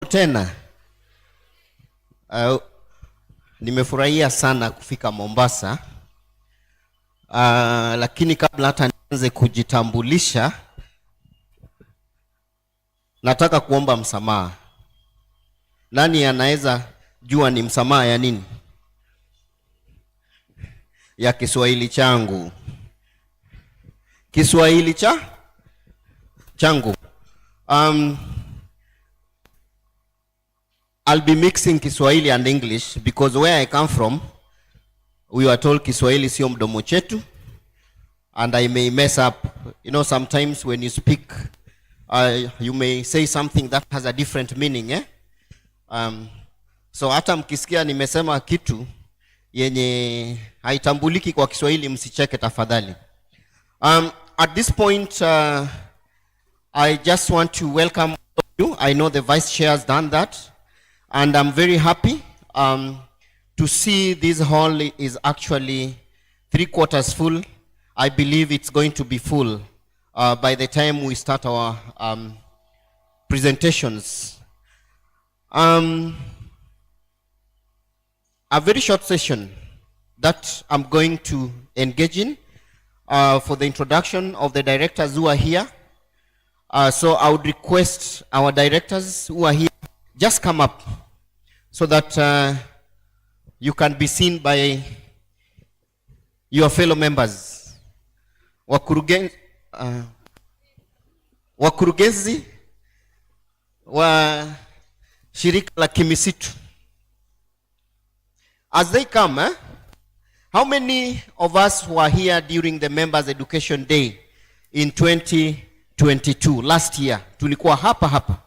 Tena nimefurahia sana kufika Mombasa, lakini kabla hata nianze kujitambulisha, nataka kuomba msamaha. Nani anaweza jua ni msamaha ya nini? Ya Kiswahili changu. Kiswahili changu. I'll be mixing Kiswahili and English because where I come from, we were told Kiswahili sio mdomo chetu, and I may mess up. You know, sometimes when you speak, you may say something that has a different meaning. So hata mkisikia nimesema kitu yenye haitambuliki kwa Kiswahili, msicheke tafadhali. At this point, I just want to welcome you. I know the Vice Chair has done that. And I'm very happy to see this hall is actually 3/4 full. I believe it's going to be full by the time we start our presentations. A very short session that I'm going to engage in for the introduction of the directors who are here. So I would request our directors who are here, just come up so that you can be seen by your fellow members. Wakurugenzi wa shirika la Kimisitu. As they come, how many of us were here during the Members Education Day in 2022, last year? Tulikuwa hapa.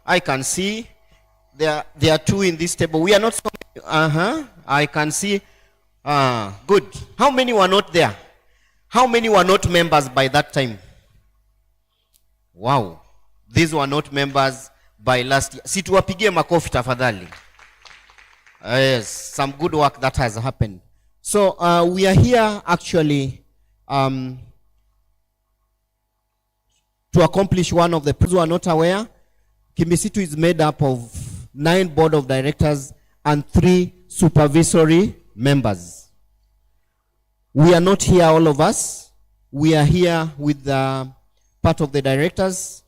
I can see there are two in this table. We are not so many. I can see. Good. How many were not there? How many were not members by that time? Wow. These were not members by last year. Situwapigie makofi tafadhali. Yes, some good work that has happened. So we are here actually to accomplish one of the things who are not aware. Kimisitu is made up of 9 board of directors and 3 supervisory members. We are not here, all of us. We are here with part of the directors,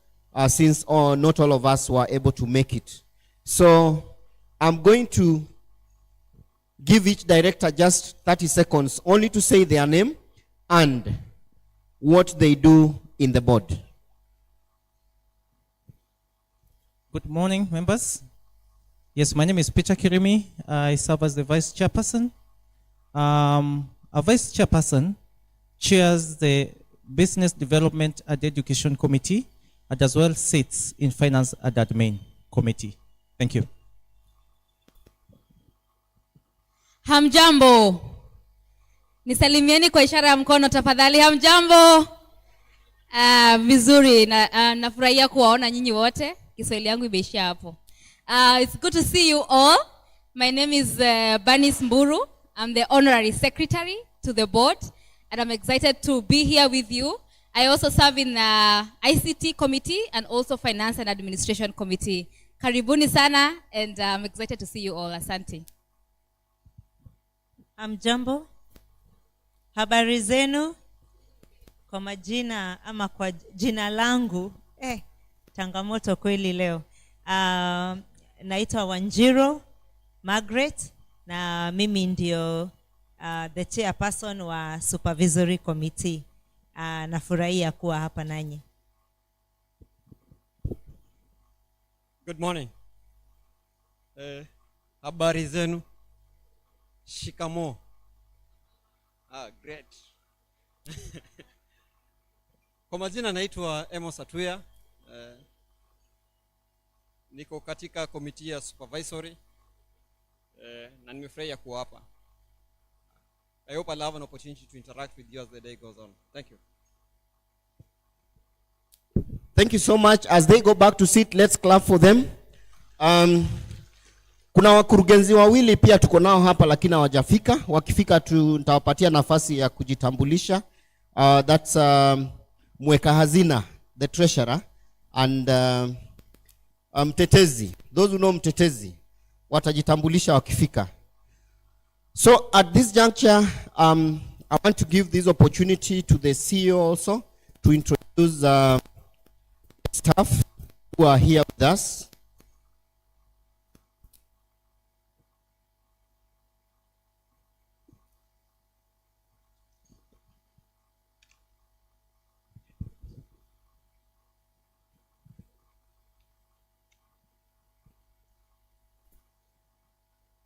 since not all of us were able to make it. So I'm going to give each director just 30 seconds only to say their name and what they do in the board. Good morning, members. Yes, my name is Peter Kirimi. I serve as the Vice Chairperson. A Vice Chairperson chairs the Business Development and Education Committee and as well sits in Finance and Admin Committee. Thank you. Hamjambo. Nisalimieni kwa ishara ya mkono tafadhali. Hamjambo. Vizuri, nafurahia kuwaona nyinyi wote. Kiswahili yangu imeishia hapo. It's good to see you all. My name is Banis Mburu. I'm the Honorary Secretary to the board, and I'm excited to be here with you. I also serve in the ICT Committee and also Finance and Administration Committee. Karibuni sana, and I'm excited to see you all. Asante. Hamjambo. Habari zenu. Kwa majina ama kwa jina langu. Changamoto kweli leo. Naitwa Wanjiro Margaret na mimi ndio the chairperson wa supervisory committee. Nafurahia kuwa hapa nanyi. Good morning. Habari zenu. Shikamo. Great. Kwa majina naitwa Emos Atuya. Niko katika komiti ya supervisory na nimefurahia kuwa hapa. I hope I'll have an opportunity to interact with you as the day goes on. Thank you. Thank you so much. As they go back to sit, let's clap for them. Kuna wakurugenzi wawili pia tuko nao hapa lakini hawajafika. Wakifika nitawapatia nafasi ya kujitambulisha. That's mweka hazina, the treasurer, and mtetezi. Those who know mtetezi watajitambulisha wakifika. So at this juncture, I want to give this opportunity to the CEO also to introduce staff who are here with us.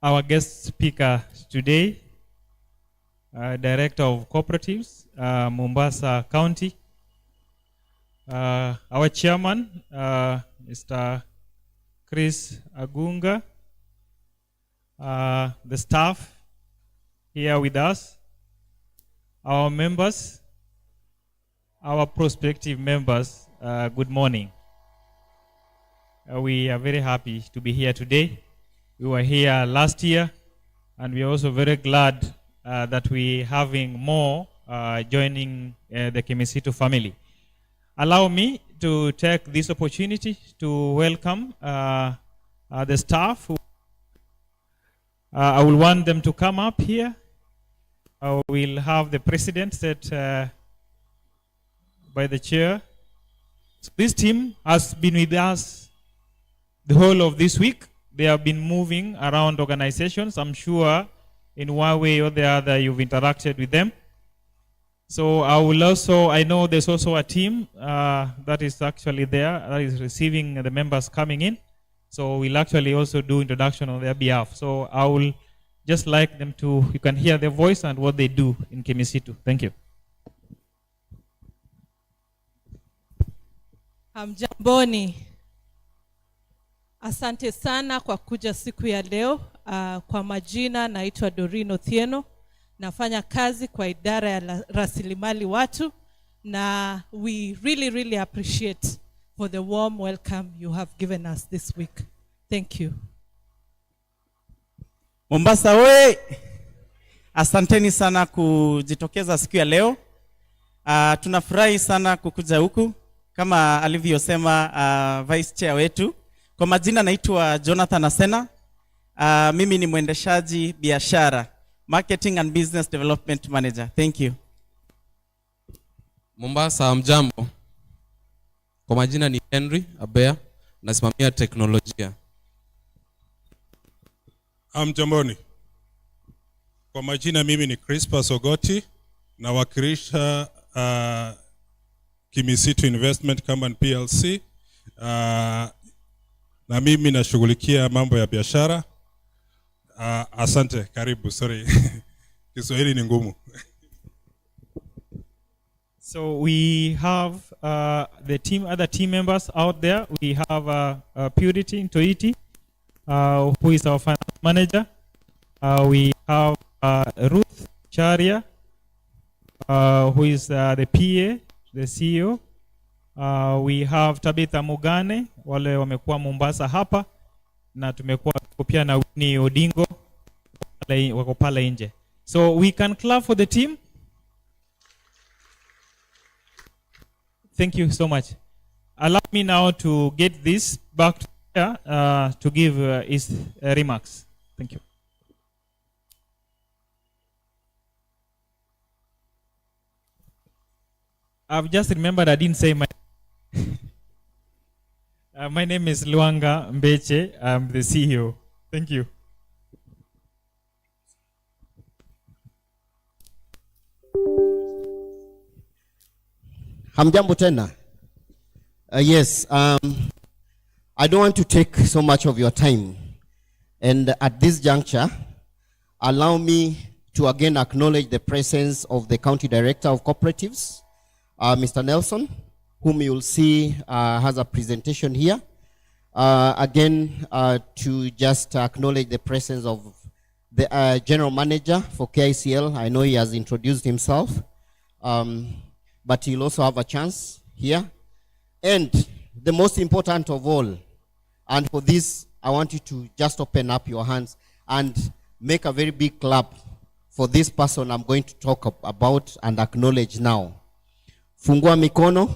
Our guest speaker today, Director of Cooperatives, Mombasa County. Our chairman, Mr. Chris Agunga. The staff here with us. Our members, our prospective members, good morning. We are very happy to be here today. We were here last year, and we are also very glad that we are having more joining the Kimisitu family. Allow me to take this opportunity to welcome the staff. I will want them to come up here. I will have the president set by the chair. So this team has been with us the whole of this week. They have been moving around organizations. I'm sure in one way or the other you've interacted with them. So I know there's also a team that is actually there, that is receiving the members coming in. So we'll actually also do introduction on their behalf. So I will just like them to, you can hear their voice and what they do in Kimisitu. Thank you. Mjamboni. Asante sana kwa kuja siku ya leo. Kwa majina naitwa Doreen Otieno. Nafanya kazi kwa idara ya rasilimali watu, na we really appreciate for the warm welcome you have given us this week. Thank you. Mombasa we, asanteni sana kujitokeza siku ya leo. Tunafurahi sana kukuja huku kama alivyosema vice chair wetu. Kwa majina naitwa Jonathan Asena. Mimi ni mwendeshaji biashara, Marketing and Business Development Manager. Thank you. Mombasa mjambo. Kwa majina ni Henry Abea, nasimamia teknolojia. Mjamboni. Kwa majina mimi ni Crispus Ogoti, nawakilisha Kimisitu Investment Company PLC. Na mimi nashughulikia mambo ya biashara. Asante, karibu, sorry. Kiswahili ni ngumu. So we have the other team members out there. We have Purity Ntoiti, who is our finance manager. We have Ruth Charia, who is the PA, the CEO. We have Tabitha Mugane, wale wamekuwa Mombasa hapa, na tumekuwa pia na Winnie Odingo wako pale nje. So we can clap for the team. Thank you so much. Allow me now to get this back to here, to give his remarks. Thank you. I've just remembered I didn't say my my name is Luanga Mbeche. I'm the CEO. Thank you. Hamjambo tena. Yes, I don't want to take so much of your time. And at this juncture, allow me to again acknowledge the presence of the County Director of Cooperatives, Mr. Nelson, whom you will see has a presentation here. Again, to just acknowledge the presence of the General Manager for KICL. I know he has introduced himself, but he'll also have a chance here. And the most important of all, and for this, I want you to just open up your hands and make a very big clap for this person I'm going to talk about and acknowledge now. Fungua mikono.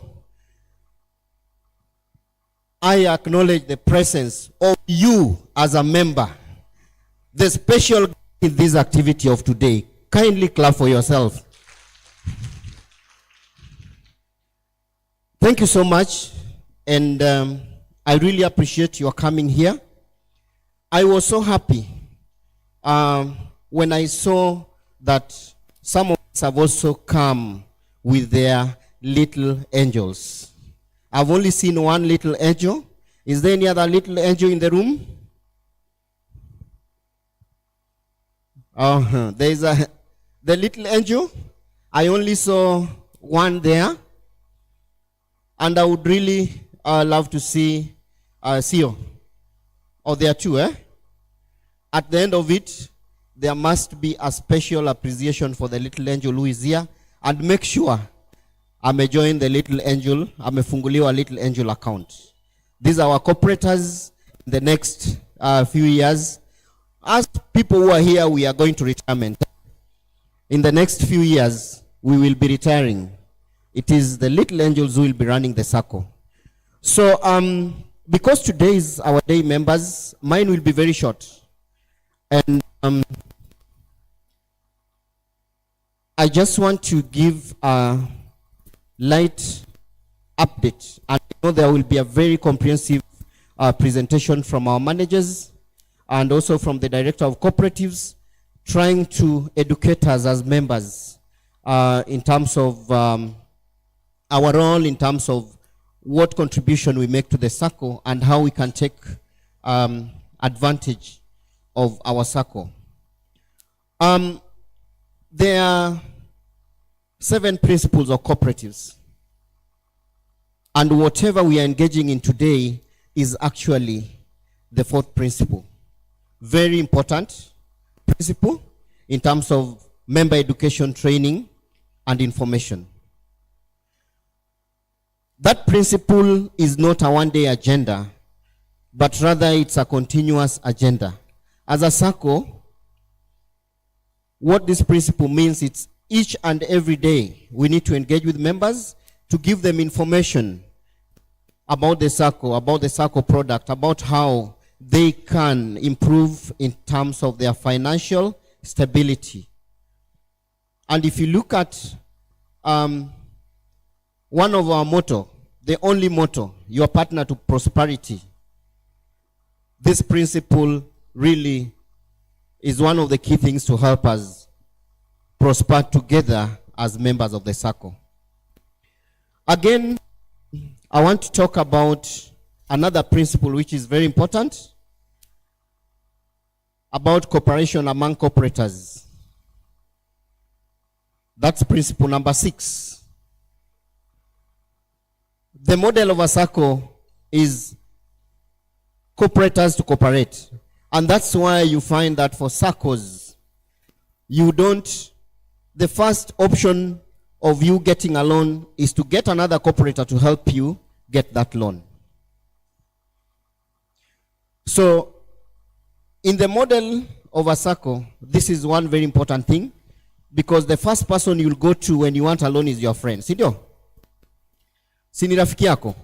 I acknowledge the presence of you as a member, the special in this activity of today. Kindly clap for yourself. Thank you so much, and I really appreciate your coming here. I was so happy when I saw that some of us have also come with their little angels. I've only seen one little angel. Is there any other little angel in the room? There is the little angel. I only saw one there. And I would really love to see you. Oh, there are two, eh? At the end of it, there must be a special appreciation for the little angel who is here. And make sure join the little angel, amefunguliwa little angel account. These are our cooperators in the next few years. As people who are here, we are going to retirement. In the next few years, we will be retiring. It is the little angels who will be running the Sacco. So, because today is our day, members, mine will be very short. And I just want to give a light update. And I know there will be a very comprehensive presentation from our managers and also from the director of cooperatives, trying to educate us as members in terms of our role, in terms of what contribution we make to the Sacco and how we can take advantage of our Sacco. There are 7 principles of cooperatives. And whatever we are engaging in today is actually the 4th principle. Very important principle in terms of member education, training, and information. That principle is not a one-day agenda, but rather it's a continuous agenda. As a Sacco, what this principle means, it's each and every day we need to engage with members to give them information about the Sacco product, about how they can improve in terms of their financial stability. And if you look at one of our motto, the only motto, your partner to prosperity, this principle really is one of the key things to help us prosper together as members of the Sacco. Again, I want to talk about another principle which is very important, about cooperation among cooperators. That's principle number 6. The model of a Sacco is cooperators to cooperate. And that's why you find that for Saccos, the first option of you getting a loan is to get another cooperator to help you get that loan. So, in the model of a Sacco, this is one very important thing, because the first person you'll go to when you want a loan is your friend. Sindio? Sini rafiki yako.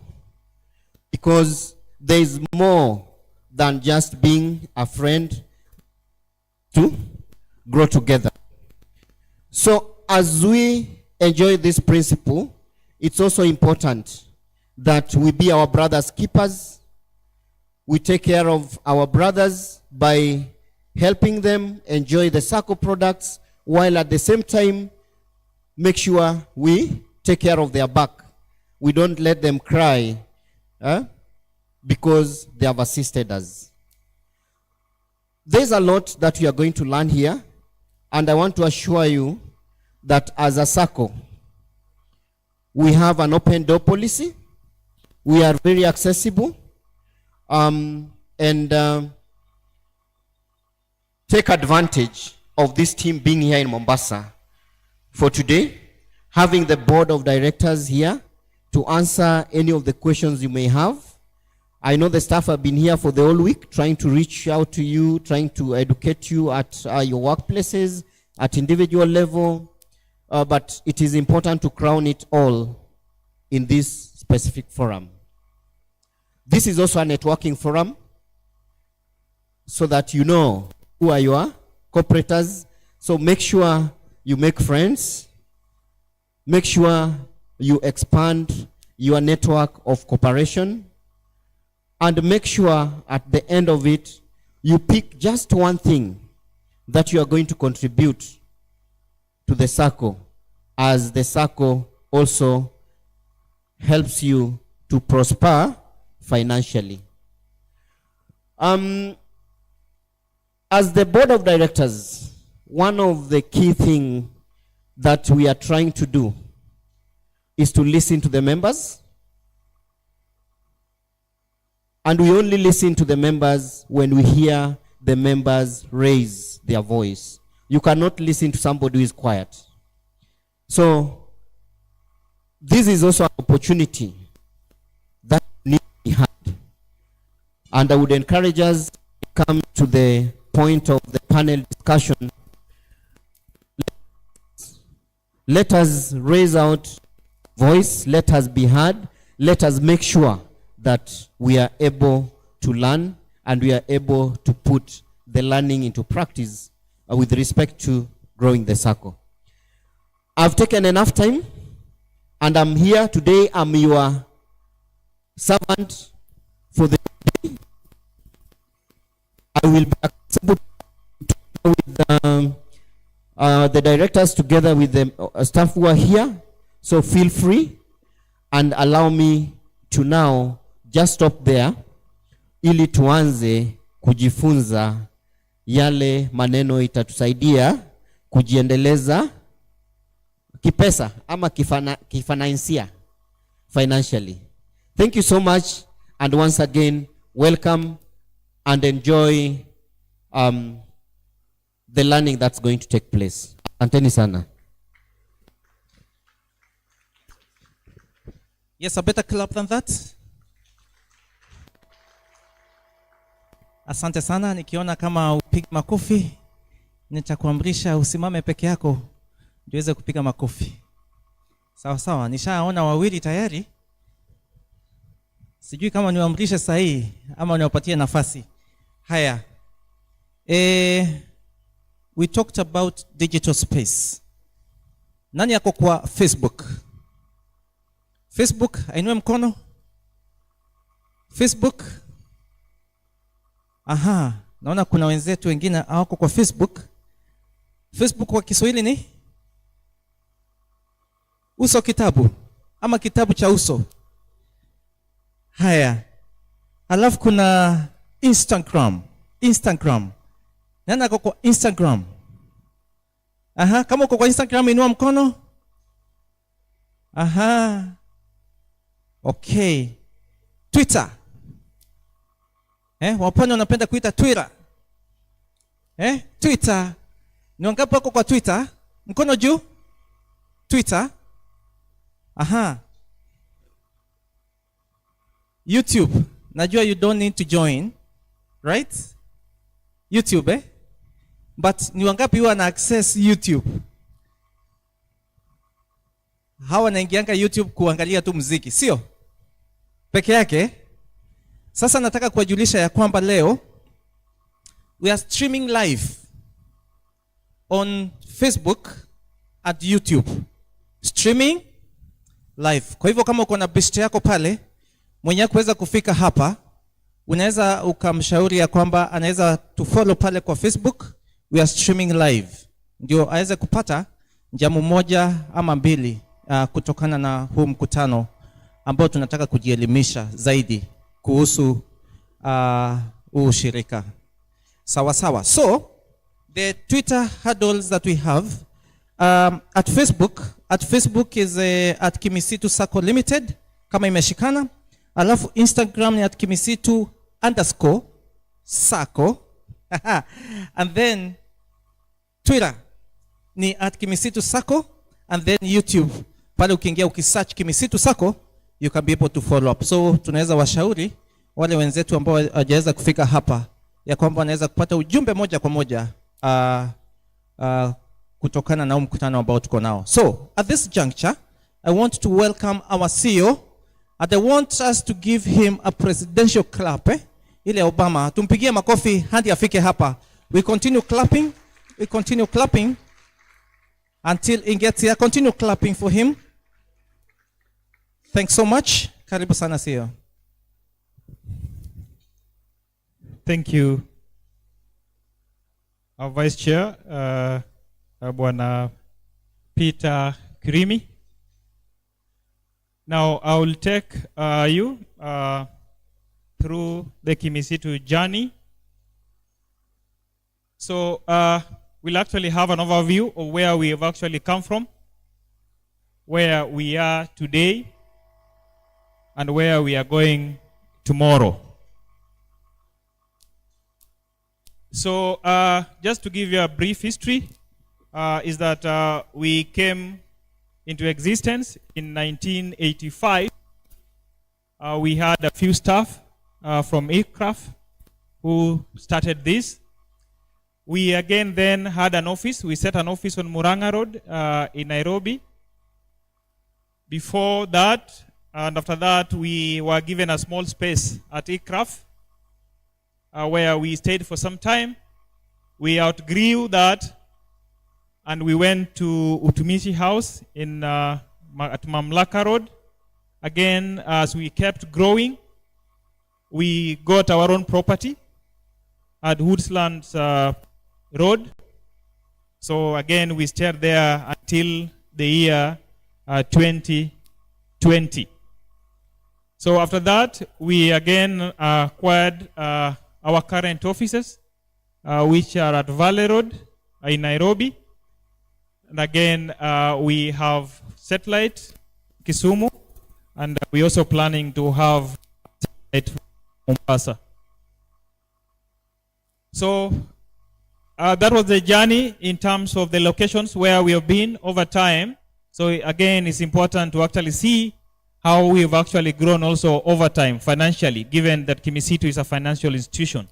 Because there is more than just being a friend to grow together. So as we enjoy this principle, it's also important that we be our brothers' keepers. We take care of our brothers by helping them enjoy the Sacco products, while at the same time make sure we take care of their back. We don't let them cry because they have assisted us. There's a lot that we are going to learn here, and I want to assure you that as a Sacco, we have an open door policy. We are very accessible, and take advantage of this team being here in Mombasa for today, having the board of directors here to answer any of the questions you may have. I know the staff have been here for the whole week trying to reach out to you, trying to educate you at your workplaces, at individual level, but it is important to crown it all in this specific forum. This is also a networking forum so that you know who are your cooperators. So make sure you make friends. Make sure you expand your network of cooperation. And make sure at the end of it, you pick just one thing that you are going to contribute to the Sacco, as the Sacco also helps you to prosper financially. As the board of directors, one of the key things that we are trying to do is to listen to the members. And we only listen to the members when we hear the members raise their voice. You cannot listen to somebody who is quiet. So this is also an opportunity that needs to be had. And I would encourage us to come to the point of the panel discussion. Let us raise out voice. Let us be heard. Let us make sure that we are able to learn and we are able to put the learning into practice with respect to growing the Sacco. I've taken enough time and I'm here today. I'm your servant for the day. I will be accessible with the directors together with the staff who are here. So feel free and allow me to now just stop there ili tuanze kujifunza yale maneno itatusaidia kujiendeleza kipesa ama kifinancia financially. Thank you so much, and once again welcome and enjoy the learning that's going to take place. Asanteni sana. Yes, a better clap than that. Asante sana. Nikiona kama upigi makofi, nitakuamrisha usimame peke yako ndio uweze kupiga makofi. Sawa sawa, nishaona wawili tayari. Sijui kama niwaamrishe sahihi ama niwapatie nafasi. Haya. We talked about digital space. Nani yako kwa Facebook? Facebook, ainue mkono. Facebook. Aha, naona kuna wenzetu wengine hawako kwa Facebook. Facebook kwa Kiswahili ni uso kitabu ama kitabu cha uso. Haya. Alafu kuna Instagram. Nani ako kwa Instagram? Aha, kama uko kwa Instagram inua mkono. Aha. Okay. Twitter. Wapwani wanapenda kuita Twitter. Twitter. Ni wangapi wako kwa Twitter? Mkono juu. Twitter. Aha. YouTube. Najua you don't need to join. Right? YouTube, But ni wangapi wana access YouTube? Hawa wanaingianga YouTube kuangalia tu muziki, sio? Peke yake. Sasa nataka kuwajulisha ya kwamba leo we are streaming live on Facebook at YouTube. Streaming live. Kwa hivyo kama uko na best yako pale mwenye kuweza kufika hapa, unaweza ukamshauri ya kwamba anaweza to follow pale kwa Facebook. We are streaming live. Ndio aweze kupata jamu moja ama mbili kutokana na huu mkutano ambao tunataka kujielimisha zaidi kuhusu ushirika. Sawa sawa. So the Twitter handles that we have at Facebook is at Kimisitu Sacco Limited kama imeshikana. Alafu Instagram ni at Kimisitu_Sacco. And then Twitter ni at Kimisitu Sacco, and then YouTube pale ukiingia ukisearch Kimisitu Sacco you can be able to follow up. So tunaweza washauri wale wenzetu ambao hawajaweza kufika hapa ya kwamba wanaweza kupata ujumbe moja kwa moja kutokana na mkutano ambao tuko nao. So at this juncture I want to welcome our CEO And I want us to give him a presidential clap. Ile Obama. Tumpigie makofi hadi afike hapa. We continue clapping. We continue clapping until he gets here. Continue clapping for him. Thanks so much. Karibu sana CEO. Thank you, our Vice Chair, Bwana Peter Kirimi. Now I will take you through the Kimisitu Journey. So we'll actually have an overview of where we have actually come from, where we are today, and where we are going tomorrow. So just to give you a brief history, is that we came into existence in 1985. We had a few staff from aircraft who started this. We again then had an office. We set an office on Murang'a Road in Nairobi. Before that, and after that, we were given a small space at aircraft where we stayed for some time. We outgrew that, and we went to Utumishi House at Mamlaka Road. Again, as we kept growing, we got our own property at Woodslands Road. So again, we stayed there until the year 2020. So after that, we again acquired our current offices, which are at Valley Road in Nairobi. And again, we have satellite Kisumu, and we're also planning to have satellite Mombasa. So that was the journey in terms of the locations where we have been over time. So again, it's important to actually see how we've actually grown also over time financially, given that Kimisitu is a financial institution.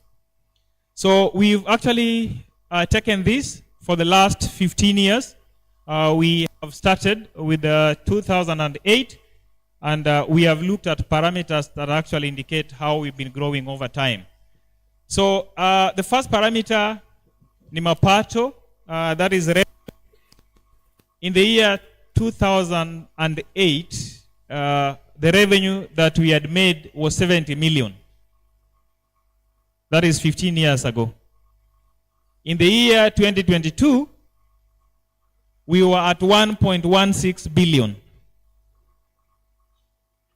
So we've actually taken this for the last 15 years. We have started with 2008, and we have looked at parameters that actually indicate how we've been growing over time. So the first parameter, ni mapato, that is in the year 2008, the revenue that we had made was 70 million. That is 15 years ago. In the year 2022, we were at 1.16 billion.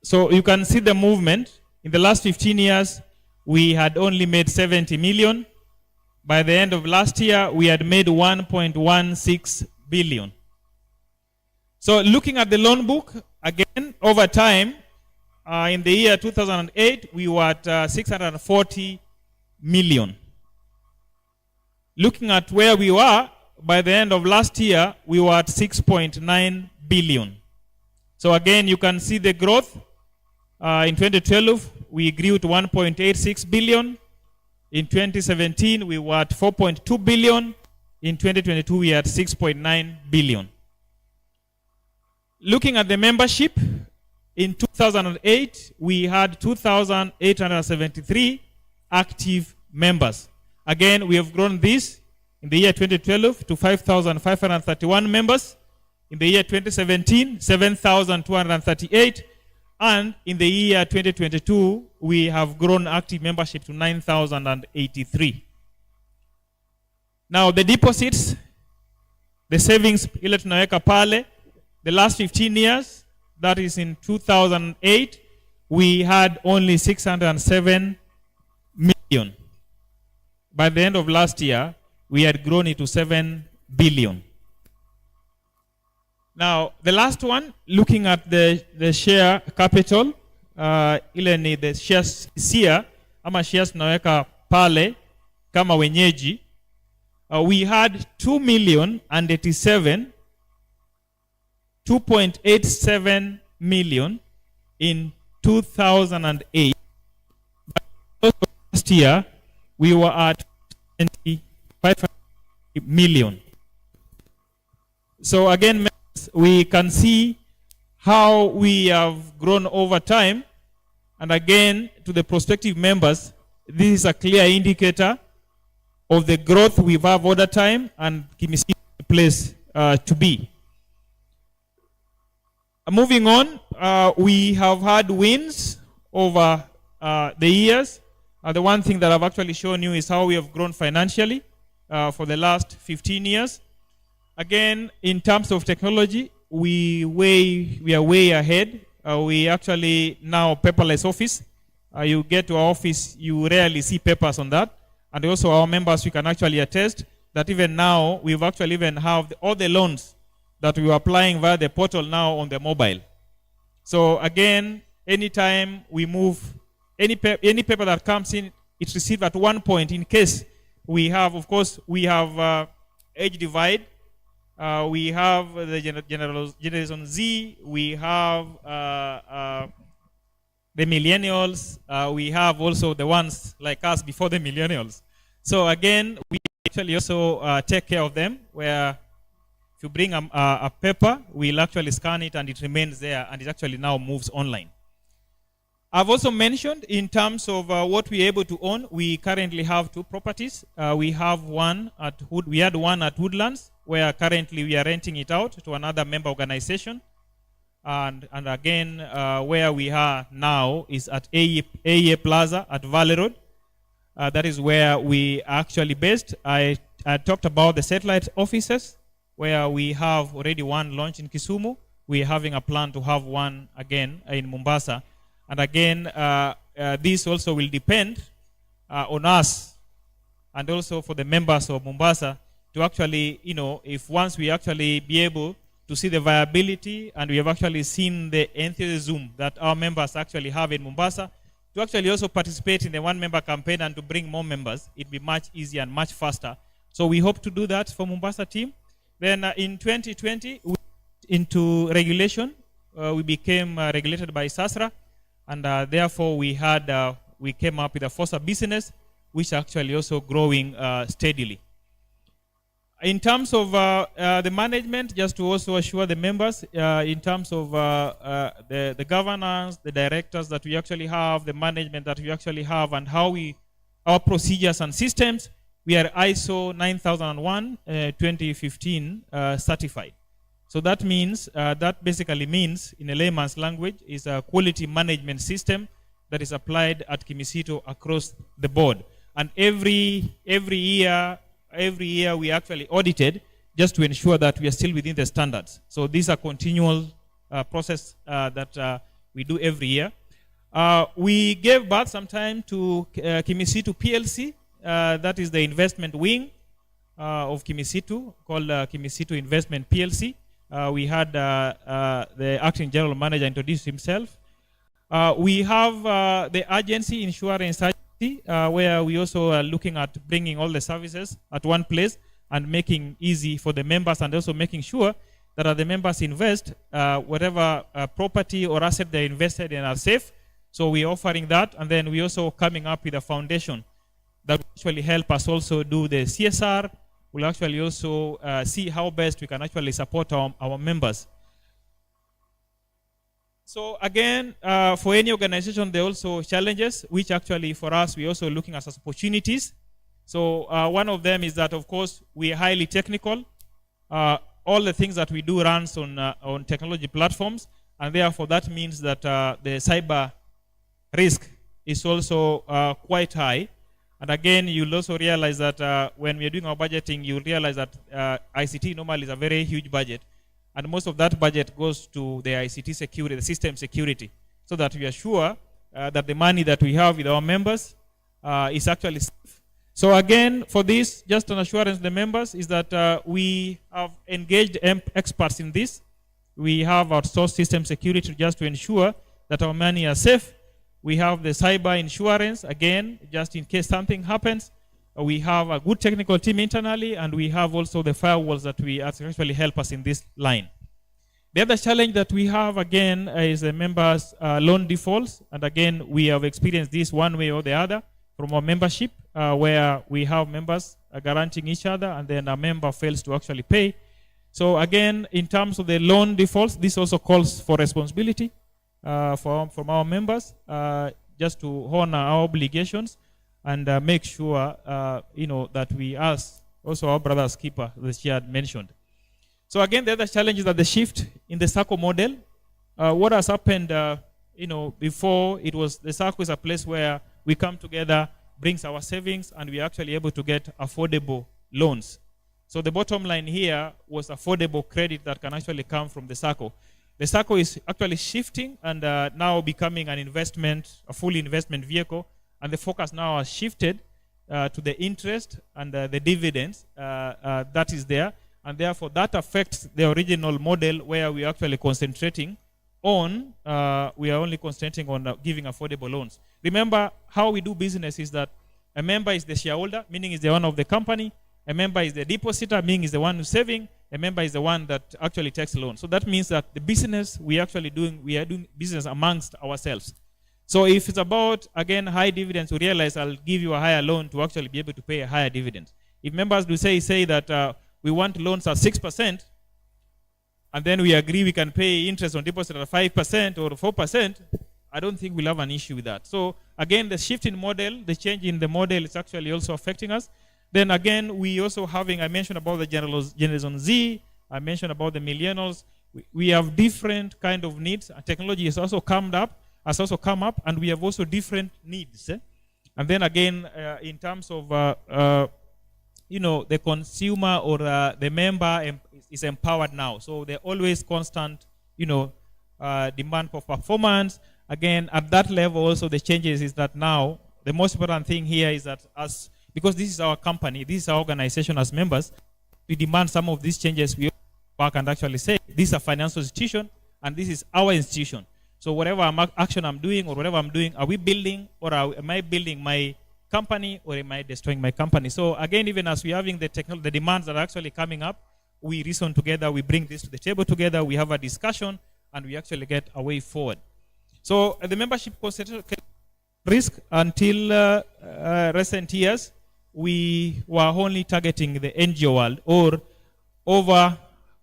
So you can see the movement. In the last 15 years, we had only made 70 million. By the end of last year, we had made 1.16 billion. So looking at the loan book, again, over time, in the year 2008, we were at 640 million. Looking at where we were, by the end of last year, we were at 6.9 billion. So again, you can see the growth. In 2012, we grew to 1.86 billion. In 2017, we were at 4.2 billion. In 2022, we are at 6.9 billion. Looking at the membership, in 2008, we had 2,873 active members. Again, we have grown this in the year 2012 to 5,531 members. In the year 2017, 7,238. And in the year 2022, we have grown active membership to 9,083. Now, the deposits, the savings, ile tunaweka pale, the last 15 years, that is in 2008, we had only 607 million. By the end of last year, we had grown it to 7 billion. Now, the last one, looking at the share capital, ile ni the shares here, ama shares naweka pale, kama wenyeji, we had 2.87 million in 2008. But last year, we were at 25 million. So again, we can see how we have grown over time. And again, to the prospective members, this is a clear indicator of the growth we've had over time and Kimisitu place to be. Moving on, we have had wins over the years. The one thing that I've actually shown you is how we have grown financially for the last 15 years. Again, in terms of technology, we are way ahead. We actually now paperless office. You get to our office, you rarely see papers on that. And also our members, we can actually attest that even now, we've actually even have all the loans that we are applying via the portal now on the mobile. So again, anytime we move, any paper that comes in, it's received at one point in case we have, of course, we have age divide. We have the Generation Z. We have the millennials. We have also the ones like us before the millennials. So again, we actually also take care of them, where if you bring a paper, we'll actually scan it and it remains there, and it actually now moves online. I've also mentioned in terms of what we're able to own, we currently have 2 properties. We have one at we had one at Woodlands, where currently we are renting it out to another member organization. And again, where we are now is at AEA Plaza at Valley Road. That is where we are actually based. I talked about the satellite offices, where we have already one launched in Kisumu. We're having a plan to have one again in Mombasa. And again, this also will depend on us and also for the members of Mombasa to actually, if once we actually be able to see the viability, and we have actually seen the enthusiasm that our members actually have in Mombasa, to actually also participate in the one-member campaign and to bring more members, it'd be much easier and much faster. So we hope to do that for Mombasa team. Then in 2020, we into regulation. We became regulated by SASRA, and therefore we came up with a FOSA business, which actually also growing steadily. In terms of the management, just to also assure the members, in terms of the governance, the directors that we actually have, the management that we actually have, and how our procedures and systems, we are ISO 9001 2015 certified. So that means, that basically means, in a layman's language, is a quality management system that is applied at Kimisitu across the board. And every year we actually audited just to ensure that we are still within the standards. So these are continual process that we do every year. We gave birth sometime to Kimisitu PLC. That is the investment wing of Kimisitu, called Kimisitu Investment PLC. We had the acting general manager introduce himself. We have the agency, insurance agency, where we also are looking at bringing all the services at one place and making easy for the members, and also making sure that the members invest whatever property or asset they invested in are safe. So we're offering that, and then we're also coming up with a foundation that will actually help us also do the CSR. We'll actually also see how best we can actually support our members. So again, for any organization, there are also challenges, which actually for us, we're also looking at as opportunities. So one of them is that, of course, we are highly technical. All the things that we do runs on technology platforms, and therefore that means that the cyber risk is also quite high. And again, you'll also realize that when we're doing our budgeting, you'll realize that ICT normally is a very huge budget. And most of that budget goes to the ICT security, the system security, so that we are sure that the money that we have with our members is actually safe. So again, for this, just an assurance to the members is that we have engaged experts in this. We have outsourced system security just to ensure that our money are safe. We have the cyber insurance, again, just in case something happens. We have a good technical team internally, and we have also the firewalls that we actually help us in this line. The other challenge that we have, again, is the members' loan defaults. And again, we have experienced this one way or the other from our membership, where we have members guaranteeing each other, and then a member fails to actually pay. So again, in terms of the loan defaults, this also calls for responsibility from our members, just to honor our obligations and make sure, that we ask also our brother's keeper, the chair had mentioned. So again, the other challenge is that the shift in the Sacco model, what has happened, before it was, the Sacco is a place where we come together, brings our savings, and we are actually able to get affordable loans. So the bottom line here was affordable credit that can actually come from the Sacco. The Sacco is actually shifting and now becoming an investment, a full investment vehicle, and the focus now has shifted to the interest and the dividends that is there, and therefore that affects the original model where we are actually concentrating on, we are only concentrating on giving affordable loans. Remember, how we do business is that a member is the shareholder, meaning is the owner of the company. A member is the depositor, meaning is the one who's saving. A member is the one that actually takes loan. So that means that the business we are doing business amongst ourselves. So if it's about, again, high dividends, we realize I'll give you a higher loan to actually be able to pay a higher dividend. If members do say that we want loans at 6%, and then we agree we can pay interest on deposit at 5% or 4%, I don't think we'll have an issue with that. So again, the shift in model, the change in the model is actually also affecting us. Then again, we also having, I mentioned about the Generation Z, I mentioned about the millennials. We have different kind of needs. Technology has also come up, and we have also different needs. And then again, in terms of, the consumer or the member is empowered now. So they're always constant, demand for performance. Again, at that level also the changes is that now, the most important thing here is that because this is our company, this is our organization as members, we demand some of these changes. We back and actually say, this is a financial institution, and this is our institution. So whatever action I'm doing or whatever I'm doing, are we building or am I building my company or am I destroying my company? So again, even as we're having the demands that are actually coming up, we reason together, we bring this to the table together, we have a discussion, and we actually get a way forward. So the membership risk until recent years, we were only targeting the NGO world, or over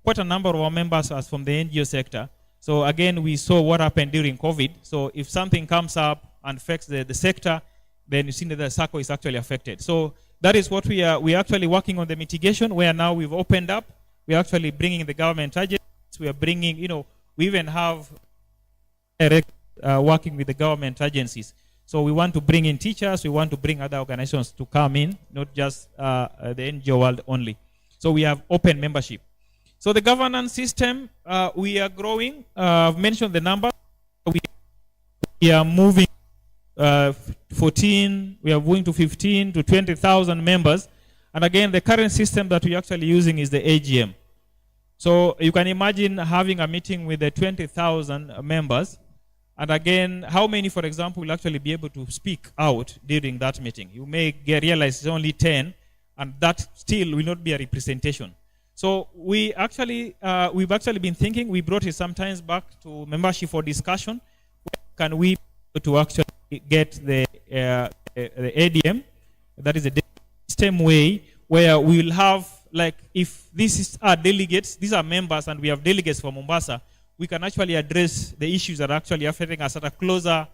quite a number of our members are from the NGO sector. So again, we saw what happened during COVID. So if something comes up and affects the sector, then you see that the Sacco is actually affected. So that is what we are actually working on the mitigation, where now we've opened up. We're actually bringing the government agencies. We are bringing, we even have direct working with the government agencies. So we want to bring in teachers, we want to bring other organizations to come in, not just the NGO world only. So we have open membership. So the governance system, we are growing. I've mentioned the number. We are moving 14, we are moving to 15 to 20,000 members. And again, the current system that we're actually using is the AGM. So you can imagine having a meeting with the 20,000 members. And again, how many, for example, will actually be able to speak out during that meeting? You may realize it's only 10, and that still will not be a representation. So we've actually been thinking, we brought it sometimes back to membership for discussion. Where can we to actually get the ADM, that is a system way, where we will have, like, if this is our delegates, these are members, and we have delegates from Mombasa, we can actually address the issues that are actually affecting us at a closer,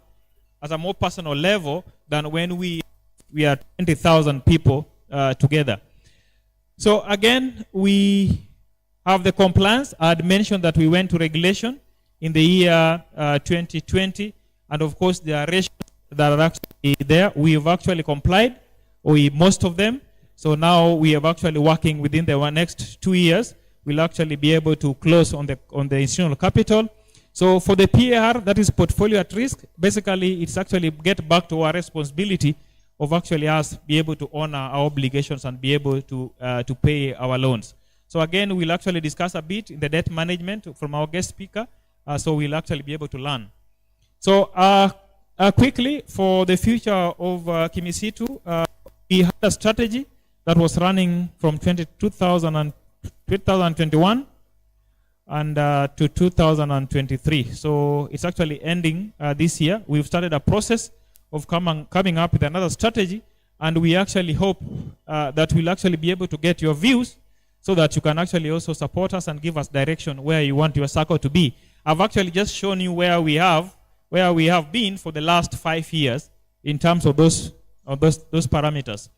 at a more personal level than when we are 20,000 people together. So again, we have the compliance. I had mentioned that we went to regulation in the year 2020, and of course there are ratios that are actually there. We have actually complied, most of them. So now we are actually working within the next 2 years. We'll actually be able to close on the institutional capital. So for the PAR, that is portfolio at risk, basically it's actually get back to our responsibility of actually us be able to honor our obligations and be able to pay our loans. So again, we'll actually discuss a bit in the debt management from our guest speaker, so we'll actually be able to learn. So quickly, for the future of Kimisitu, we had a strategy that was running from 2021 and to 2023. So it's actually ending this year. We've started a process of coming up with another strategy, and we actually hope that we'll actually be able to get your views so that you can actually also support us and give us direction where you want your Sacco to be. I've actually just shown you where we have been for the last 5 years in terms of those parameters.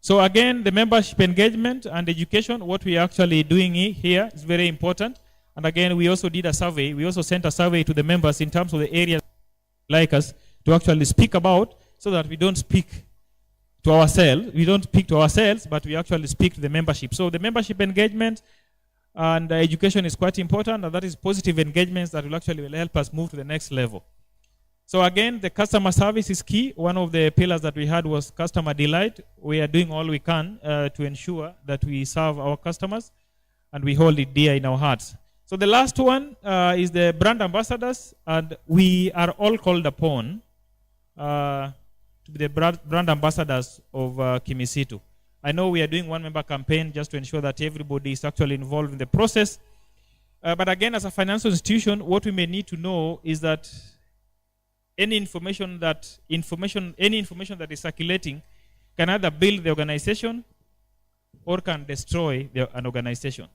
So again, the membership engagement and education, what we are actually doing here is very important. And again, we also did a survey. We also sent a survey to the members in terms of the areas like us to actually speak about, so that we don't speak to ourselves. We don't speak to ourselves, but we actually speak to the membership. So the membership engagement and education is quite important, and that is positive engagements that will actually help us move to the next level. So again, the customer service is key. One of the pillars that we had was customer delight. We are doing all we can to ensure that we serve our customers and we hold it dear in our hearts. So the last one is the brand ambassadors, and we are all called upon to be the brand ambassadors of Kimisitu. I know we are doing one member campaign just to ensure that everybody is actually involved in the process. But again, as a financial institution, what we may need to know is that any information that is circulating can either build the organization or can destroy an organization.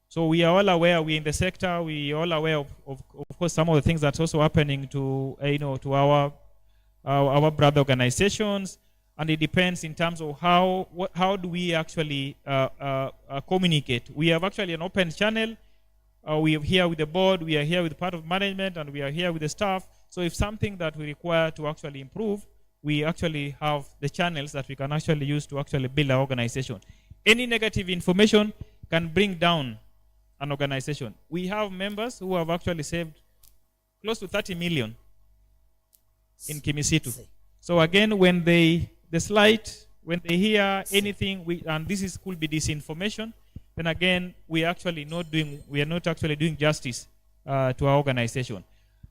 So we are all aware, we in the sector, we are all aware of course, some of the things that's also happening to, to our brother organizations, and it depends in terms of how do we actually communicate. We have actually an open channel. We are here with the board, we are here with part of management, and we are here with the staff. So if something that we require to actually improve, we actually have the channels that we can actually use to actually build our organization. Any negative information can bring down an organization. We have members who have actually saved close to 30 million in Kimisitu. So again, when they hear anything, and this could be disinformation, then again, we are not actually doing justice to our organization.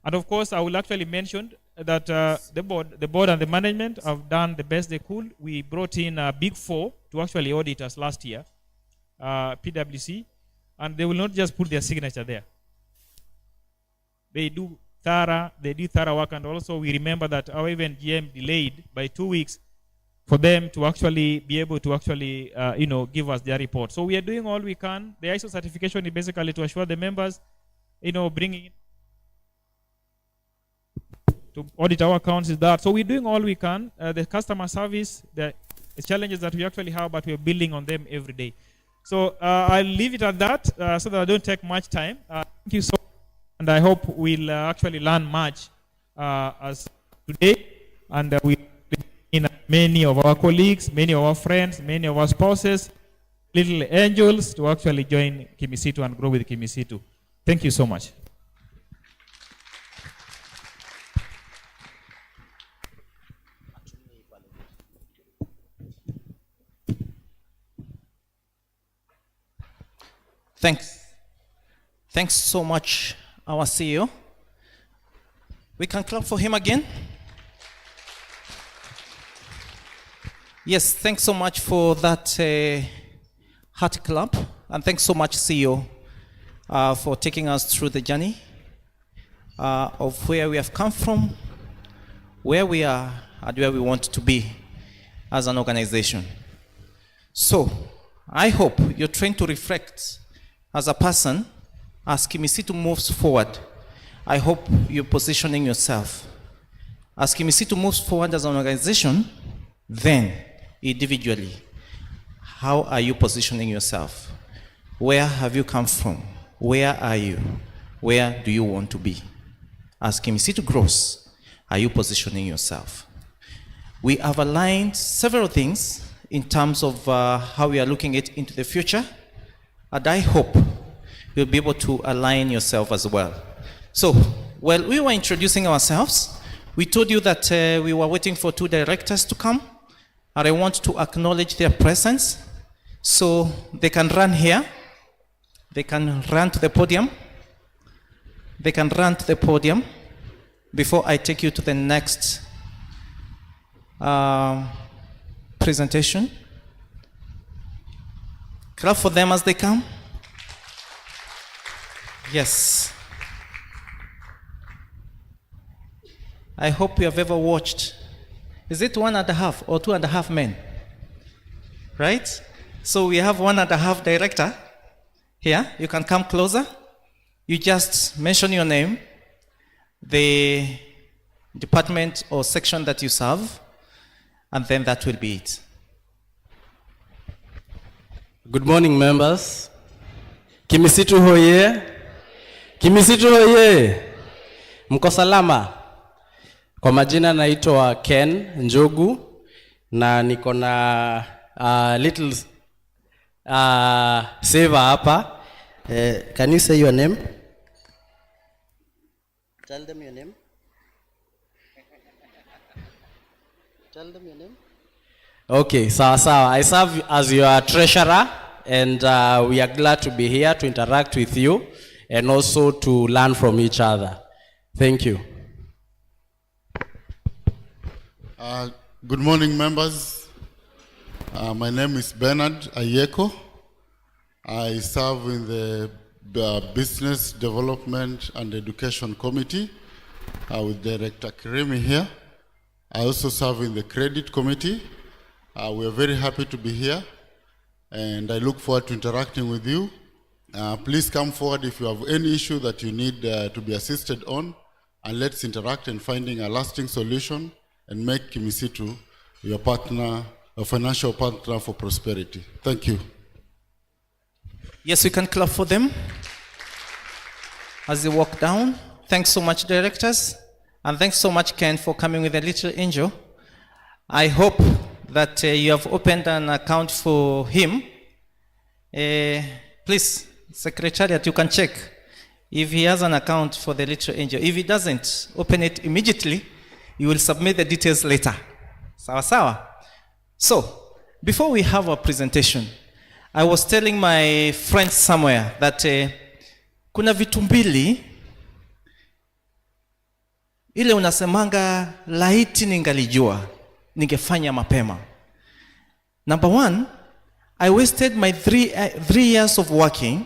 And of course, I will actually mention that the board and the management have done the best they could. We brought in Big Four to actually audit us last year, PwC, and they will not just put their signature there. They do thorough work, and also we remember that our event GM delayed by 2 weeks for them to actually be able to actually, give us their report. So we are doing all we can. The ISO certification is basically to assure the members, bringing in to audit our accounts is that. So we're doing all we can. The customer service, the challenges that we actually have, but we're building on them every day. So I'll leave it at that so that I don't take much time. Thank you so much, and I hope we'll actually learn much as today, and we in many of our colleagues, many of our friends, many of our spouses, little angels to actually join Kimisitu and grow with Kimisitu. Thank you so much. Thanks so much, our CEO. We can clap for him again. Yes, thanks so much for that heart clap, and thanks so much, CEO, for taking us through the journey of where we have come from, where we are, and where we want to be as an organization. So, I hope you're trying to reflect as a person, as Kimisitu moves forward. I hope you're positioning yourself. As Kimisitu moves forward as an organization, then individually, how are you positioning yourself? Where have you come from? Where are you? Where do you want to be? As Kimisitu grows, are you positioning yourself? We have aligned several things in terms of how we are looking into the future, and I hope you'll be able to align yourself as well. So, while we were introducing ourselves, we told you that we were waiting for 2 directors to come, and I want to acknowledge their presence. So they can run here, they can run to the podium, before I take you to the next presentation. Clap for them as they come. Yes. I hope you have ever watched, is it 1.5 or 2.5 men? Right? So we have 1.5 director here. You can come closer. You just mention your name, the department or section that you serve, and then that will be it. Good morning, members. Kimisitu hoye. Kimisitu hoye. Mko salama? Kwa majina naitwa Ken Njogu na niko na little saver hapa. Can you say your name? Tell them your name. Tell them your name. Okay, sawa. I serve as your treasurer, and we are glad to be here to interact with you and also to learn from each other. Thank you. Good morning, members. My name is Bernard Ayeko. I serve in the Business Development and Education Committee with Director Kirimi here. I also serve in the Credit Committee. We are very happy to be here, and I look forward to interacting with you. Please come forward if you have any issue that you need to be assisted on, and let's interact in finding a lasting solution and make Kimisitu your partner, a financial partner for prosperity. Thank you. Yes, we can clap for them as they walk down. Thanks so much, directors. And thanks so much, Ken, for coming with a little angel. I hope that you have opened an account for him. Please, Secretariat, you can check if he has an account for the little angel. If he doesn't, open it immediately. You will submit the details later. Sawa sawa. So, before we have our presentation, I was telling my friend somewhere that kuna vitu mbili ile unasemanga laiti ningalijua ningefanya mapema. Number one, I wasted my three years of working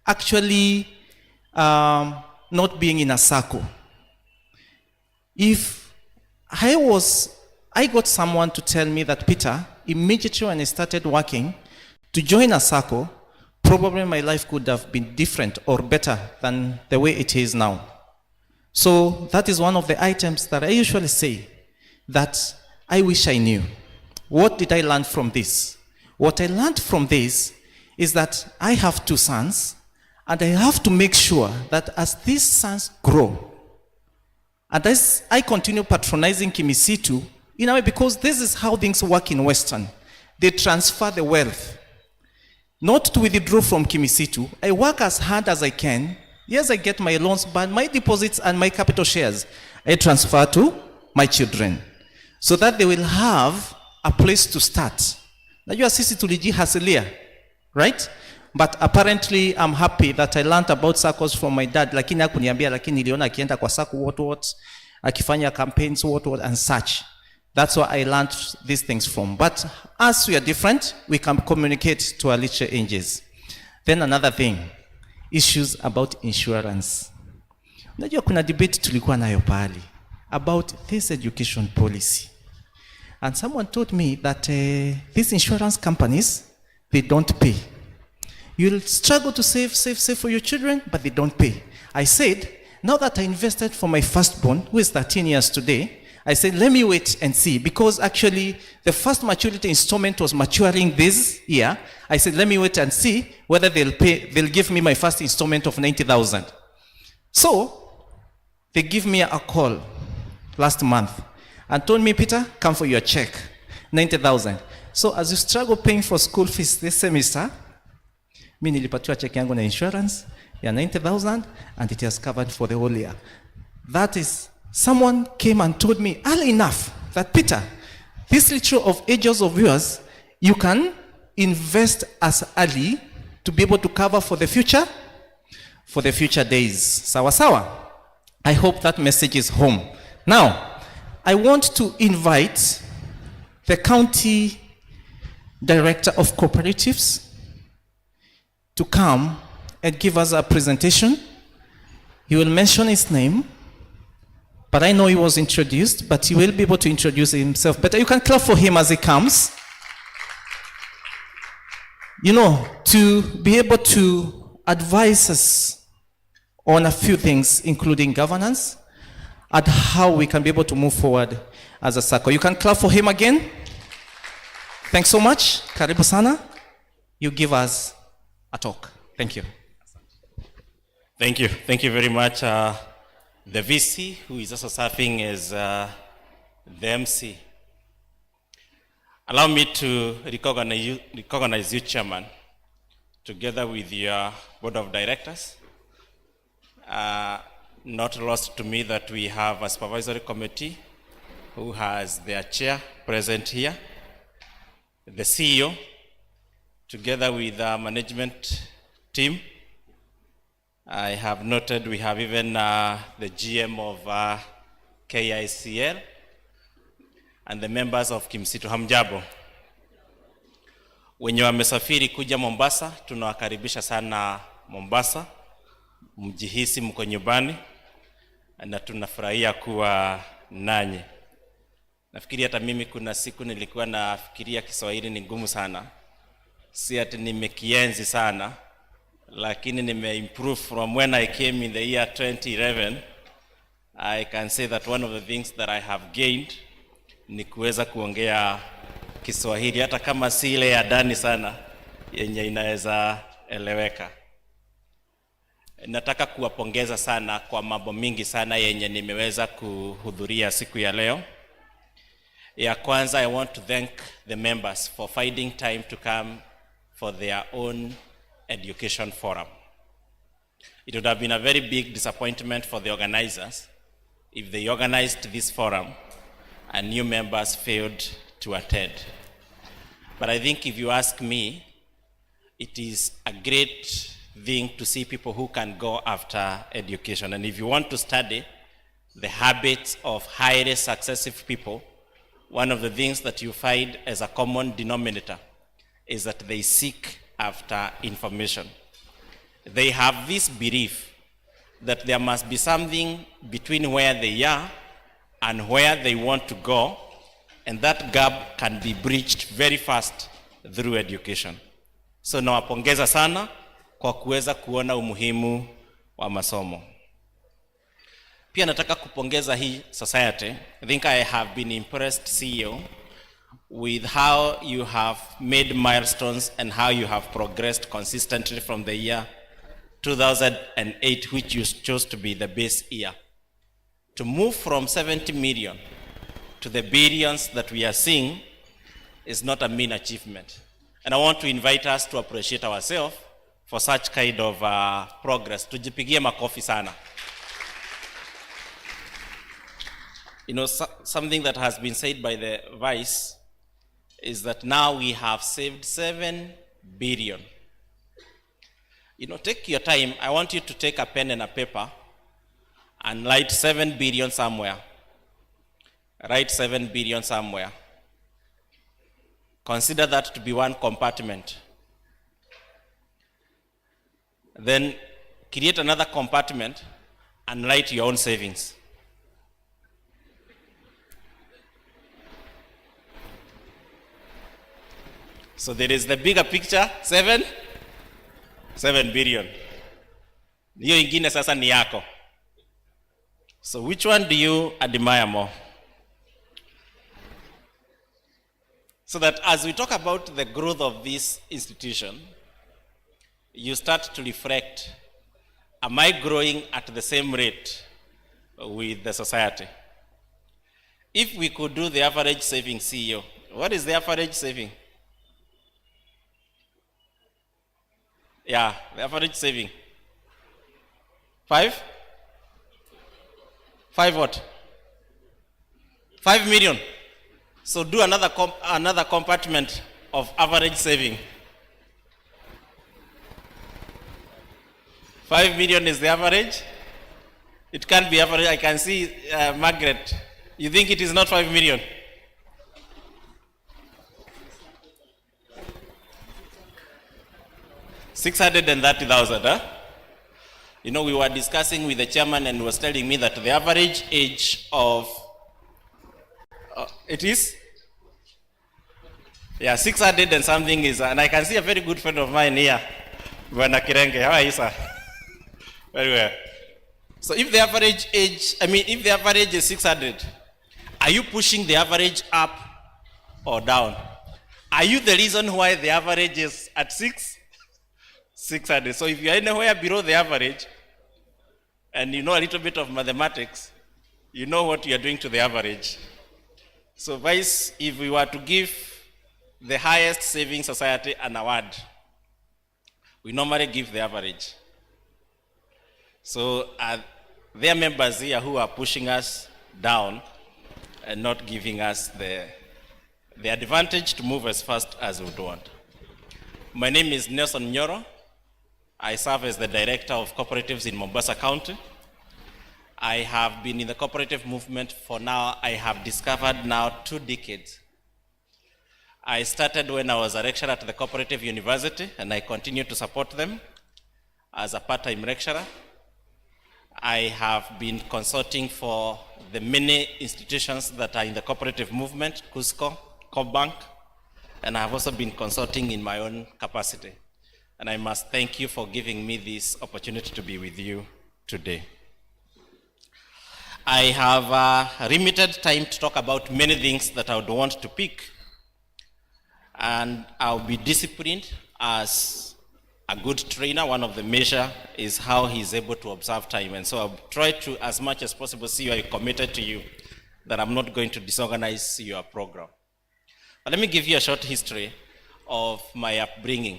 actually not being in a Sacco. If I got someone to tell me that, Peter, immediately when I started working, to join a Sacco, probably my life could have been different or better than the way it is now. So that is one of the items that I usually say that I wish I knew. What did I learn from this? What I learned from this is that I have 2 sons, and I have to make sure that as these sons grow, and as I continue patronizing Kimisitu, in a way, because this is how things work in Western. They transfer the wealth. Not to withdraw from Kimisitu. I work as hard as I can. Yes, I get my loans, but my deposits and my capital shares, I transfer to my children, so that they will have a place to start. Najua sisi tulijihasilia, right? But apparently I'm happy that I learned about Saccos from my dad, lakini hakuniambia, lakini niliona akienda kwa Sacco what, akifanya campaigns what, and such. That's where I learned these things from. But as we are different, we can communicate to our little angels. Then another thing, issues about insurance. Unajua kuna debate tulikuwa nayo pale about this education policy. And someone told me that these insurance companies, they don't pay. You'll struggle to save for your children, but they don't pay. I said, now that I invested for my firstborn, who is 13 years today, I said, let me wait and see, because actually the first maturity installment was maturing this year. I said, let me wait and see whether they'll give me my first installment of 90,000. So they give me a call last month and told me, Peter, come for your check, 90,000. So as you struggle paying for school fees this semester, mimi nilipatiwa check yangu na insurance ya 90,000 and it has covered for the whole year. That is, someone came and told me early enough that, Peter, this little of ages of yours, you can invest as early to be able to cover for the future days. Sawa sawa. I hope that message is home. Now, I want to invite the county director of cooperatives to come and give us a presentation. He will mention his name, but I know he was introduced, but he will be able to introduce himself better. You can clap for him as he comes. to be able to advise us on a few things, including governance, and how we can be able to move forward as a Sacco. You can clap for him again. Thanks so much. Karibu sana. You give us a talk. Thank you. Thank you. Thank you very much. The VC, who is also serving as the MC. Allow me to recognize you, Chairman, together with your Board of Directors. Not lost to me that we have a supervisory committee who has their chair present here, the CEO, together with the management team. I have noted we have even the GM of KICL and the members of Kimisitu. Hamjambo. Wenye wamesafiri kuja Mombasa, tunawakaribisha sana Mombasa. Mjihisi mko nyumbani na tunafurahia kuwa nanyi. Nafikiri hata mimi kuna siku nilikuwa nafikiria Kiswahili ni ngumu sana. Si ati nimekienzi sana, lakini nimeimprove from when I came in the year 2011. I can say that one of the things that I have gained ni kuweza kuongea Kiswahili hata kama si ile ya ndani sana yenye inaweza eleweka. Nataka kuwapongeza sana kwa mambo mingi sana yenye nimeweza kuhudhuria siku ya leo. Ya kwanza, I want to thank the members for finding time to come for their own education forum. It would have been a very big disappointment for the organizers if they organized this forum and new members failed to attend. But I think if you ask me, it is a great thing to see people who can go after education. And if you want to study the habits of highly successive people, one of the things that you find as a common denominator is that they seek after information. They have this belief that there must be something between where they are and where they want to go, and that gap can be breached very fast through education. So nawapongeza sana kwa kuweza kuona umuhimu wa masomo. Pia nataka kupongeza hii society. I think I have been impressed, CEO, with how you have made milestones and how you have progressed consistently from the year 2008, which you chose to be the base year. To move from 70 million to the billions that we are seeing is not a mean achievement. And I want to invite us to appreciate ourselves for such kind of progress. Tujipigie makofi sana. Something that has been said by the Vice is that now we have saved 7 billion. Take your time. I want you to take a pen and a paper and write 7 billion somewhere. Write 7 billion somewhere. Consider that to be one compartment. Then create another compartment and write your own savings. So there is the bigger picture, 7 billion. Hiyo ingine sasa ni yako. So which one do you admire more? So that as we talk about the growth of this institution, you start to reflect, am I growing at the same rate with the society? If we could do the average saving, CEO, what is the average saving? Yeah, the average saving. 5? 5 what? 5 million. So do another compartment of average saving. 5 million is the average. It can't be average. I can see Margaret. You think it is not 5 million? $630,000, huh? We were discussing with the chairman and he was telling me that the average age of, it is? Yeah, 600 and something is, and I can see a very good friend of mine here, Bwana Kirenge. How are you, sir? Very well. So if the average age, if the average is 600, are you pushing the average up or down? Are you the reason why the average is at 600? So if you are anywhere below the average, and you know a little bit of mathematics, you know what you are doing to the average. So Vice, if we were to give the highest saving society an award, we normally give the average. So there are members here who are pushing us down and not giving us the advantage to move as fast as we would want. My name is Nelson Nyoro. I serve as the Director of Cooperatives in Mombasa County. I have been in the cooperative movement for now, I have discovered now 2 decades. I started when I was a lecturer at the Cooperative University, and I continue to support them as a part-time lecturer. I have been consulting for the many institutions that are in the cooperative movement, Cusco, CoBank, and I have also been consulting in my own capacity. And I must thank you for giving me this opportunity to be with you today. I have limited time to talk about many things that I would want to pick, and I'll be disciplined as a good trainer. One of the measures is how he's able to observe time, and so I'll try to, as much as possible, see I committed to you that I'm not going to disorganize your program. But let me give you a short history of my upbringing.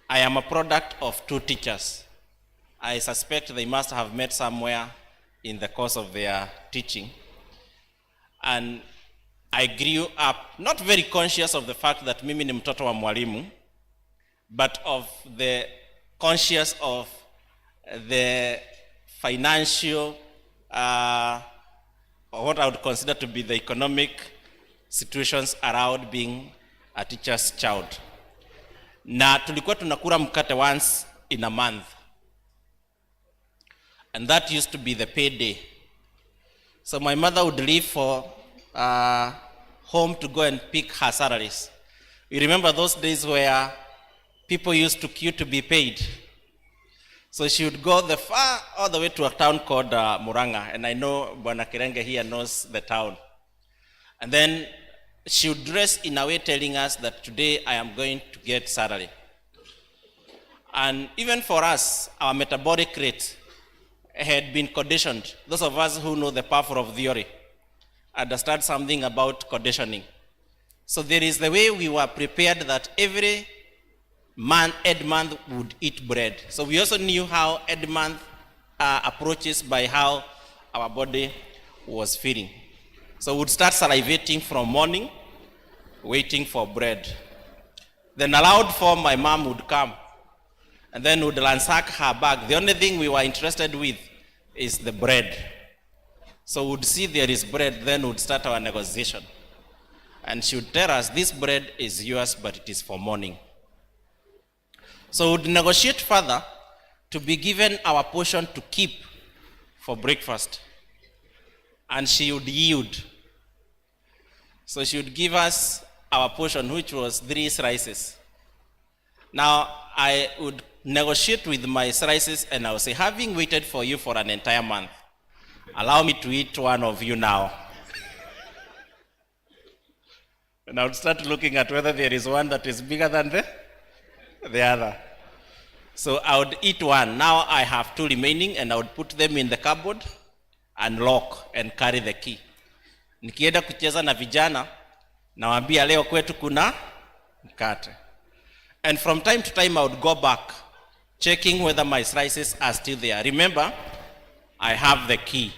I am a product of 2 teachers. I suspect they must have met somewhere in the course of their teaching. And I grew up not very conscious of the fact that mimi ni mtoto wa mwalimu, but of the conscious of the financial, or what I would consider to be the economic situations around being a teacher's child. Na tulikuwa tunakula mkate once in a month. And that used to be the payday. So my mother would leave for home to go and pick her salaries. You remember those days where people used to queue to be paid. So she would go all the way to a town called Muranga, and I know Bwana Kirenge here knows the town. And then she would dress in a way telling us that today I am going to get salary. And even for us, our metabolic rate had been conditioned. Those of us who know the power of theory understand something about conditioning. So there is the way we were prepared that every Ed month would eat bread. So we also knew how Ed month approaches by how our body was feeling. So we'd start salivating from morning, waiting for bread. Then allowed for my mom would come, and then would ransack her bag. The only thing we were interested with is the bread. So we'd see there is bread, then we'd start our negotiation. And she would tell us, this bread is yours, but it is for morning. So we'd negotiate further to be given our portion to keep for breakfast. And she would yield. So she would give us our portion, which was 3 slices. Now, I would negotiate with my slices, and I would say, having waited for you for an entire month, allow me to eat one of you now. And I would start looking at whether there is one that is bigger than the other. So I would eat one. Now I have 2 remaining, and I would put them in the cupboard and lock and carry the key. Nikienda kucheza na vijana, nawaambia leo kwetu kuna mkate. And from time to time I would go back, checking whether my slices are still there. Remember, I have the key.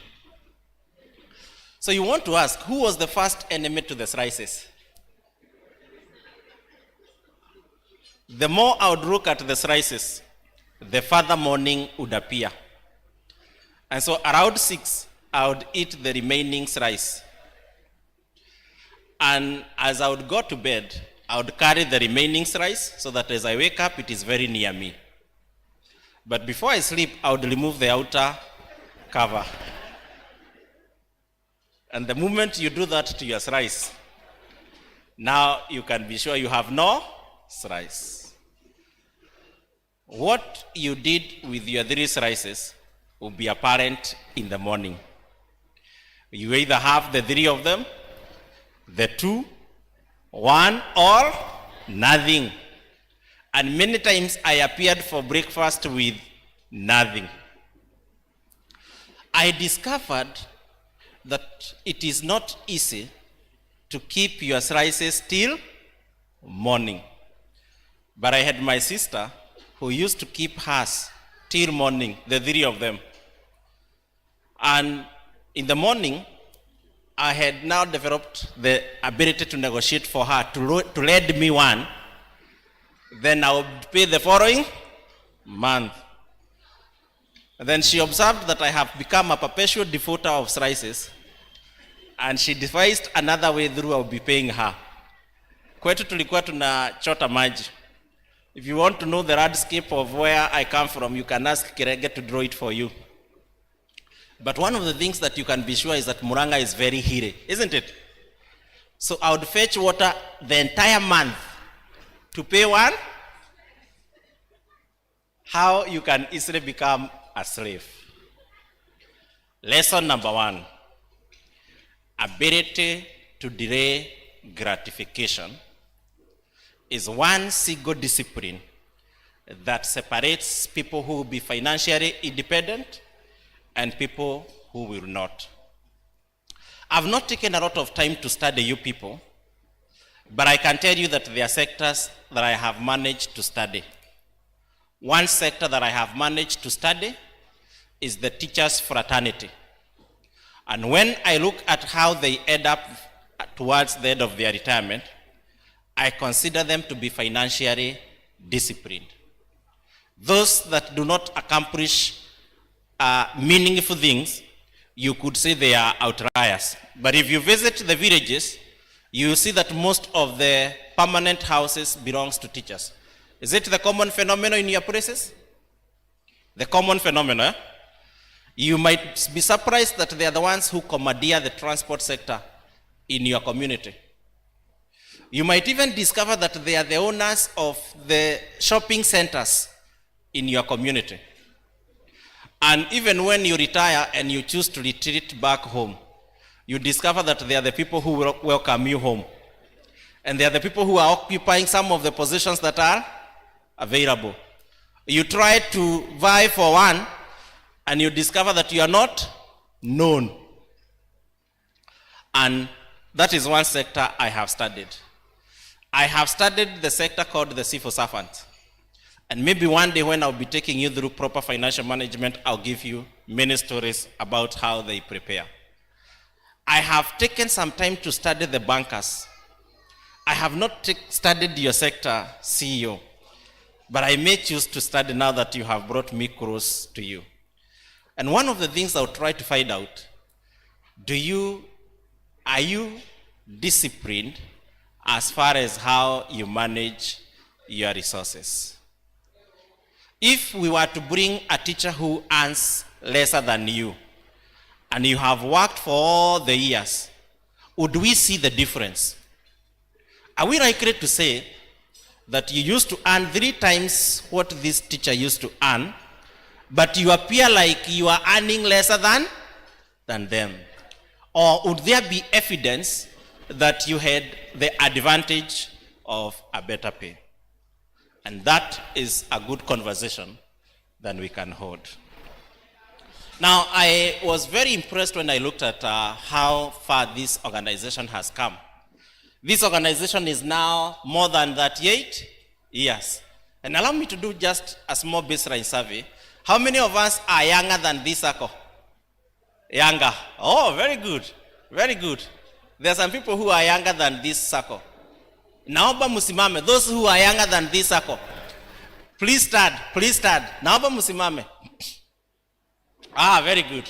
So you want to ask, who was the first enemy to the slices? The more I would look at the slices, the further morning would appear. And so around 6, I would eat the remaining slice. And as I would go to bed, I would carry the remaining slice so that as I wake up, it is very near me. But before I sleep, I would remove the outer cover. And the moment you do that to your slice, Now you can be sure you have no rice. What you did with your 3 rices will be apparent in the morning. You either have the 3 of them, the 2, 1, or nothing. And many times I appeared for breakfast with nothing. I discovered that it is not easy to keep your rices till morning. But I had my sister who used to keep hers till morning, the 3 of them. And in the morning, I had now developed the ability to negotiate for her to lend me one. Then I would pay the following month. And then she observed that I have become a perpetual defaulter of rices, and she devised another way through I will be paying her. Kwetu tulikuwa tunachota maji. If you want to know the landscape of where I come from, you can ask Kirege to draw it for you. But one of the things that you can be sure is that Muranga is very hilly, isn't it? So I would fetch water the entire month to pay one. How you can easily become a slave. Lesson number 1. Ability to delay gratification is one single discipline that separates people who will be financially independent and people who will not. I've not taken a lot of time to study you people, but I can tell you that there are sectors that I have managed to study. One sector that I have managed to study is the teachers' fraternity. And when I look at how they end up towards the end of their retirement, I consider them to be financially disciplined. Those that do not accomplish meaningful things, you could say they are outliers. But if you visit the villages, you see that most of the permanent houses belongs to teachers. Is it the common phenomenon in your places? The common phenomenon. You might be surprised that they are the ones who commandeer the transport sector in your community. You might even discover that they are the owners of the shopping centers in your community. And even when you retire and you choose to retreat back home, you discover that they are the people who will welcome you home. And they are the people who are occupying some of the positions that are available. You try to vie for one, and you discover that you are not known. And that is one sector I have studied. I have studied the sector called the civil servant. And maybe one day when I'll be taking you through proper financial management, I'll give you many stories about how they prepare. I have taken some time to study the bankers. I have not studied your sector CEO, but I may choose to study now that you have brought me close to you. And one of the things I'll try to find out, are you disciplined as far as how you manage your resources? If we were to bring a teacher who earns lesser than you, and you have worked for all the years, would we see the difference? Are we likely to say that you used to earn 3 times what this teacher used to earn, but you appear like you are earning lesser than them? Or would there be evidence that you had the advantage of a better pay? And that is a good conversation that we can hold. Now, I was very impressed when I looked at how far this organization has come. This organization is now more than 38 years. And allow me to do just a small baseline survey. How many of us are younger than this Sacco? Younger. Oh, very good. Very good. There are some people who are younger than this Sacco. Naomba musimame. Those who are younger than this Sacco, please stand. Please stand. Naomba musimame. Very good.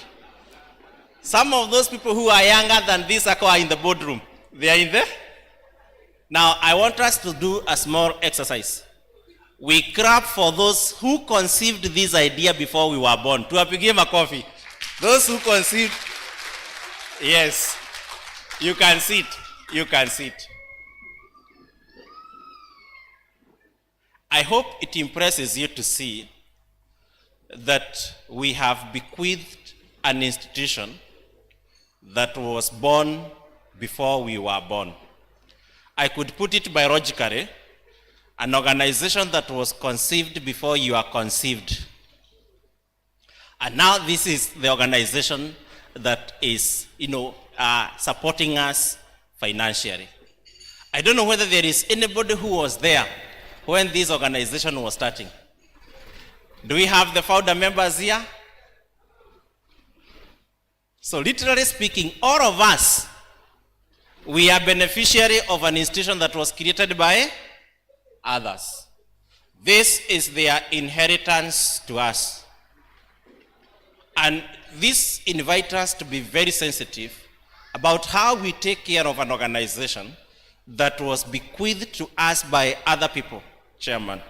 Some of those people who are younger than this Sacco are in the boardroom. They are in there. Now, I want us to do a small exercise. We clap for those who conceived this idea before we were born. Tuwapigie makofi. Those who conceived. Yes. You can sit. You can sit. I hope it impresses you to see that we have bequeathed an institution that was born before we were born. I could put it biologically, an organization that was conceived before you are conceived. And now this is the organization that is, supporting us financially. I don't know whether there is anybody who was there when this organization was starting. Do we have the founder members here? So literally speaking, all of us, we are beneficiary of an institution that was created by others. This is their inheritance to us. And this invites us to be very sensitive about how we take care of an organization that was bequeathed to us by other people, Chairman.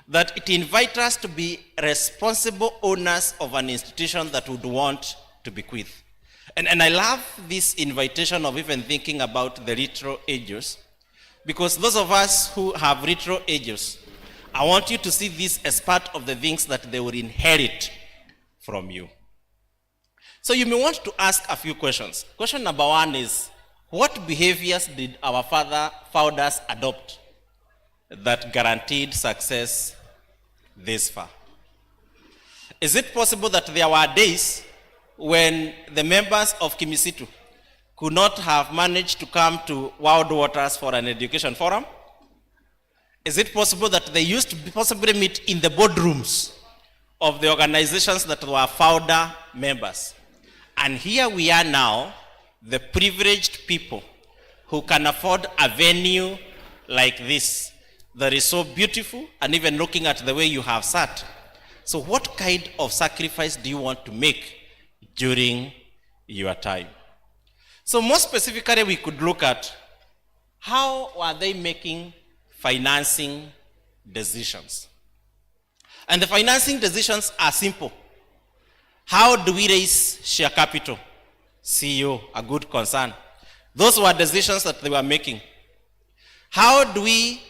That it invites us to be responsible owners of an institution that would want to bequeath. And I love this invitation of even thinking about the retro ages, because those of us who have retro ages, I want you to see this as part of the things that they will inherit from you. So you may want to ask a few questions. Question number one is, what behaviors did our founders adopt that guaranteed success this far? Is it possible that there were days when the members of Kimisitu could not have managed to come to World Waters for an education forum? Is it possible that they used to possibly meet in the boardrooms of the organizations that were founder members? And here we are now, the privileged people who can afford a venue like this that is so beautiful, and even looking at the way you have sat. So what kind of sacrifice do you want to make during your time? So more specifically, we could look at how are they making financing decisions. And the financing decisions are simple. How do we raise share capital? CEO, a good concern. Those were decisions that they were making. How do we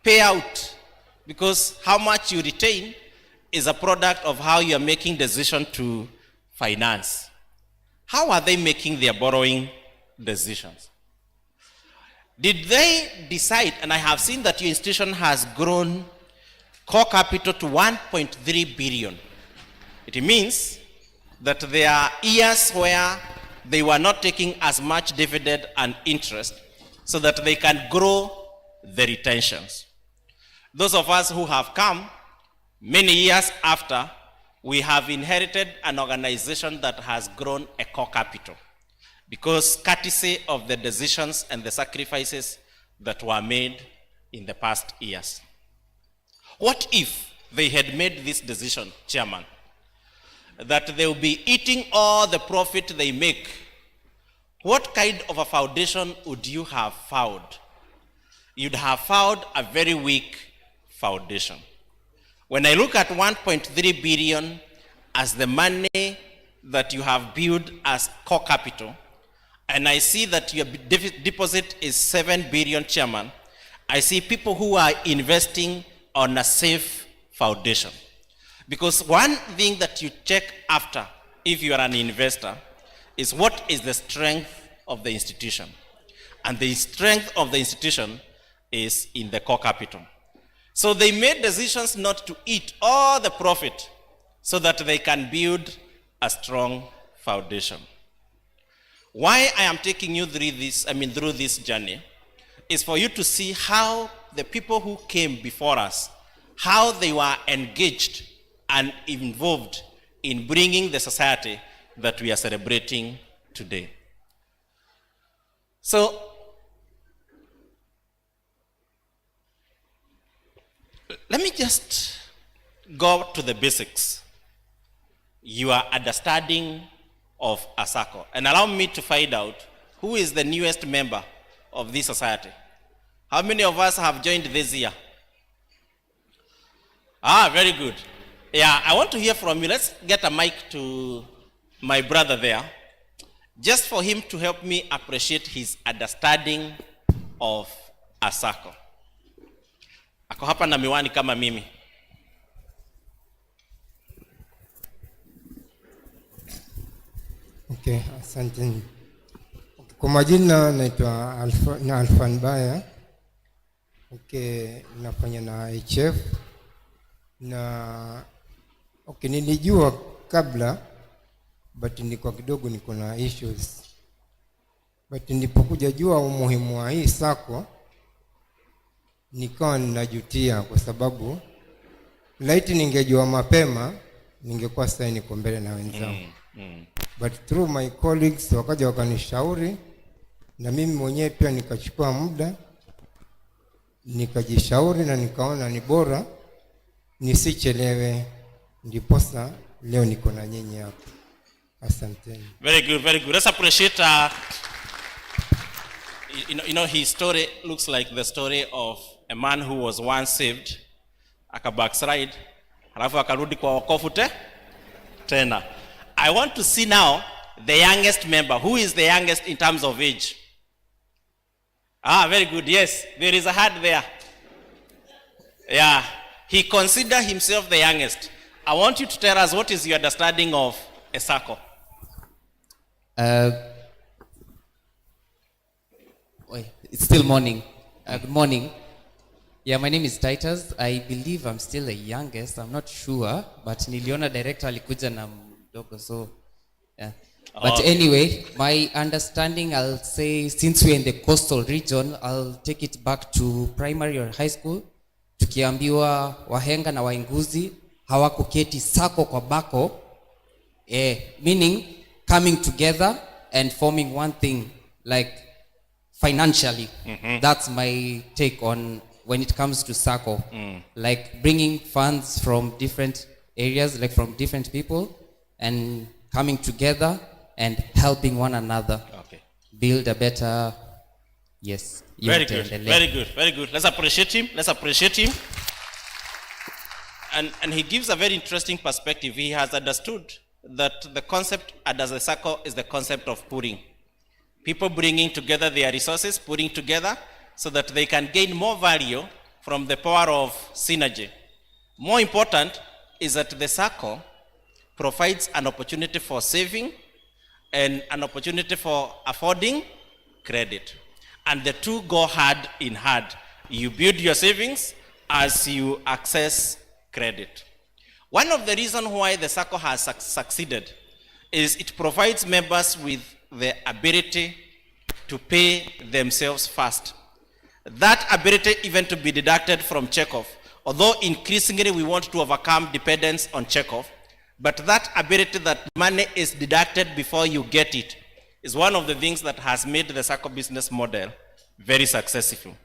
pay out? Because how much you retain is a product of how you are making decision to finance. How are they making their borrowing decisions? Did they decide, and I have seen that your institution has grown core capital to 1.3 billion. It means that there are years where they were not taking as much dividend and interest so that they can grow the retentions. Those of us who have come many years after, we have inherited an organization that has grown a core capital because courtesy of the decisions and the sacrifices that were made in the past years. What if they had made this decision, Chairman, that they will be eating all the profit they make? What kind of a foundation would you have found? You'd have found a very weak foundation. When I look at 1.3 billion as the money that you have built as core capital, and I see that your deposit is 7 billion, Chairman, I see people who are investing on a safe foundation. Because one thing that you check after, if you are an investor, is what is the strength of the institution. And the strength of the institution is in the core capital. So they made decisions not to eat all the profit so that they can build a strong foundation. Why I am taking you through this journey is for you to see how the people who came before us, how they were engaged and involved in bringing the society that we are celebrating today. So, let me just go to the basics. Your understanding of a Sacco. And allow me to find out who is the newest member of this society. How many of us have joined this year? Very good. Yeah, I want to hear from you. Let's get a mic to my brother there, just for him to help me appreciate his understanding of a Sacco. Ako hapa na miwani kama mimi. Okay, asante. Kwa majina naitwa Alfan Baya. Okay, nafanya na HF na nilijua kabla but nilikuwa kidogo niko na issues. But nilipokuja jua umuhimu wa hii Sacco nikawa ninajutia, kwa sababu laiti ningejua mapema ningekuwa sasa niko mbele na wenzangu. But through my colleagues wakaja wakanishauri, na mimi mwenyewe pia nikachukua muda nikajishauri na nikaona ni bora nisichelewe, ndiposa leo niko na nyinyi hapa. Asante. Very good, very good. Let's appreciate you know his story looks like the story of a man who was once saved, akabackslide, halafu akarudi kwa wokovu tena. I want to see now the youngest member. Who is the youngest in terms of age? Very good. Yes, there is a hand there. Yeah, he considered himself the youngest. I want you to tell us, what is your understanding of a Sacco? It's still morning. Good morning. Yeah, my name is Titus. I believe I'm still the youngest. I'm not sure, but niliona director alikuja na mdogo, so yeah. But anyway, my understanding, I'll say, since we're in the coastal region, I'll take it back to primary or high school. Tukiambiwa wahenga na wainguzi hawakuketi sako kwa bako, meaning coming together and forming one thing, like financially. That's my take on when it comes to Sacco. Like bringing funds from different areas, like from different people, and coming together and helping one another build a better, yes. Very good, very good, very good. Let's appreciate him. Let's appreciate him. And he gives a very interesting perspective. He has understood that the concept as a Sacco is the concept of pooling. People bringing together their resources, putting together so that they can gain more value from the power of synergy. More important is that the Sacco provides an opportunity for saving and an opportunity for affording credit. And the two go hand in hand. You build your savings as you access credit. One of the reasons why the Sacco has succeeded is it provides members with the ability to pay themselves first. That ability even to be deducted from checkoff. Although increasingly we want to overcome dependence on checkoff, but that ability that money is deducted before you get it is one of the things that has made the Sacco business model very successful.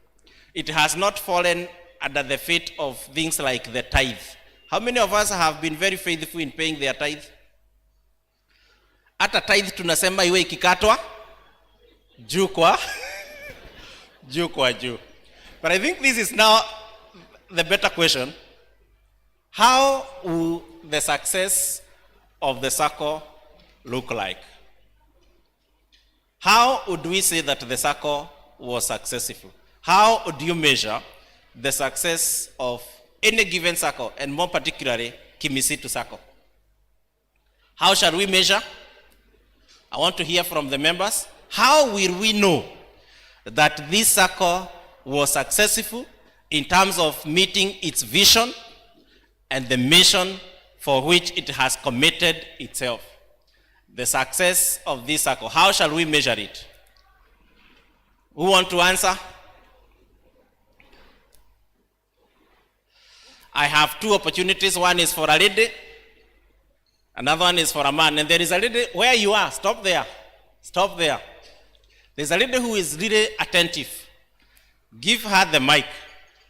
It has not fallen under the fate of things like the tithe. How many of us have been very faithful in paying their tithe? Hata tithe tunasema iwe ikikatwa juu kwa juu. But I think this is now the better question. How will the success of the Sacco look like? How would we say that the Sacco was successful? How would you measure the success of any given Sacco, and more particularly Kimisitu Sacco? How shall we measure? I want to hear from the members. How will we know that this Sacco was successful in terms of meeting its vision and the mission for which it has committed itself? The success of this Sacco, how shall we measure it? Who want to answer? I have two opportunities. One is for a lady, another one is for a man. And there is a lady, where you are, stop there. Stop there. There's a lady who is really attentive. Give her the mic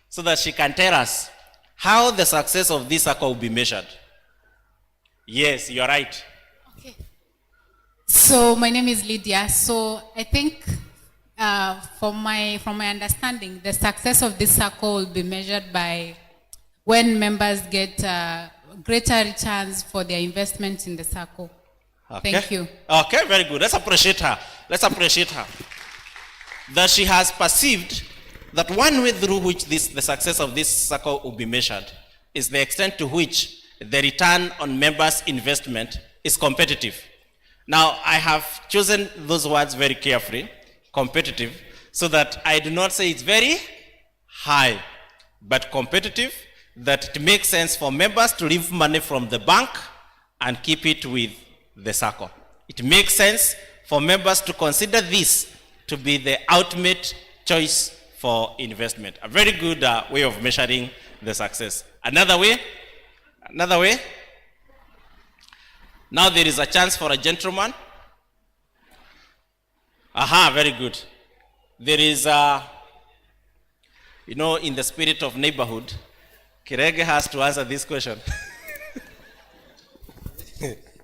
so that she can tell us how the success of this Sacco will be measured. Yes, you're right. Okay. So my name is Lydia. So I think from my understanding, the success of this Sacco will be measured by when members get greater returns for their investment in the Sacco. Okay. Thank you. Okay, very good. Let's appreciate her. Let's appreciate her. That she has perceived that one way through which the success of this Sacco will be measured is the extent to which the return on members' investment is competitive. Now, I have chosen those words very carefully, competitive, so that I do not say it's very high, but competitive, that it makes sense for members to leave money from the bank and keep it with the Sacco. It makes sense for members to consider this to be the ultimate choice for investment. A very good way of measuring the success. Another way. Now there is a chance for a gentleman. Aha, very good. There is in the spirit of neighborhood, Kirege has to answer this question.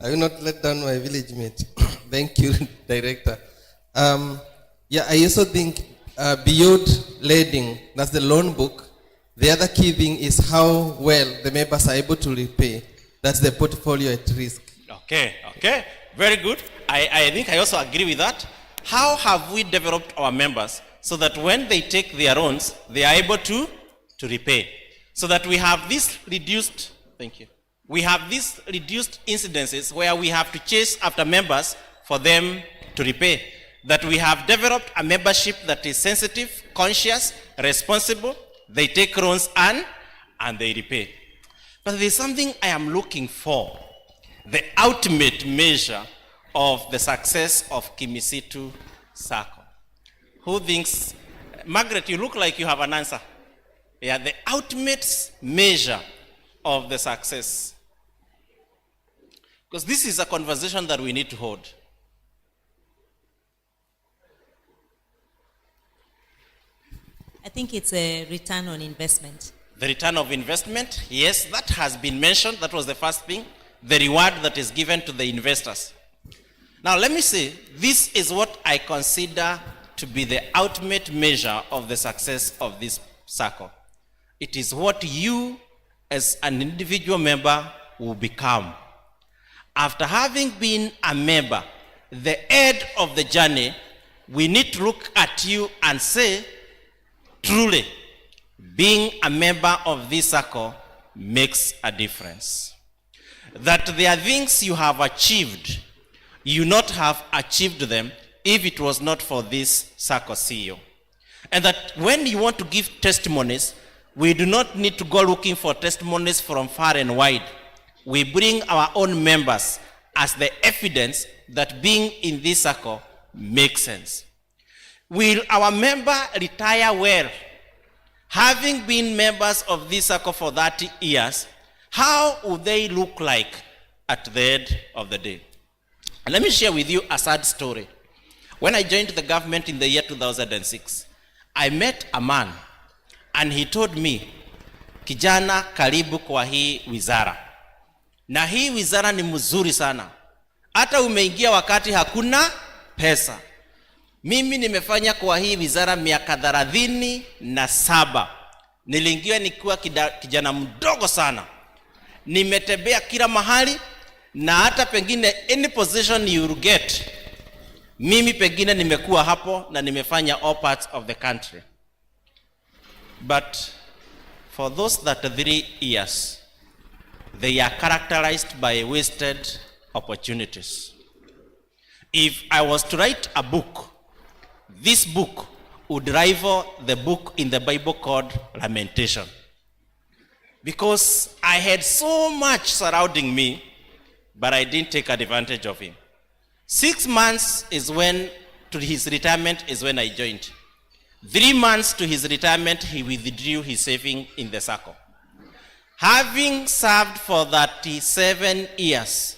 I will not let down my village mate. Thank you, Director. I also think beyond lending, that's the loan book. The other key thing is how well the members are able to repay. That's the portfolio at risk. Okay, very good. I think I also agree with that. How have we developed our members so that when they take their loans, they are able to repay? So that we have this reduced, we have these reduced incidences where we have to chase after members for them to repay. That we have developed a membership that is sensitive, conscious, responsible. They take loans and they repay. But there's something I am looking for. The ultimate measure of the success of Kimisitu Sacco. Who thinks, Margaret, you look like you have an answer. Yeah, the ultimate measure of the success. Because this is a conversation that we need to hold. I think it's a return on investment. The return of investment, yes, that has been mentioned. That was the first thing. The reward that is given to the investors. Now, let me say, this is what I consider to be the ultimate measure of the success of this Sacco. It is what you, as an individual member, will become. After having been a member, the end of the journey, we need to look at you and say, truly, being a member of this Sacco makes a difference. That there are things you have achieved, you not have achieved them if it was not for this Sacco CEO. And that when you want to give testimonies, we do not need to go looking for testimonies from far and wide. We bring our own members as the evidence that being in this Sacco makes sense. Will our member retire well? Having been members of this Sacco for 30 years, how would they look like at the end of the day? And let me share with you a sad story. When I joined the government in the year 2006, I met a man and he told me, kijana karibu kwa hii wizara. Na hii wizara ni mzuri sana. Hata umeingia wakati hakuna pesa. Mimi nimefanya kwa hii wizara miaka 37. Niliingia nikiwa kijana mdogo sana. Nimetembea kila mahali na hata pengine any position you will get. Mimi pengine nimekuwa hapo na nimefanya all parts of the country. But for those 33 years, they are characterized by wasted opportunities. If I was to write a book, this book would rival the book in the Bible called Lamentation. Because I had so much surrounding me, but I didn't take advantage of him. 6 months is when, to his retirement, is when I joined. 3 months to his retirement, he withdrew his saving in the Sacco. Having served for 37 years,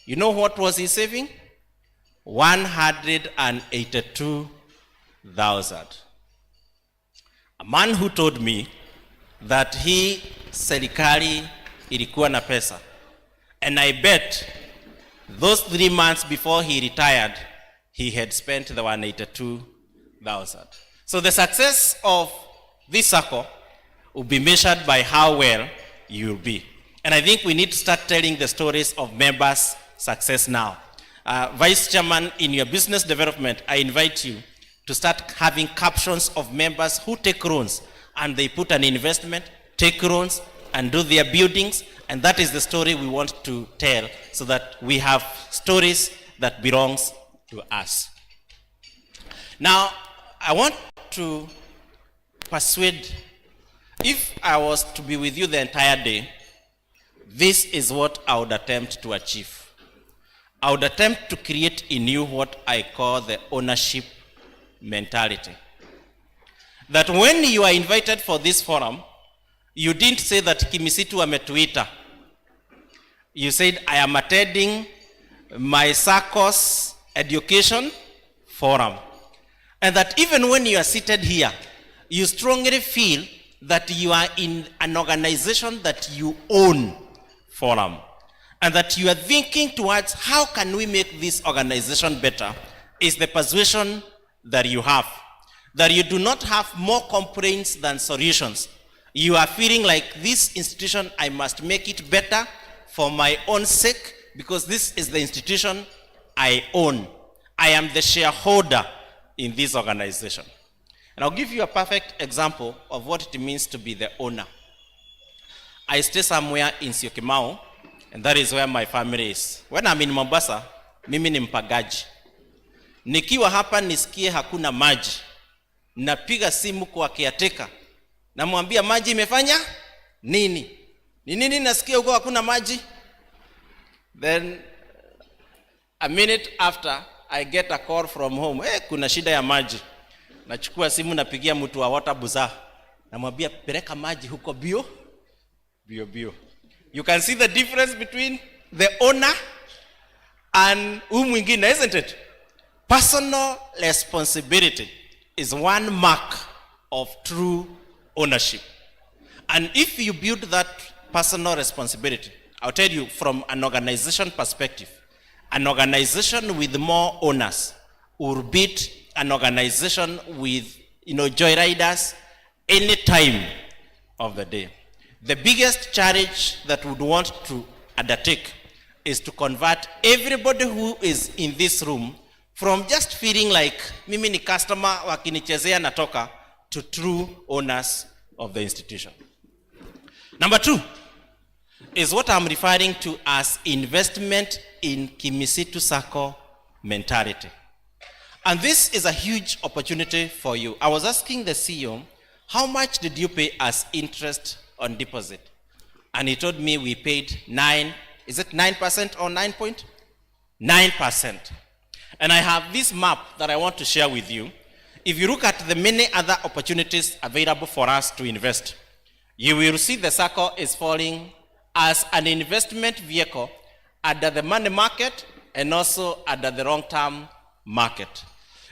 you know what was his saving? 182,000. A man who told me that he serikali ilikuwa na pesa. And I bet those 3 months before he retired, he had spent the 182,000. So the success of this Sacco will be measured by how well you will be. And I think we need to start telling the stories of members' success now. Vice Chairman, in your business development, I invite you to start having captions of members who take loans and they put an investment, take loans, and do their buildings. And that is the story we want to tell, so that we have stories that belongs to us. Now, I want to persuade, if I was to be with you the entire day, this is what I would attempt to achieve. I would attempt to create in you what I call the ownership mentality. That when you are invited for this forum, you didn't say that Kimisitu ametuita. You said, I am attending my Sacco's education forum. And that even when you are seated here, you strongly feel that you are in an organization that you own forum. And that you are thinking towards how can we make this organization better, is the persuasion that you have. That you do not have more complaints than solutions. You are feeling like this institution, I must make it better for my own sake, because this is the institution I own. I am the shareholder in this organization. And I'll give you a perfect example of what it means to be the owner. I stay somewhere in Syokimau, and that is where my family is. When I'm in Mombasa, mimi ni mpagaji. Nikiwa hapa nisikie hakuna maji, napiga simu kwa caretaker, namwambia maji imefanya nini? Ni nini nasikia huko hakuna maji? Then a minute after I get a call from home, kuna shida ya maji. Nachukua simu napigia mtu wa water buza, namwambia peleka maji huko bio. You can see the difference between the owner and mwingine, isn't it? Personal responsibility is one mark of true ownership. And if you build that personal responsibility, I'll tell you from an organization perspective, an organization with more owners will beat an organization with, joyriders any time of the day. The biggest challenge that we would want to undertake is to convert everybody who is in this room from just feeling like mimi ni customer wakinichezea natoka, to true owners of the institution. Number 2 is what I'm referring to as investment in Kimisitu Sacco mentality. And this is a huge opportunity for you. I was asking the CEO, how much did you pay as interest on deposit? And he told me we paid 9% or 9.9%. And I have this map that I want to share with you. If you look at the many other opportunities available for us to invest, you will see the Sacco is falling as an investment vehicle under the money market and also under the long-term market.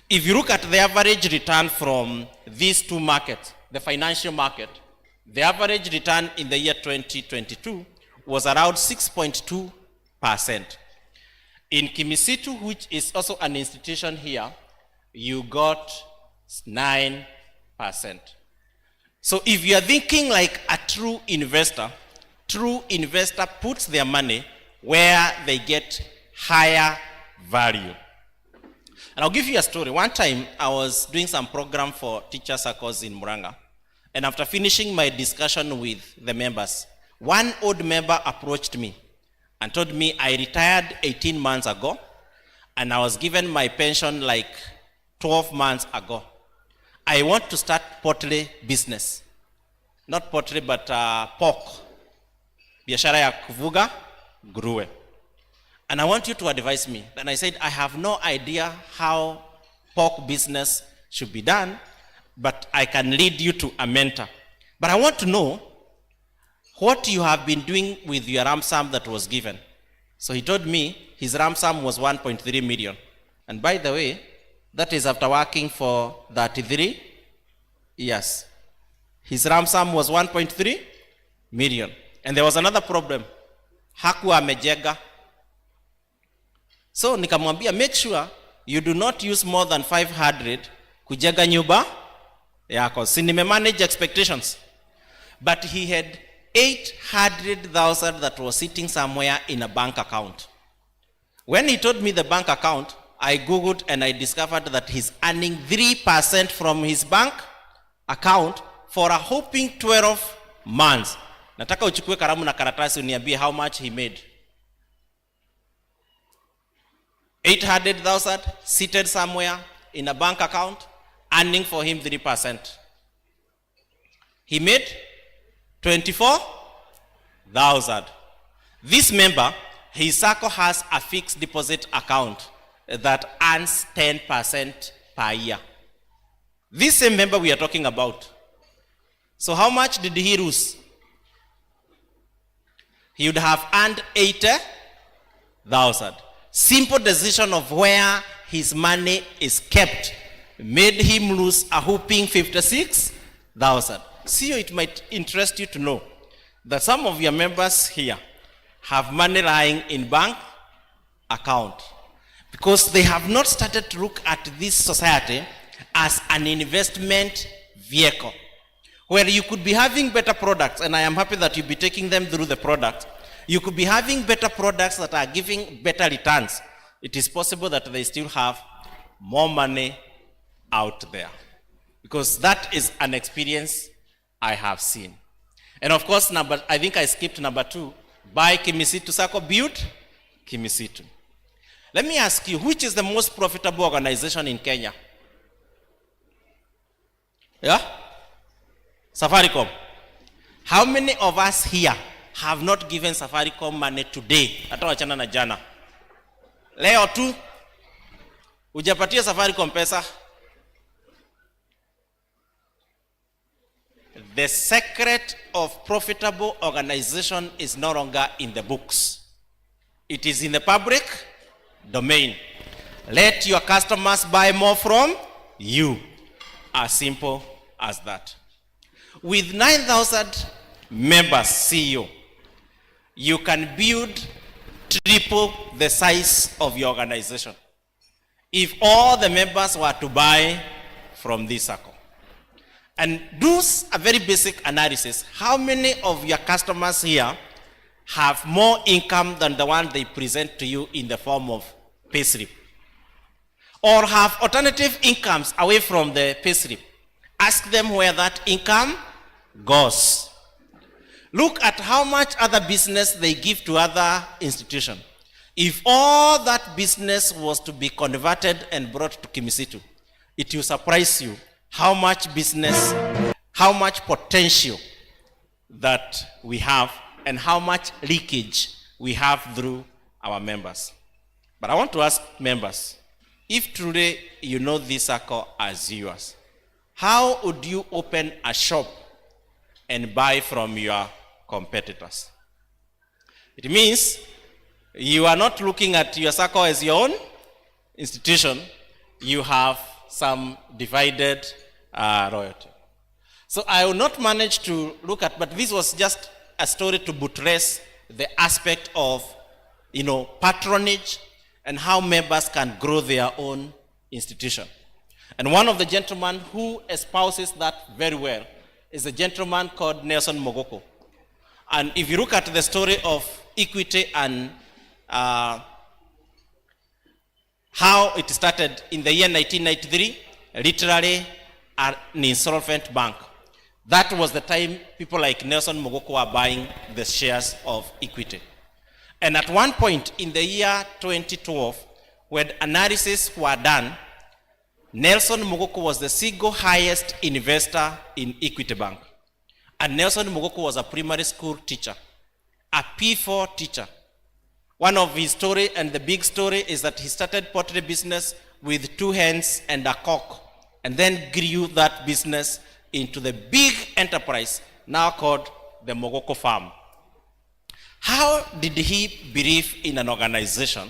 If you look at the average return from these two markets, the financial market, the average return in the year 2022 was around 6.2%. In Kimisitu, which is also an institution here, you got 9%. So if you are thinking like a true investor puts their money where they get higher value. And I'll give you a story. One time I was doing some program for teacher circles in Muranga. And after finishing my discussion with the members, one old member approached me and told me I retired 18 months ago and I was given my pension like 12 months ago. I want to start poultry business. Not poultry, but pork. Biashara ya kufuga nguruwe. And I want you to advise me. And I said, I have no idea how pork business should be done, but I can lead you to a mentor. But I want to know what you have been doing with your ransom that was given. So he told me his ransom was 1.3 million. And by the way, that is after working for 33 years. His ransom was 1.3 million. And there was another problem. Hakuwa amejenga. So nikamwambia, make sure you do not use more than 500 kujenga nyumba yako. Si nimemanage expectations. But he had 800,000 that was sitting somewhere in a bank account. When he told me the bank account, I Googled and I discovered that he's earning 3% from his bank account for a whopping 12 months. Nataka uchukue karamu na karatasi uniambie how much he made. 800,000 seated somewhere in a bank account, earning for him 3%. He made 24,000. This member, his Sacco has a fixed deposit account that earns 10% per year. This same member we are talking about. So how much did he lose? He would have earned 80,000. Simple decision of where his money is kept made him lose a whopping 56,000. See, it might interest you to know that some of your members here have money lying in bank account because they have not started to look at this society as an investment vehicle where you could be having better products, and I am happy that you'll be taking them through the product. You could be having better products that are giving better returns. It is possible that they still have more money out there, because that is an experience I have seen. And of course, I think I skipped number 2. Buy Kimisitu Sacco, build Kimisitu. Let me ask you, which is the most profitable organization in Kenya? Yeah? Safaricom. How many of us here have not given Safaricom money today? Hata wachana na jana. Leo tu ujapatia Safaricom pesa. The secret of profitable organization is no longer in the books. It is in the public domain. Let your customers buy more from you. As simple as that. With 9,000 members, CEO, you can build triple the size of your organization if all the members were to buy from this Sacco. And do a very basic analysis. How many of your customers here have more income than the one they present to you in the form of payslip? Or have alternative incomes away from the payslip? Ask them where that income goes. Look at how much other business they give to other institutions. If all that business was to be converted and brought to Kimisitu, it will surprise you how much business, how much potential that we have, and how much leakage we have through our members. But I want to ask members, if truly you know this Sacco as yours, how would you open a shop and buy from your competitors? It means you are not looking at your Sacco as your own institution. You have some divided royalty. So I will not manage to look at, but this was just a story to buttress the aspect of, patronage and how members can grow their own institution. And one of the gentlemen who espouses that very well is a gentleman called Nelson Mogoko. And if you look at the story of Equity and how it started in the year 1993, literally an insolvent bank. That was the time people like Nelson Mogoko were buying the shares of Equity. And at one point in the year 2012, when analysis were done, Nelson Mogoko was the single highest investor in Equity Bank. And Nelson Mogoko was a primary school teacher, a P4 teacher. One of his story, and the big story, is that he started pottery business with 2 hens and a cock, and then grew that business into the big enterprise now called the Mogoko Farm. How did he believe in an organization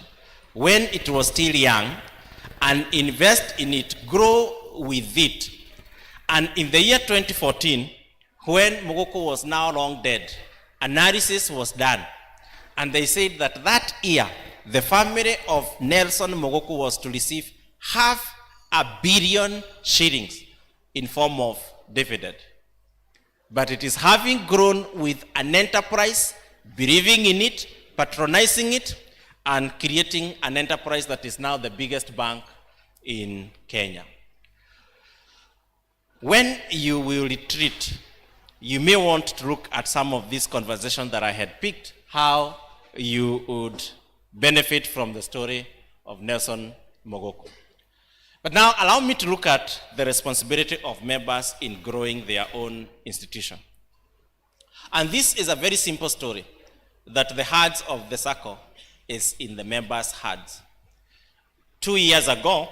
when it was still young and invest in it, grow with it? And in the year 2014, when Mogoko was now long dead, analysis was done. And they said that that year, the family of Nelson Mogoko was to receive 500 million shillings in form of dividend. But it is having grown with an enterprise, believing in it, patronizing it, and creating an enterprise that is now the biggest bank in Kenya. When you will retreat, you may want to look at some of these conversations that I had picked, how you would benefit from the story of Nelson Mogoko. But now allow me to look at the responsibility of members in growing their own institution. And this is a very simple story, that the hearts of the Sacco is in the members' hearts. 2 years ago,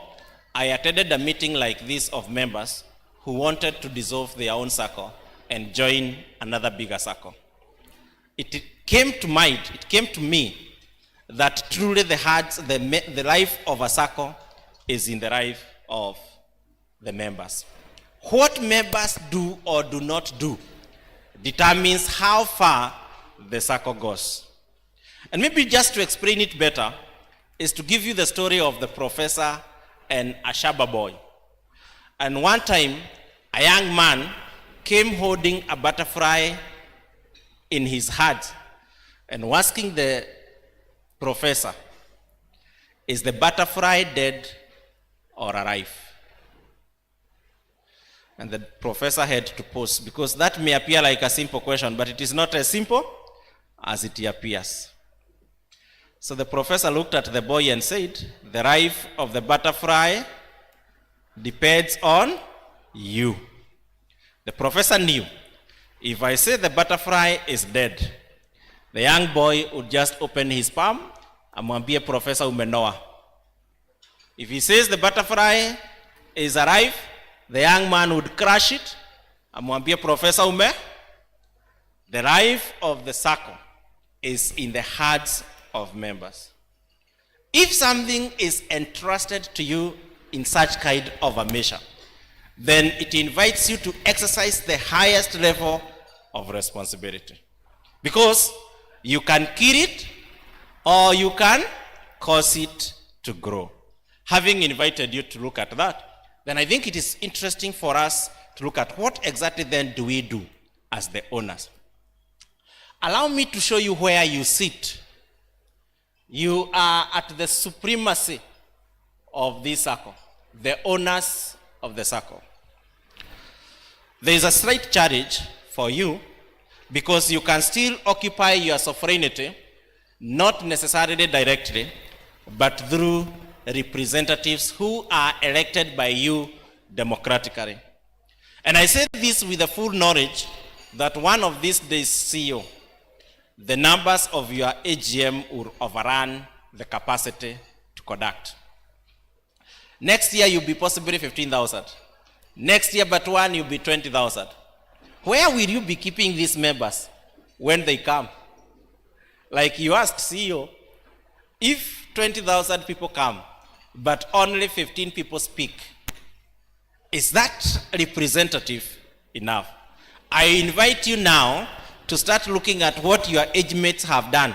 I attended a meeting like this of members who wanted to dissolve their own Sacco and join another bigger Sacco. It came to me that truly the life of a Sacco is in the life of the members. What members do or do not do determines how far the Sacco goes. And maybe just to explain it better is to give you the story of the professor and a Shaba boy. And one time, a young man came holding a butterfly in his hand and asking the professor, is the butterfly dead or alive? And the professor had to pause, because that may appear like a simple question, but it is not as simple as it appears. So the professor looked at the boy and said, the life of the butterfly depends on you. The professor knew, if I say the butterfly is dead, the young boy would just open his palm and mwambie professor umenoa. If he says the butterfly is alive, the young man would crush it and mwambie professor ume. The life of the Sacco is in the hearts of members. If something is entrusted to you in such kind of a measure, then it invites you to exercise the highest level of responsibility. Because you can kill it or you can cause it to grow. Having invited you to look at that, then I think it is interesting for us to look at what exactly then do we do as the owners. Allow me to show you where you sit. You are at the supremacy of this Sacco, the owners of the Sacco. There is a slight challenge for you, because you can still occupy your sovereignty, not necessarily directly, but through representatives who are elected by you democratically. And I say this with the full knowledge that one of these days, CEO, the numbers of your AGM will overrun the capacity to conduct. Next year, you'll be possibly 15,000. Next year, but one, you'll be 20,000. Where will you be keeping these members when they come? Like you asked CEO, if 20,000 people come, but only 15 people speak, is that representative enough? I invite you now to start looking at what your age mates have done.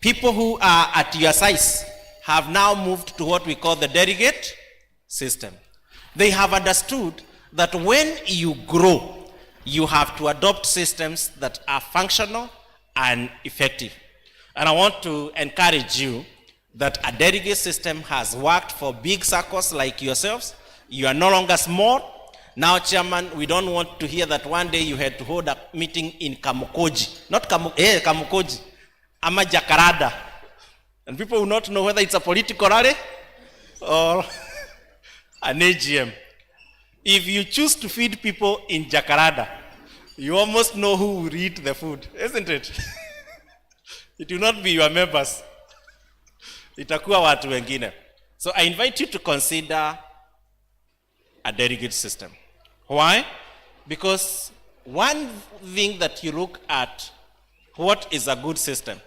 People who are at your size have now moved to what we call the delegate system. They have understood that when you grow, you have to adopt systems that are functional and effective. And I want to encourage you that a delegate system has worked for big Saccos like yourselves. You are no longer small. Now, Chairman, we don't want to hear that one day you had to hold a meeting in Kamukoji. Not Kamukoji, ama Jakarada. And people will not know whether it's a political rally or an AGM. If you choose to feed people in Jakarada, you almost know who will eat the food, isn't it? It will not be your members. Itakuwa watu wengine. So I invite you to consider a delegate system. Why? Because one thing that you look at, what is a good system?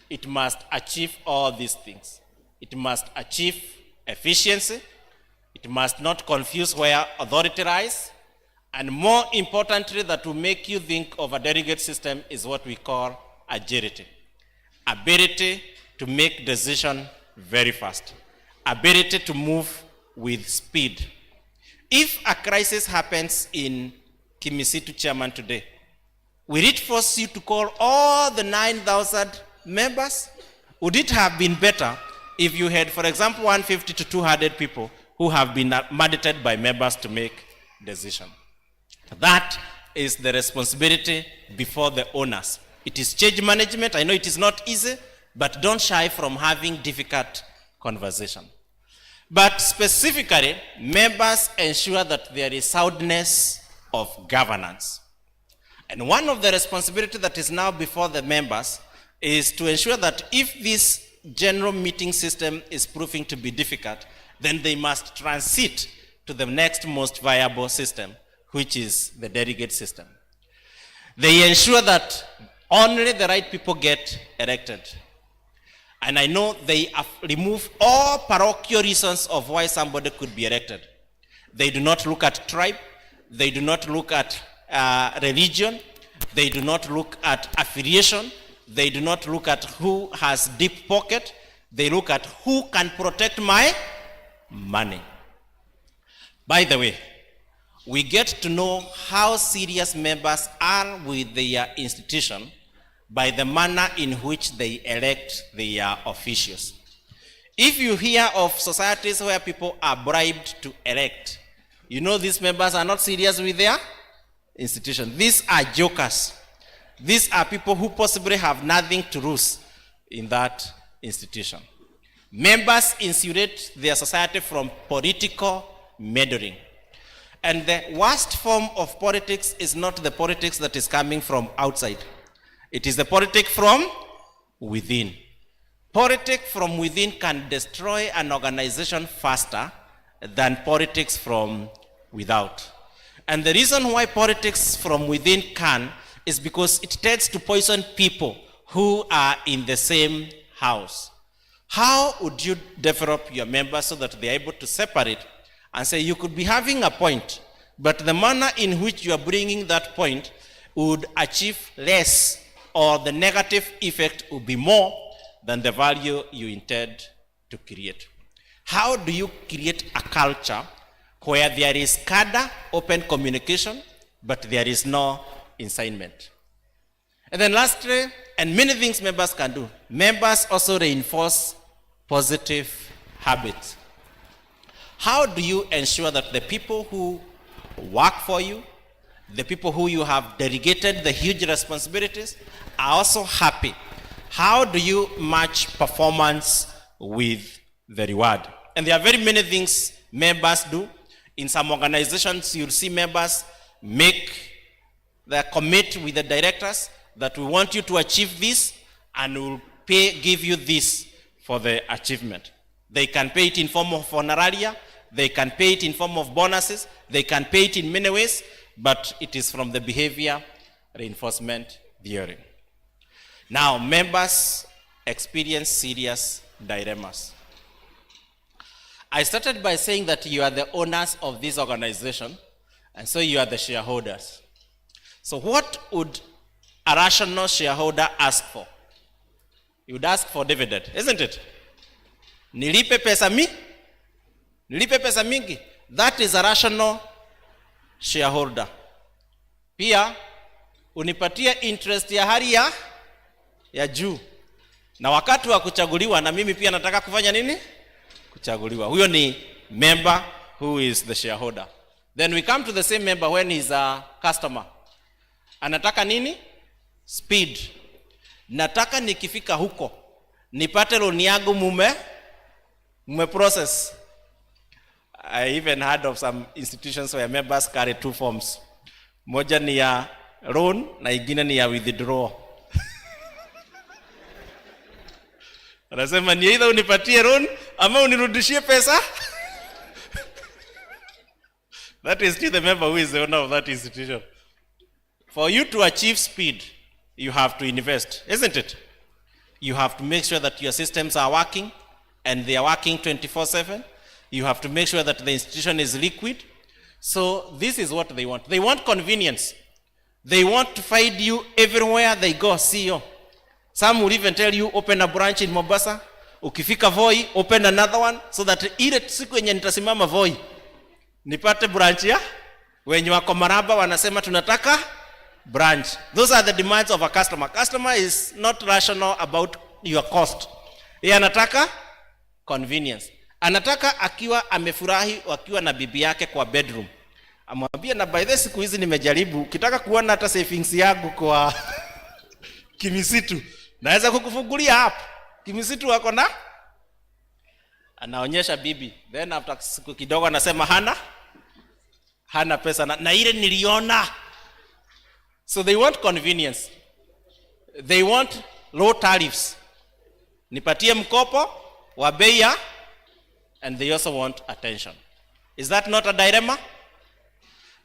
It must achieve all these things. It must achieve efficiency. It must not confuse where authority lies. And more importantly, that will make you think of a delegate system is what we call agility. Ability to make decisions very fast. Ability to move with speed. If a crisis happens in Kimisitu, Chairman, today, will it force you to call all the 9,000 members? Would it have been better if you had, for example, 150 to 200 people who have been mandated by members to make decisions? That is the responsibility before the owners. It is change management. I know it is not easy, but don't shy from having difficult conversation. But specifically, members ensure that there is soundness of governance. And one of the responsibilities that is now before the members is to ensure that if this general meeting system is proving to be difficult, then they must transit to the next most viable system, which is the delegate system. They ensure that only the right people get elected. And I know they have removed all parochial reasons of why somebody could be elected. They do not look at tribe. They do not look at religion. They do not look at affiliation. They do not look at who has deep pocket. They look at who can protect my money. By the way, we get to know how serious members are with their institution by the manner in which they elect their officials. If you hear of societies where people are bribed to elect, you know these members are not serious with their institution. These are jokers. These are people who possibly have nothing to lose in that institution. Members insulate their society from political meddling. And the worst form of politics is not the politics that is coming from outside. It is the politics from within. Politics from within can destroy an organization faster than politics from without. And the reason why politics from within can is because it tends to poison people who are in the same house. How would you develop your members so that they are able to separate and say you could be having a point, but the manner in which you are bringing that point would achieve less, or the negative effect will be more than the value you intend to create? How do you create a culture where there is cadre, open communication, but there is no incitement? And then lastly, and many things members can do, members also reinforce positive habits. How do you ensure that the people who work for you, the people who you have delegated the huge responsibilities, are also happy? How do you match performance with the reward? And there are very many things members do. In some organizations, you'll see members commit with the directors that we want you to achieve this, and we'll give you this for the achievement. They can pay it in form of honoraria, they can pay it in form of bonuses, they can pay it in many ways, but it is from the behavior reinforcement theory. Now, members experience serious dilemmas. I started by saying that you are the owners of this organization, and so you are the shareholders. So what would a rational shareholder ask for? You would ask for dividend, isn't it? Nilipe pesa mingi. That is a rational shareholder. Pia unipatia interest ya hali ya juu. Na wakati wa kuchaguliwa na mimi pia nataka kufanya nini? Kuchaguliwa. Huyo ni member who is the shareholder. Then we come to the same member when he's a customer. Anataka nini? Speed. Nataka nikifika huko nipate loan yangu mume process. I even heard of some institutions where members carry two forms. Moja ni ya loan na ingine ni ya withdraw. Anasema ni either unipatie loan ama unirudishie pesa. That is still the member who is the owner of that institution. For you to achieve speed, you have to invest, isn't it? You have to make sure that your systems are working, and they are working 24/7. You have to make sure that the institution is liquid. So this is what they want. They want convenience. They want to find you everywhere they go, CEO. Some will even tell you, open a branch in Mombasa. Ukifika Voi, open another one, so that ile siku yenye nitasimama Voi, nipate branch ya wenye wako Maraba wanasema tunataka branch. Those are the demands of a customer. Customer is not rational about your cost. Yeye anataka convenience. Anataka akiwa amefurahi wakiwa na bibi yake kwa bedroom. Amwambia na by the siku hizi nimejaribu, ukitaka kuona hata savings yangu kwa Kimisitu, naweza kukufungulia hapo. Kimisitu wako na anaonyesha bibi. Then after siku kidogo anasema hana pesa na ile niliona. So they want convenience. They want low tariffs. Nipatie mkopo wa bei ya, and they also want attention. Is that not a dilemma?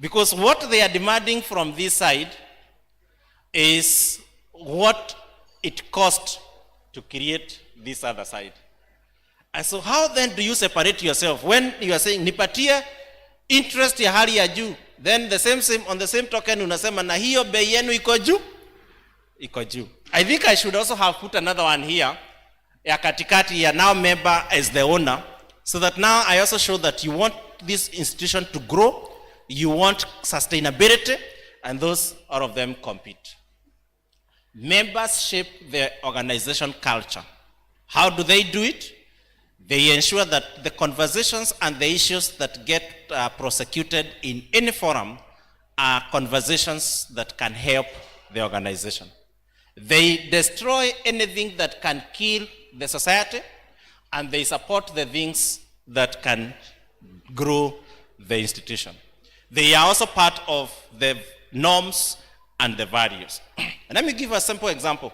Because what they are demanding from this side is what it cost to create this other side. And so how then do you separate yourself when you are saying nipatie interest ya hali ya juu, then the same on the same token unasema na hiyo bei yenu iko juu? Iko juu. I think I should also have put another one here ya katikati ya now member as the owner, so that now I also show that you want this institution to grow, you want sustainability, and those all of them compete. Members shape their organization culture. How do they do it? They ensure that the conversations and the issues that get prosecuted in any forum are conversations that can help the organization. They destroy anything that can kill the society, and they support the things that can grow the institution. They are also part of the norms and the values. And let me give a simple example.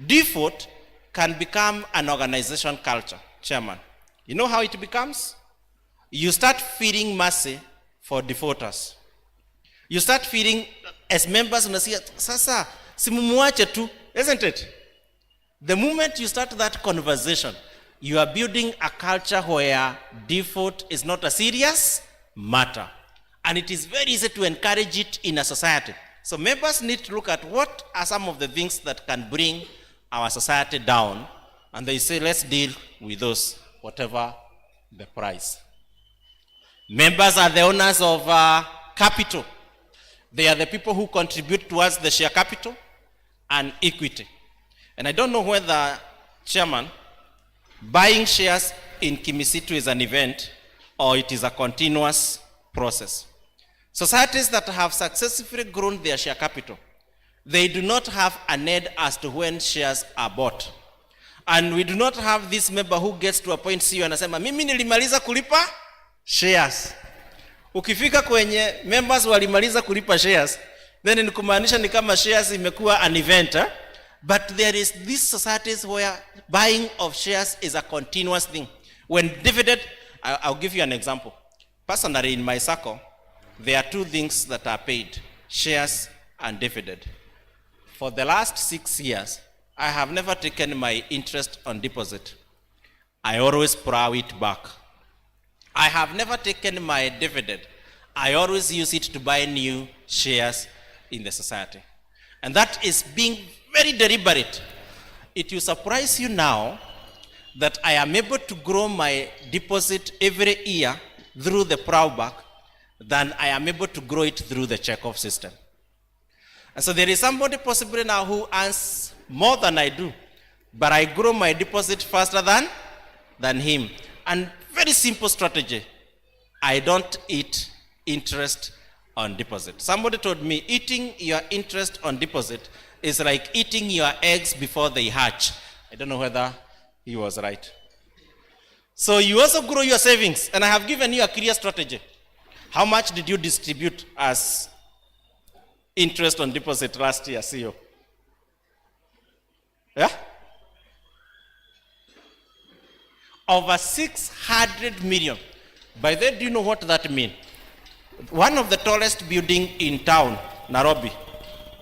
Default can become an organization culture, Chairman. You know how it becomes? You start feeling mercy for defaulters. You start feeling, as members, unasikia sasa simumuache tu, isn't it? The moment you start that conversation, you are building a culture where default is not a serious matter. And it is very easy to encourage it in a society. So members need to look at what are some of the things that can bring our society down, and they say, let's deal with those, whatever the price. Members are the owners of capital. They are the people who contribute towards the share capital and equity. And I don't know whether, Chairman, buying shares in Kimisitu is an event or it is a continuous process. Societies that have successfully grown their share capital, they do not have an end as to when shares are bought. And we do not have this member who gets to a point CEO anasema mimi nilimaliza kulipa shares. Ukifika kwenye members walimaliza kulipa shares, then ni kumaanisha ni kama shares imekuwa an event. But there is these societies where buying of shares is a continuous thing. When dividend, I'll give you an example. Personally, in my Sacco, there are two things that are paid: shares and dividend. For the last 6 years, I have never taken my interest on deposit. I always plow it back. I have never taken my dividend. I always use it to buy new shares in the society. And that is being very deliberate. It will surprise you now that I am able to grow my deposit every year through the plowback than I am able to grow it through the check-off system. And so there is somebody possibly now who earns more than I do, but I grow my deposit faster than him. And very simple strategy: I don't eat interest on deposit. Somebody told me eating your interest on deposit is like eating your eggs before they hatch. I don't know whether he was right. So you also grow your savings, and I have given you a clear strategy. How much did you distribute as interest on deposit last year, CEO? Yeah? Over 600 million. By then, do you know what that means? One of the tallest buildings in town, Nairobi,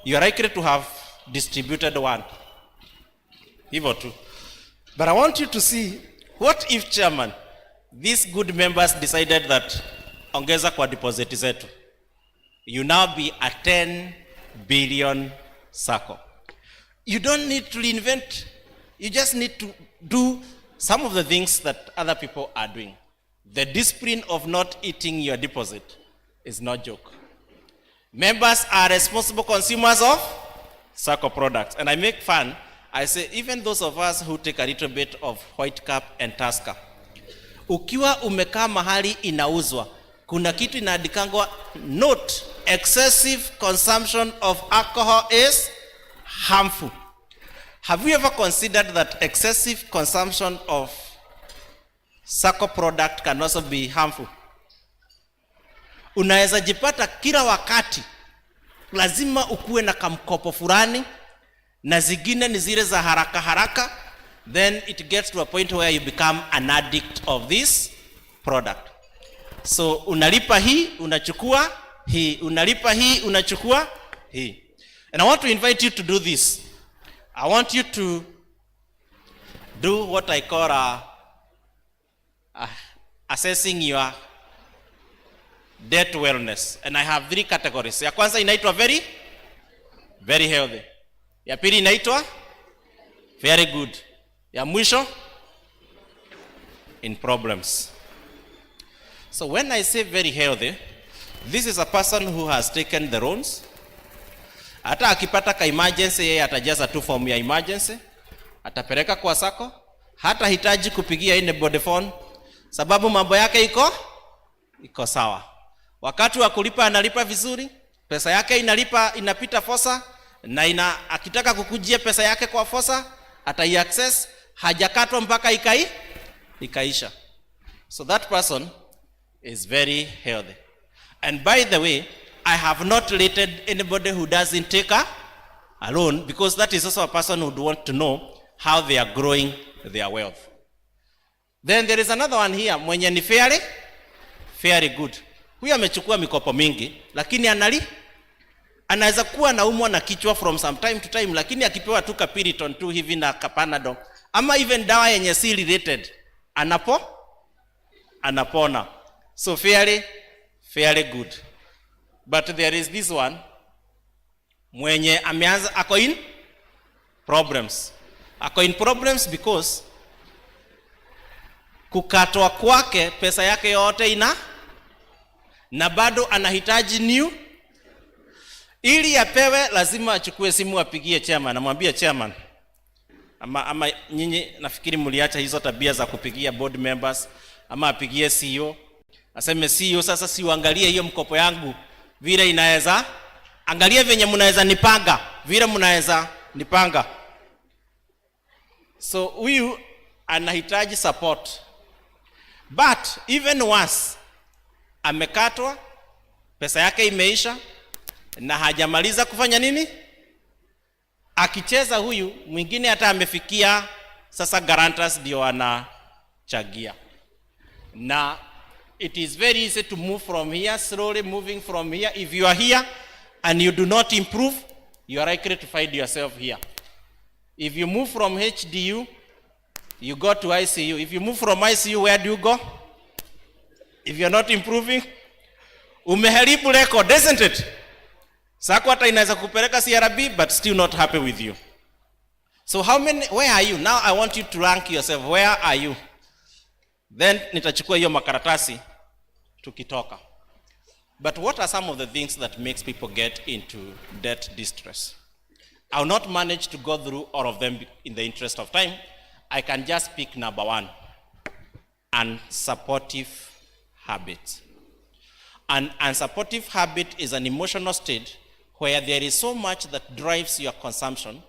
you are likely to have distributed one. Even two. But I want you to see, what if, Chairman, these good members decided that ongeza kwa deposit zetu, you now be a 10 billion Sacco. You don't need to reinvent. You just need to do some of the things that other people are doing. The discipline of not eating your deposit is no joke. Members are responsible consumers of Sacco products. And I make fun. I say, even those of us who take a little bit of White Cap and Tusker, ukiwa umekaa mahali inauzwa, kuna kitu inaandikangwa, note, excessive consumption of alcohol is harmful. Have you ever considered that excessive consumption of Sacco product can also be harmful? Unaweza jipata kila wakati lazima ukuwe na kamkopo fulani, na zingine ni zile za haraka haraka, then it gets to a point where you become an addict of this product. So unalipa hii unachukua hii, unalipa hii unachukua hii. And I want to invite you to do this. I want you to do what I call assessing your debt wellness. And I have 3 categories. Ya kwanza inaitwa very, very healthy. Ya pili inaitwa very good. Ya mwisho, in problems. So when I say very healthy, this is a person who has taken the loans. Hata akipata ka emergency, yeye atajaza tu form ya emergency, atapeleka kwa Sacco, hata hitaji kupigia anybody phone, sababu mambo yake iko sawa. Wakati wa kulipa analipa vizuri, pesa yake inapita fosa, na akitaka kukujia pesa yake kwa fosa, ataiaccess, hajakatwa mpaka ikaisha. So that person is very healthy. And by the way, I have not rated anybody who doesn't take a loan, because that is also a person who would want to know how they are growing their wealth. Then there is another one here, mwenye ni fairly good. Huyu amechukua mikopo mingi, lakini anaweza kuwa naumwa na kichwa from some time to time, lakini akipewa tu Piriton tu hivi na Panadol, ama even dawa yenye si related, anapona. So fairly good. But there is this one, mwenye ameanza ako in problems. Ako in problems because kukatwa kwake pesa yake yote na bado anahitaji new. Ili apewe lazima achukue simu apigie chairman, amwambie chairman, ama nyinyi nafikiri mliacha hizo tabia za kupigia board members, ama apigie CEO, aseme CEO, sasa siuangalie hiyo mkopo yangu vile inaweza, angalia venye mnaweza nipanga, vile mnaweza nipanga. So huyu anahitaji support. But even worse, amekatwa, pesa yake imeisha, na hajamaliza kufanya nini? Akicheza huyu, mwingine hata amefikia sasa guarantors ndio anachagia. Na it is very easy to move from here, slowly moving from here. If you are here and you do not improve, you are likely to find yourself here. If you move from HDU, you go to ICU. If you move from ICU, where do you go? If you are not improving, umeharibu record, isn't it? Sacco hata inaweza kupeleka CRB, but still not happy with you. So where are you? Now I want you to rank yourself. Where are you? Then nitachukua hiyo makaratasi tukitoka. But what are some of the things that makes people get into debt distress? I will not manage to go through all of them in the interest of time. I can just pick number 1. Unsupportive habit. An unsupportive habit is an emotional state where there is so much that drives your consumption.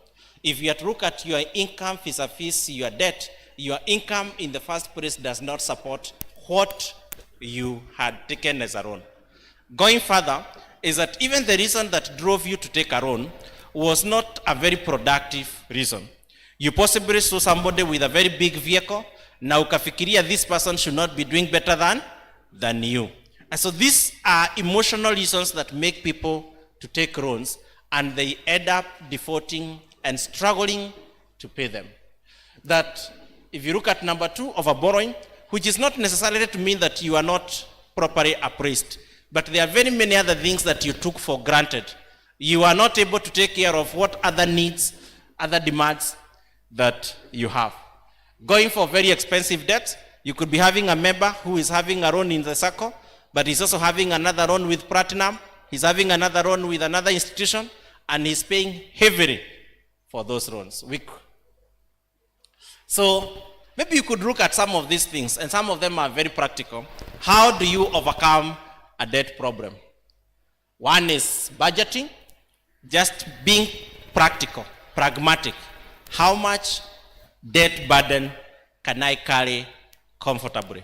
If you look at your income vis-a-vis your debt, your income in the first place does not support what you had taken as a loan. Going further is that even the reason that drove you to take a loan was not a very productive reason. You possibly saw somebody with a very big vehicle, na ukafikiria this person should not be doing better than you. And so these are emotional reasons that make people to take loans, and they end up defaulting and struggling to pay them. That if you look at number 2 of a borrowing, which is not necessarily to mean that you are not properly appraised, but there are very many other things that you took for granted. You are not able to take care of what other needs, other demands that you have. Going for very expensive debt, you could be having a member who is having a loan in the Sacco, but he's also having another loan with Platinum, he's having another loan with another institution, and he's paying heavily for those loans. So maybe you could look at some of these things, and some of them are very practical. How do you overcome a debt problem? One is budgeting, just being practical, pragmatic. How much debt burden can I carry comfortably?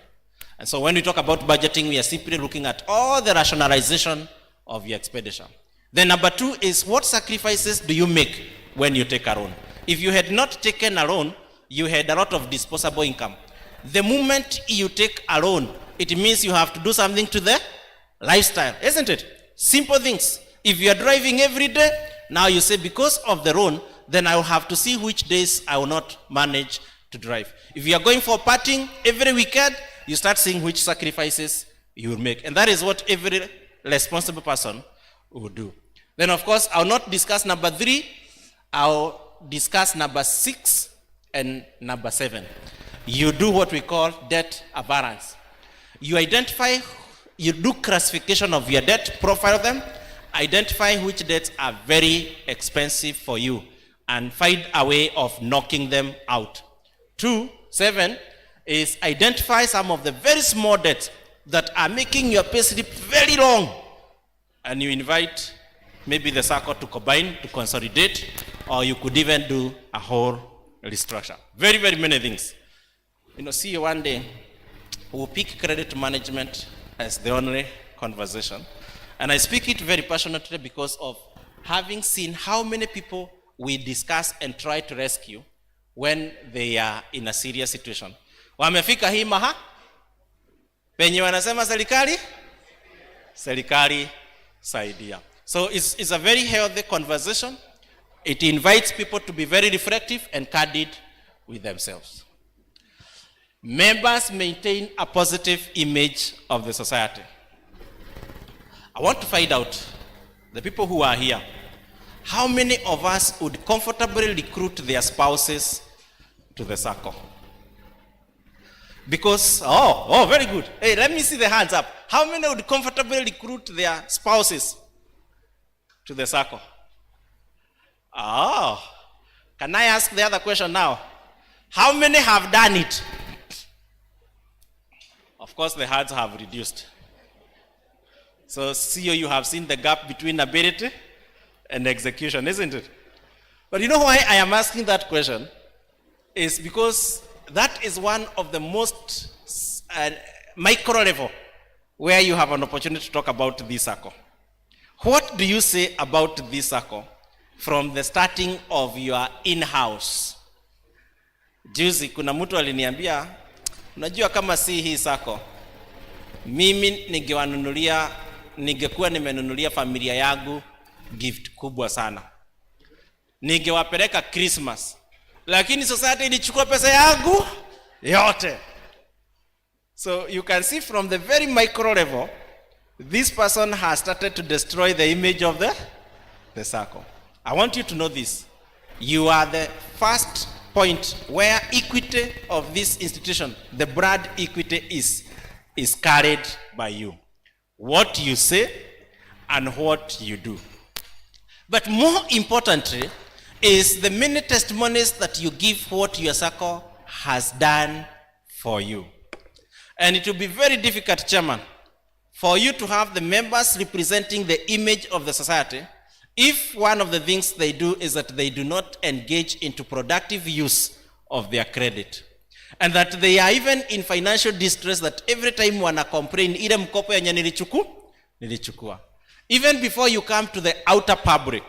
And so when we talk about budgeting, we are simply looking at all the rationalization of your expenditure. Then number 2 is, what sacrifices do you make when you take a loan? If you had not taken a loan, you had a lot of disposable income. The moment you take a loan, it means you have to do something to the lifestyle, isn't it? Simple things. If you are driving every day, now you say, because of the loan, then I will have to see which days I will not manage to drive. If you are going for partying every weekend, you start seeing which sacrifices you will make. And that is what every responsible person will do. Then, of course, I'll not discuss number 3. I'll discuss number 6 and number 7. You do what we call debt averance. You identify, you do classification of your debt, profile them, identify which debts are very expensive for you, and find a way of knocking them out. 7 is identify some of the very small debts that are making your payslip very long, and you invite maybe the Sacco to combine, to consolidate, or you could even do a whole restructure. Very, very many things. See, one day we'll pick credit management as the only conversation. And I speak it very passionately because of having seen how many people we discuss and try to rescue when they are in a serious situation. Wamefika hii maha penye wanasema serikali saidia. So it's a very healthy conversation. It invites people to be very reflective and candid with themselves. Members maintain a positive image of the society. I want to find out, the people who are here, how many of us would comfortably recruit their spouses to the Sacco? Because, very good. Hey, let me see the hands up. How many would comfortably recruit their spouses to the Sacco? Can I ask the other question now? How many have done it? Of course, the hands have reduced. So, CEO, you have seen the gap between ability and execution, isn't it? But you know why I am asking that question? Is because that is one of the most micro level where you have an opportunity to talk about this Sacco. What do you say about this Sacco from the starting of your in-house? Juzi, kuna mtu aliniambia, unajua kama si hii Sacco, mimi ningekuwa nimenunulia familia yangu gift kubwa sana. Ningewapeleka Christmas. Lakini society ilichukua pesa yangu yote. So you can see from the very micro level, this person has started to destroy the image of the Sacco. I want you to know this. You are the first point where equity of this institution, the brand equity is carried by you. What you say and what you do. But more importantly is the many testimonies that you give what your Sacco has done for you. And it will be very difficult, Chairman, for you to have the members representing the image of the society if one of the things they do is that they do not engage into productive use of their credit. And that they are even in financial distress, that every time wana complain, ile mkopo yenye nilichukua. Even before you come to the outer public,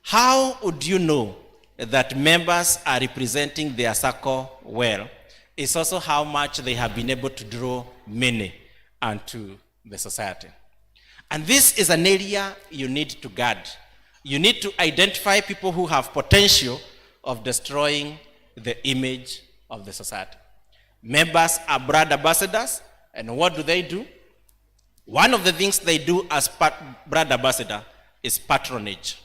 how would you know that members are representing their Sacco well? It's also how much they have been able to draw money unto the society. And this is an area you need to guard. You need to identify people who have potential of destroying the image of the society. Members are brand ambassadors, and what do? One of the things they do as brand ambassador is patronage.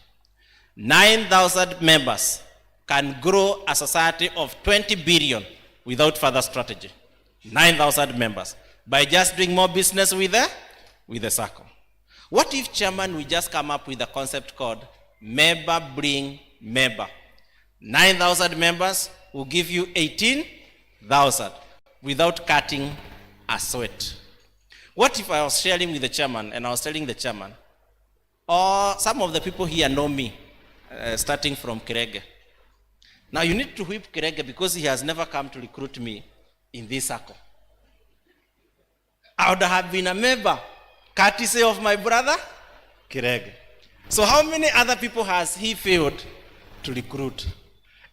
9,000 members can grow a society of 20 billion without further strategy. 9,000 members by just doing more business with the Sacco. What if, Chairman, we just come up with a concept called member bring member? 9,000 members will give you 18,000 without cutting a sweat. What if I was sharing with the chairman and I was telling the chairman, or some of the people here know me, starting from Kirege. Now you need to whip Kirege because he has never come to recruit me in this circle. I would have been a member, courtesy of my brother, Kirege. So how many other people has he failed to recruit?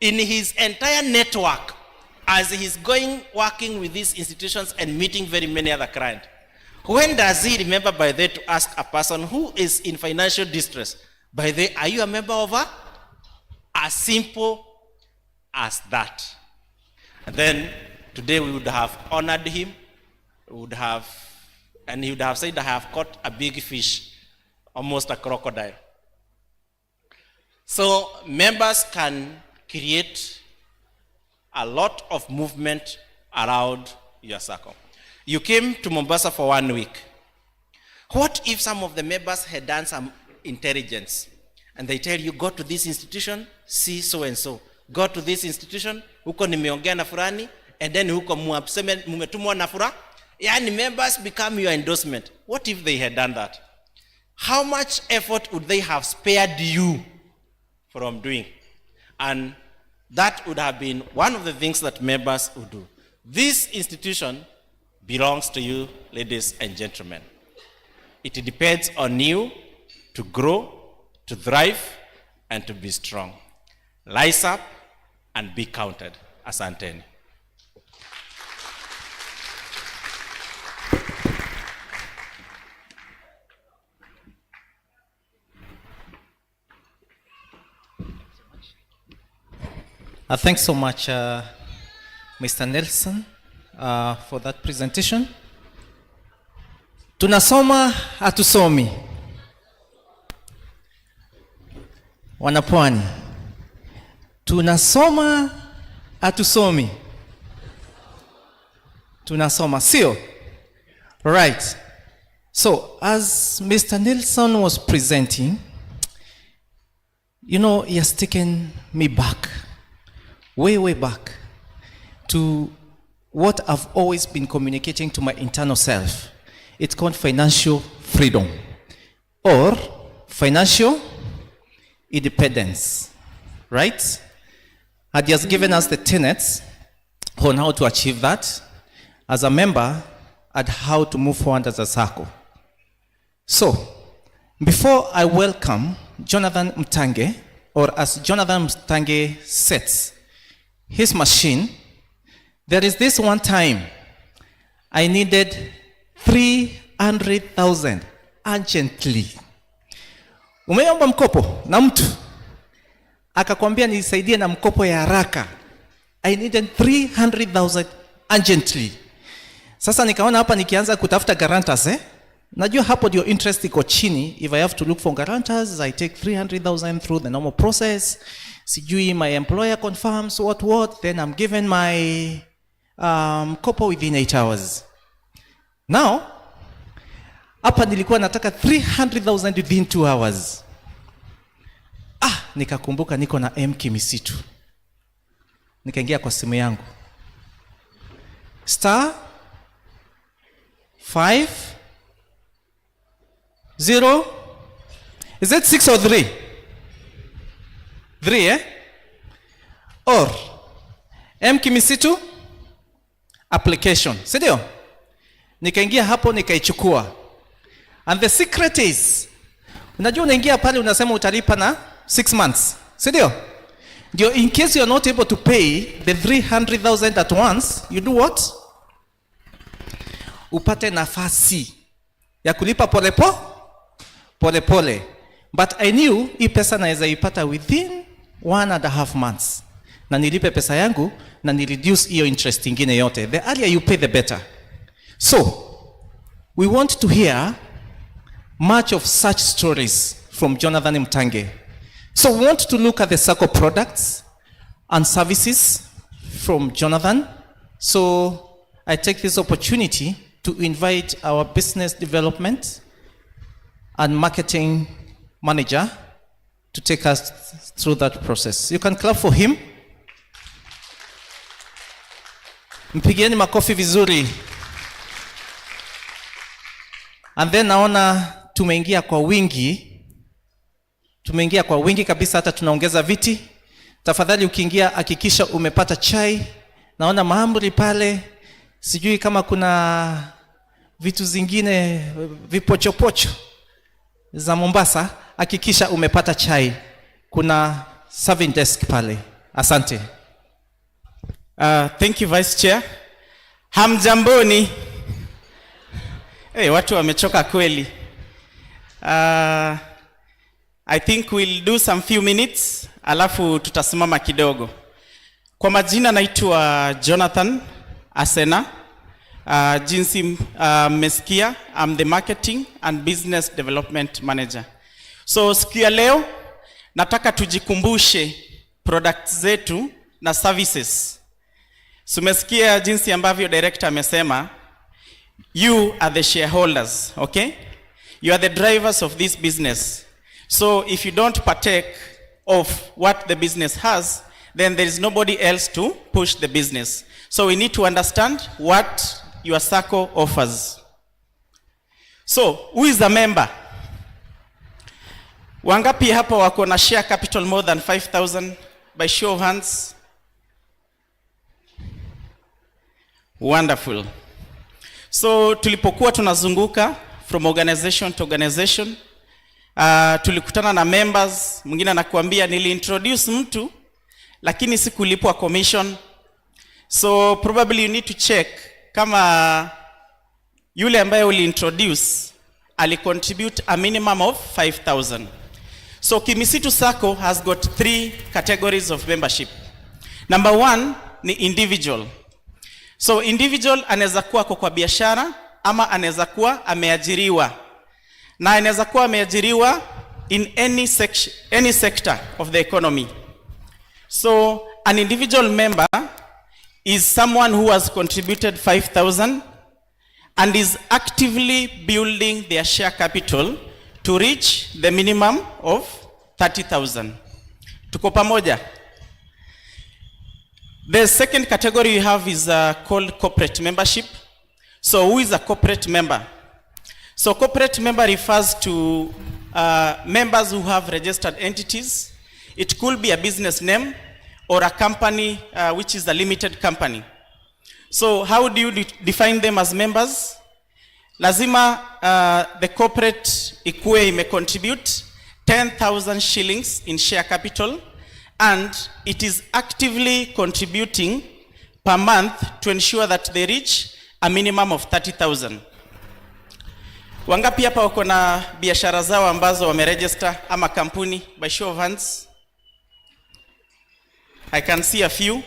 In his entire network, as he's going, working with these institutions and meeting very many other clients, when does he remember by that to ask a person who is in financial distress, by the way, are you a member of a? As simple as that. And then today we would have honored him, and he would have said, I have caught a big fish, almost a crocodile. So members can create a lot of movement around your circle. You came to Mombasa for 1 week. What if some of the members had done some intelligence and they tell you, go to this institution, see so and so. Go to this institution, huko nimeongea na fulani, and then huko mumetumwa na fulani. Yani members become your endorsement. What if they had done that? How much effort would they have spared you from doing? And that would have been one of the things that members would do. This institution belongs to you, ladies and gentlemen. It depends on you to grow, to thrive, and to be strong. Rise up and be counted. Asanteni. Thanks so much, Mr. Nelson, for that presentation. Tunasoma hatusomi. Wanapwani. Tunasoma hatusomi. Tunasoma, sio? Right. So, as Mr. Nelson was presenting, you know, he has taken me back, way back, to what I've always been communicating to my internal self. It's called financial freedom or financial independence, right? And he has given us the tenets on how to achieve that as a member and how to move forward as a circle. So, before I welcome Jonathan Mtange, or as Jonathan Mtange sets his machine, there is this one time I needed 300,000 urgently. Umeomba mkopo na mtu akakwambia nisaidie na mkopo ya haraka. I needed 300,000 urgently. Sasa nikaona hapa nikianza kutafuta guarantors, najua hapo ndio interest iko chini. If I have to look for guarantors, I take 300,000 through the normal process. Sijui my employer confirms what, then I'm given my kopo within 8 hours. Now, hapa nilikuwa nataka 300,000 within 2 hours. Nikakumbuka niko na Kimisitu. Nikaingia kwa simu yangu. *5 0. Is it 6 or 3? 3, eh? Or Kimisitu application. Sidio? Nikaingia hapo nikaichukua. And the secret is, unajua unaingia pale unasema utalipa na 6 months. Sidio? Ndio in case you're not able to pay the 300,000 at once, you do what? Upate nafasi ya kulipa pole. But I knew hii pesa naweza ipata within 1.5 months. Na nilipe pesa yangu na nireduce hiyo interest ingine yote. The earlier you pay, the better. So, we want to hear much of such stories from Jonathan Mtange. So we want to look at the Sacco products and services from Jonathan. So I take this opportunity to invite our business development and marketing manager to take us through that process. You can clap for him. Mpigieni makofi vizuri. And then naona tumeingia kwa wingi. Tumeingia kwa wingi kabisa, hata tunaongeza viti. Tafadhali ukiingia hakikisha umepata chai. Naona mahamri pale. Sijui kama kuna vitu zingine vipochopocho za Mombasa. Hakikisha umepata chai. Kuna serving desk pale. Asante. Thank you Vice Chair. Hamjamboni. Hey, watu wamechoka kweli. I think we'll do some few minutes, alafu tutasimama kidogo. Kwa majina naitwa Jonathan Asena. Jinsi mmesikia, I'm the Marketing and Business Development Manager. So siku ya leo nataka tujikumbushe products zetu na services. Sumesikia jinsi ambavyo director amesema, you are the shareholders, okay? You are the drivers of this business. So if you don't partake of what the business has, then there is nobody else to push the business. So we need to understand what your Sacco offers. So who is a member? Wangapi hapa wako na share capital more than 5,000? By show of hands. Wonderful. So tulipokuwa tunazunguka from organization to organization, tulikutana na members. Mwingine anakuambia niliintroduce mtu lakini sikulipwa commission. So probably you need to check kama yule ambaye uliintroduce alicontribute a minimum of 5,000. So Kimisitu Sacco has got 3 categories of membership. Number 1 ni individual. So individual anaweza kuwa kwa biashara ama anaweza kuwa ameajiriwa. Na anaweza kuwa ameajiriwa in any sector of the economy. So an individual member is someone who has contributed 5,000 and is actively building their share capital to reach the minimum of 30,000. Tuko pamoja? The second category you have is called corporate membership. So who is a corporate member? So corporate member refers to members who have registered entities. It could be a business name or a company which is a limited company. So how do you define them as members? Lazima the corporate ikuwe ime contribute 10,000 shillings in share capital, and it is actively contributing per month to ensure that they reach a minimum of 30,000. Wangapi hapa wako na biashara zao ambazo wameregister ama kampuni? By show of hands. I can see a few.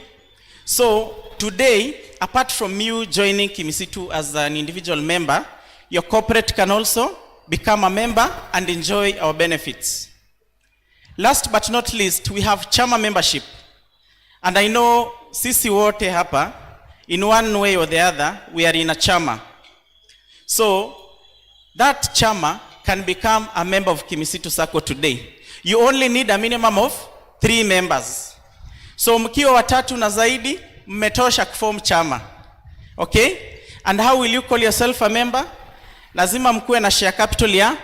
So today, apart from you joining Kimisitu as an individual member, your corporate can also become a member and enjoy our benefits. Last but not least, we have chama membership. And I know sisi wote hapa, in one way or the other, we are in a chama. So that chama can become a member of Kimisitu Sacco today. You only need a minimum of 3 members. So mkiwa watatu na zaidi, mmetosha kuform chama. Okay? And how will you call yourself a member? Lazima mkuwe na share capital ya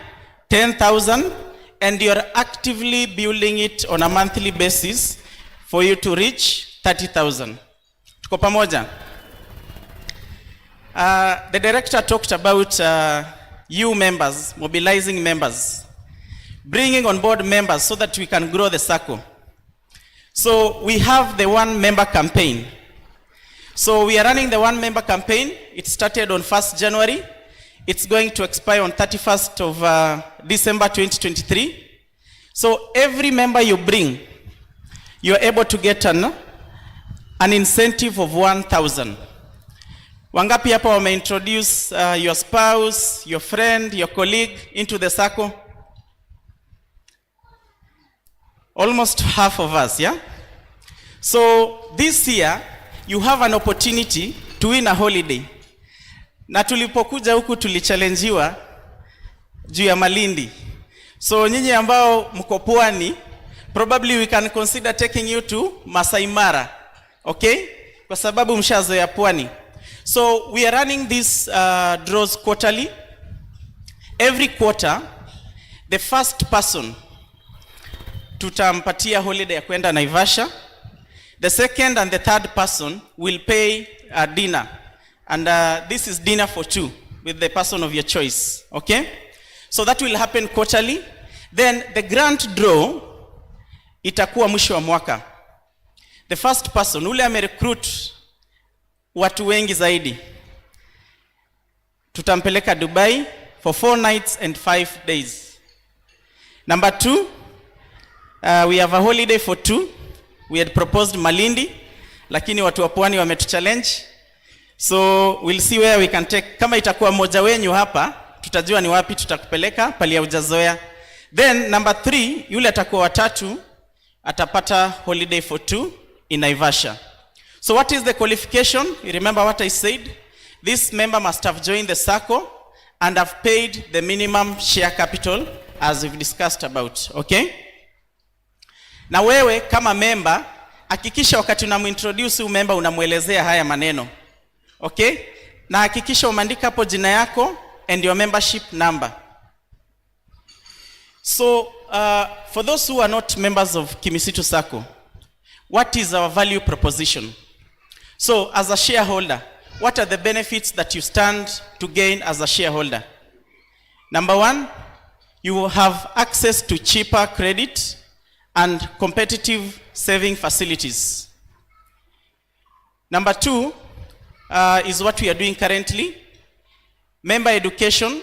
10,000 and you're actively building it on a monthly basis for you to reach 30,000. Tuko pamoja? The director talked about you members, mobilizing members, bringing on board members so that we can grow the Sacco. So we have the 1 member campaign. So we are running the 1 member campaign. It started on 1st January. It's going to expire on 31st of December 2023. So every member you bring, you're able to get an incentive of 1,000. Wangapi hapa wameintroduce your spouse, your friend, your colleague into the Sacco? Almost half of us, yeah? So this year, you have an opportunity to win a holiday. Na tulipokuja huku tulichallengewa juu ya Malindi. So nyinyi ambao mko pwani, probably we can consider taking you to Masai Mara. Okay? kwa sababu mshazoea pwani. So we are running these draws quarterly. Every quarter, the first person tutampatia holiday ya kwenda Naivasha. The second and the third person will pay a dinner. And this is dinner for two with the person of your choice. Okay? So that will happen quarterly. Then the grand draw itakuwa mwisho wa mwaka. The first person, ule amerecruit watu wengi zaidi, tutampeleka Dubai for 4 nights and 5 days. Number 2, we have a holiday for 2. We had proposed Malindi, lakini watu wa pwani wametuchallenge. So we'll see where we can take. Kama itakuwa moja wenyu hapa, tutajua ni wapi tutakupeleka pali ya ujazoea. Then number 3, yule atakuwa watatu, atapata holiday for 2 in Naivasha. So what is the qualification? You remember what I said? This member must have joined the Sacco and have paid the minimum share capital as we've discussed about. Okay? Na wewe kama member, hakikisha wakati unamintroduce huyu member unamuelezea haya maneno. Okay? Na hakikisha umeandika hapo jina yako and your membership number. So, for those who are not members of Kimisitu Sacco, what is our value proposition? So, as a shareholder, what are the benefits that you stand to gain as a shareholder? Number 1, you will have access to cheaper credit and competitive saving facilities. Number 2 is what we are doing currently, member education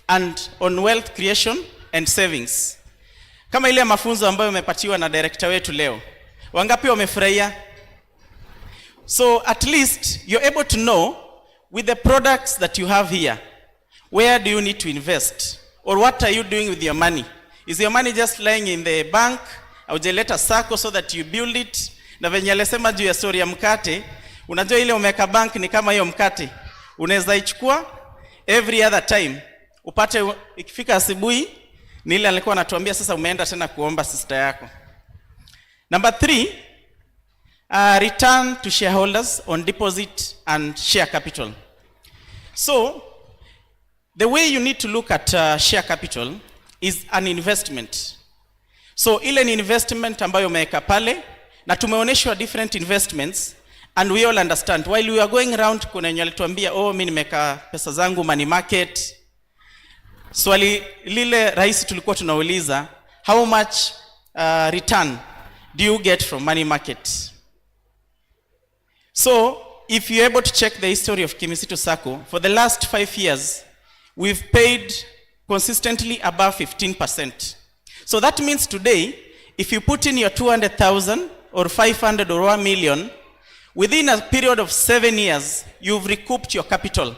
and on wealth creation and savings. Kama ile mafunzo ambayo umepatiwa na director wetu leo, wangapi wamefurahia? So at least you're able to know with the products that you have here, where do you need to invest? Or what are you doing with your money? Is your money just lying in the bank? Au jeleta Sacco so that you build it? Na venye alisema juu ya story ya mkate, unajua ile umeka bank ni kama hiyo mkate. Unaweza ichukua every other time. Upate ikifika asubuhi, ni ile alikuwa anatuambia sasa umeenda tena kuomba sister yako. Number 3, return to shareholders on deposit and share capital. So, the way you need to look at share capital is an investment. So, ile ni investment ambayo umeweka pale, na tumeonyeshwa different investments, and we all understand. While we are going around, kuna wenye walituambia, mimi nimeka pesa zangu money market. Swali lile rahisi tulikuwa tunauliza, how much return do you get from money market? So, if you're able to check the history of Kimisitu Sacco, for the last 5 years, we've paid consistently above 15%. So that means today, if you put in your 200,000 or 500 or 1 million, within a period of 7 years, you've recouped your capital.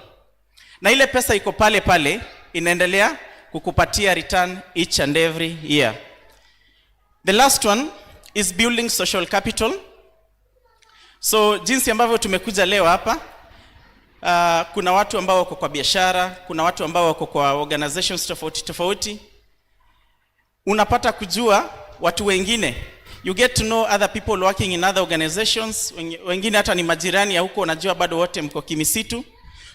Na ile pesa iko pale pale, inaendelea kukupatia return each and every year. The last one is building social capital. So jinsi ambavyo tumekuja leo hapa, kuna watu ambao wako kwa biashara, kuna watu ambao wako kwa organizations tofauti tofauti. Unapata kujua watu wengine. You get to know other people working in other organizations. Wengine hata ni majirani ya huko, unajua bado wote mko Kimisitu.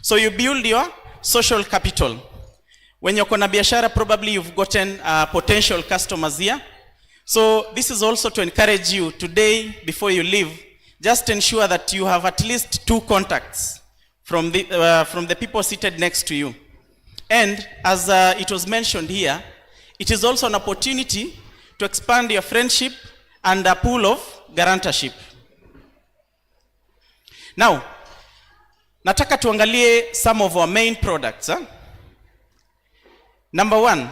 So you build your social capital. When you're na biashara, probably you've gotten potential customers here. So this is also to encourage you today, before you leave, just ensure that you have at least 2 contacts from the people seated next to you. And as it was mentioned here, it is also an opportunity to expand your friendship and a pool of guarantorship. Now, nataka tuangalie some of our main products. Number 1,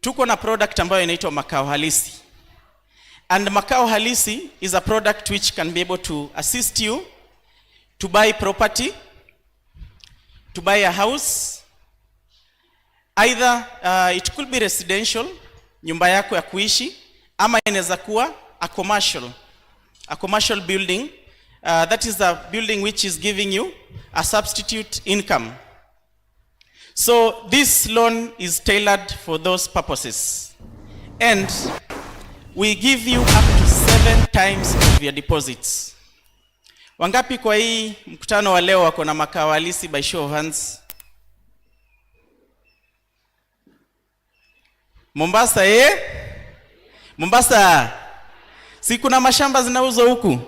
tuko na product ambayo inaitwa Makao Halisi. And Makao Halisi is a product which can be able to assist you to buy property, to buy a house. Either it could be residential, nyumba yako ya kuishi, ama inaweza kuwa a commercial building. That is a building which is giving you a substitute income. So this loan is tailored for those purposes. And we give you up to 7 times of your deposits. Wangapi kwa hii mkutano wa leo wako na makao halisi by show of hands? Mombasa Mombasa. Si kuna mashamba zinauzwa huku?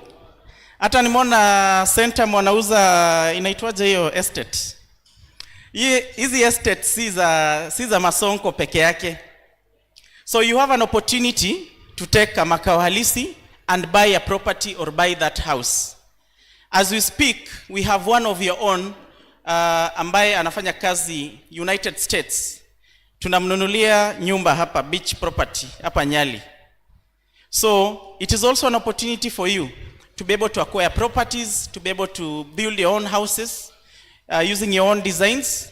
Hata nimeona center wanauza, inaitwaje hiyo estate. Hizi estate si za masonko peke yake. So you have an opportunity to take a makao halisi and buy a property or buy that house. As we speak, we have one of your own ambaye anafanya kazi United States. Tunamnunulia nyumba hapa, beach property hapa Nyali. So it is also an opportunity for you to be able to acquire properties, to be able to build your own houses using your own designs,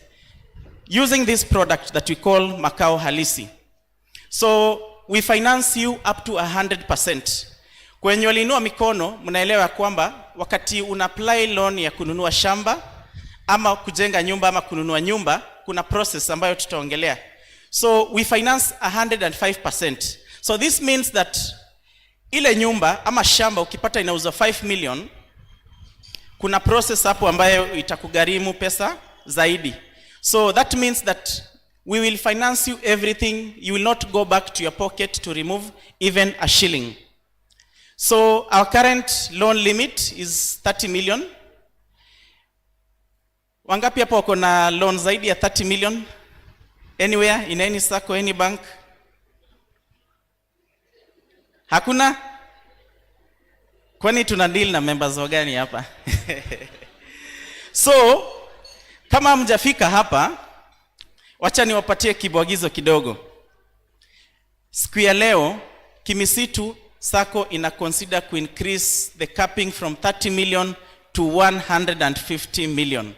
using this product that we call makao halisi. So we finance you up to 100%. Kwenye walinua mikono, mnaelewa kwamba wakati una apply loan ya kununua shamba ama kujenga nyumba ama kununua nyumba, kuna process ambayo tutaongelea. So we finance 105%. So this means that ile nyumba ama shamba ukipata inauzwa 5 million, kuna process hapo ambayo itakugharimu pesa zaidi. So that means that we will finance you everything. You will not go back to your pocket to remove even a shilling. So our current loan limit is 30 million. Wangapi hapo wako na loan zaidi ya 30 million? Anywhere, in any Sacco, any bank? Hakuna? Kwani tuna deal na members wagani hapa? So, kama mjafika hapa, wacha niwapatie kibwagizo kidogo. Siku ya leo, Kimisitu Sacco ina consider to increase the capping from 30 million to 150 million.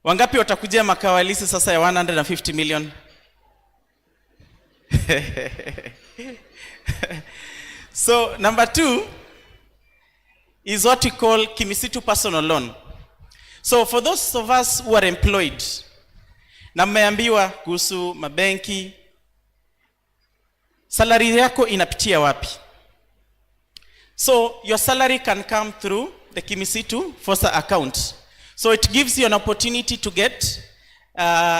Wangapi watakujia makao halisi sasa ya 150 million? So number 2 is what we call Kimisitu personal loan. So for those of us who are employed, na mmeambiwa kuhusu mabenki, salary yako inapitia wapi? So your salary can come through the Kimisitu Fosa account. So it gives you an opportunity to get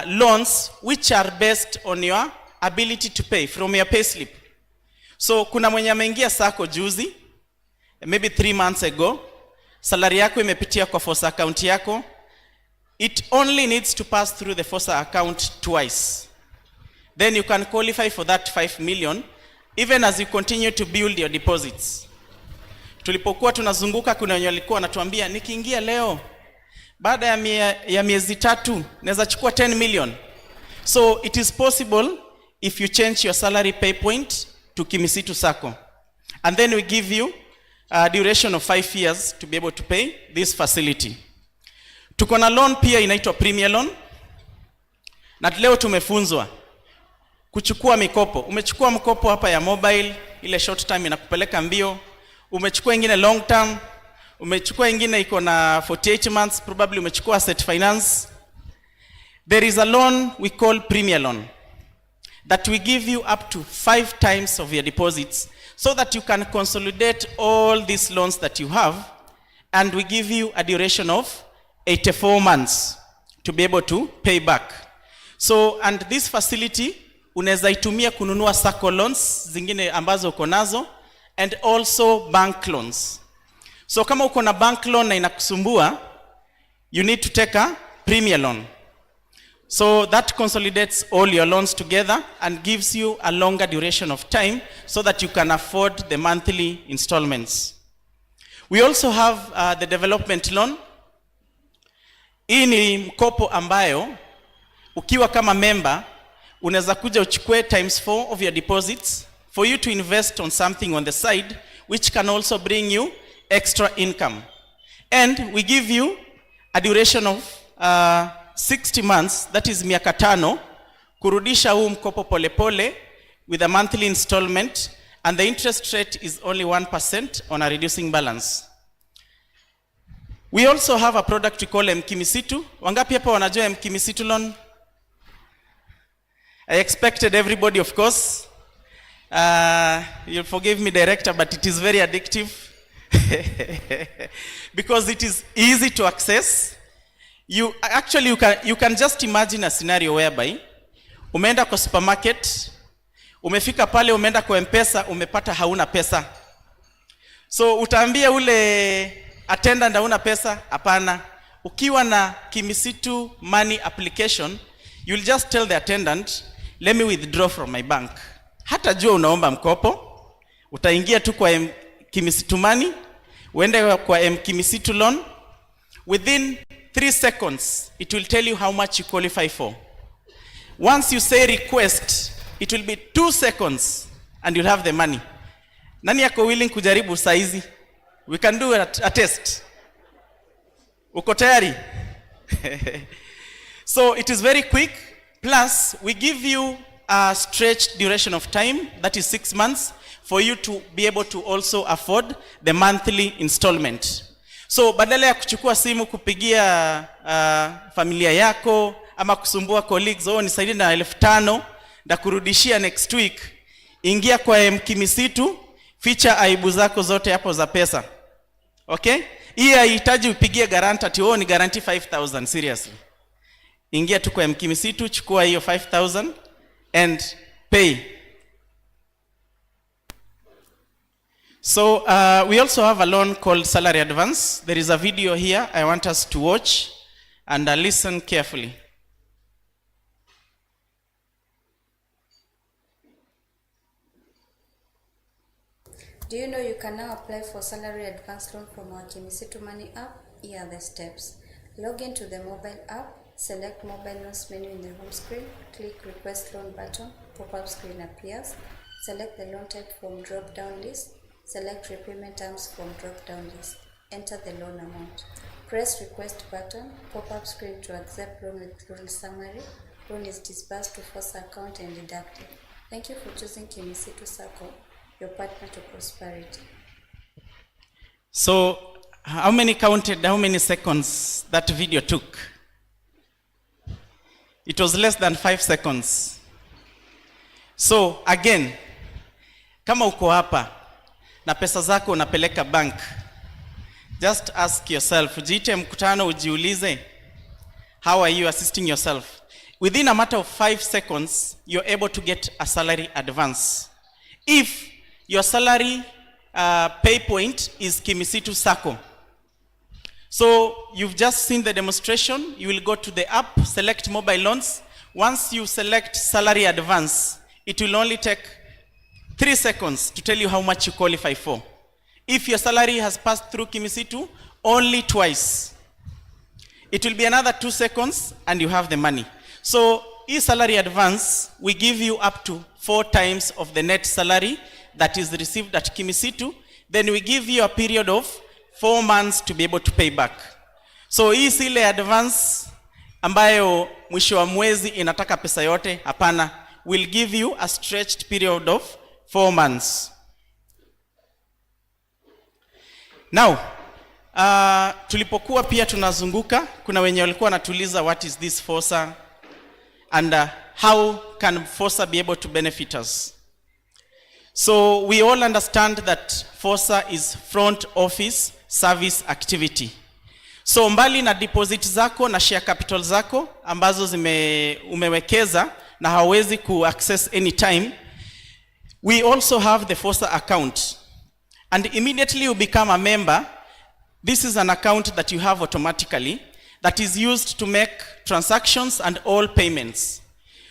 loans which are based on your ability to pay from your payslip. So kuna mwenye ameingia Sacco juzi, maybe 3 months ago, salary yako imepitia kwa Fosa account yako. It only needs to pass through the Fosa account twice. Then you can qualify for that 5 million, even as you continue to build your deposits. Tulipokuwa tunazunguka, kuna wenye walikuwa wanatuambia nikiingia leo, baada ya miezi 3 naweza chukua 10 million. So it is possible if you change your salary pay point to Kimisitu Sacco. And then we give you a duration of 5 years to be able to pay this facility. Tuko na loan pia inaitwa premier loan. Na leo tumefunzwa kuchukua mikopo. Umechukua mkopo hapa ya mobile, ile short time inakupeleka mbio. Umechukua ingine long term. Umechukua ingine iko na 48 months, probably umechukua asset finance. There is a loan we call premier loan that we give you up to 5 times of your deposits so that you can consolidate all these loans that you have, and we give you a duration of 84 months to be able to pay back. So, and this facility unaweza itumia kununua Sacco loans zingine ambazo uko nazo, and also bank loans. So kama uko na bank loan na inakusumbua, you need to take a premier loan. So that consolidates all your loans together and gives you a longer duration of time so that you can afford the monthly installments. We also have the development loan. Hii ni mkopo ambayo ukiwa kama member unaweza kuja uchukue times 4 of your deposits for you to invest on something on the side which can also bring you extra income. And we give you a duration of 60 months, that is miaka 5, kurudisha huu mkopo polepole with a monthly installment, and the interest rate is only 1% on a reducing balance. We also have a product we call Kimisitu. Wangapi hapa wanajua Kimisitu loan? I expected everybody, of course. You'll forgive me, director, but it is very addictive. because it is easy to access. You can just imagine a scenario whereby umeenda kwa supermarket, umefika pale, umeenda kwa M-Pesa, umepata hauna pesa. So utaambia ule attendant hauna pesa? Hapana. Ukiwa na Kimisitu Money application, you'll just tell the attendant, let me withdraw from my bank. Hata jua unaomba mkopo, utaingia tu kwa Kimisitu Money, uende kwa Kimisitu Loan. Within 3 seconds, it will tell you how much you qualify for. Once you say request, it will be 2 seconds and you'll have the money. Nani yako willing kujaribu saizi? We can do a test. Uko tayari? So it is very quick. Plus, we give you a stretched duration of time, that is 6 months, for you to be able to also afford the monthly installment. So badala ya kuchukua simu kupigia familia yako ama kusumbua colleagues, nisaidie na 5,000 ndakurudishia next week, ingia kwa Kimisitu, feature aibu zako zote hapo za pesa. Okay? Hii haihitaji upigie guarantee ati ni guarantee 5,000, seriously. Ingia tu kwa Kimisitu, chukua hiyo 5,000 and pay. So we also have a loan called salary advance. There is a video here I want us to watch and listen carefully. Do you know you can now apply for salary advance loan from our Kimisitu Money app? Here are the steps. Log into the mobile app, select mobile loans menu in the home screen, click request loan button, pop-up screen appears, select the loan type from drop-down list, select repayment terms from drop-down list, enter the loan amount. Press request button, pop-up screen to accept loan with loan summary. Loan is disbursed to Force account and deducted. Thank you for choosing Kimisitu Sacco, your partner to prosperity. So, how many counted how many seconds that video took? It was less than 5 seconds. So, again, kama uko hapa na pesa zako unapeleka bank, just ask yourself, ujiite mkutano ujiulize, how are you assisting yourself? Within a matter of 5 seconds, you're able to get a salary advance. If your salary pay point is Kimisitu Sacco. So you've just seen the demonstration. You will go to the app, select mobile loans. Once you select salary advance, it will only take 3 seconds to tell you how much you qualify for. If your salary has passed through Kimisitu, only twice. It will be another 2 seconds and you have the money. So salary advance, we give you up to 4 times of the net salary that is received at Kimisitu. Then we give you a period of 4 months to be able to pay back. So ile advance ambayo mwisho wa mwezi inataka pesa yote, hapana. We'll give you a stretched period of 4 months. Now, tulipokuwa pia tunazunguka, kuna wenye walikuwa natuliza what is this FOSA and how can FOSA be able to benefit us. So we all understand that FOSA is front office service activity. So mbali na deposit zako na share capital zako ambazo umewekeza na hawezi ku access anytime, we also have the FOSA account. And immediately you become a member, this is an account that you have automatically that is used to make transactions and all payments.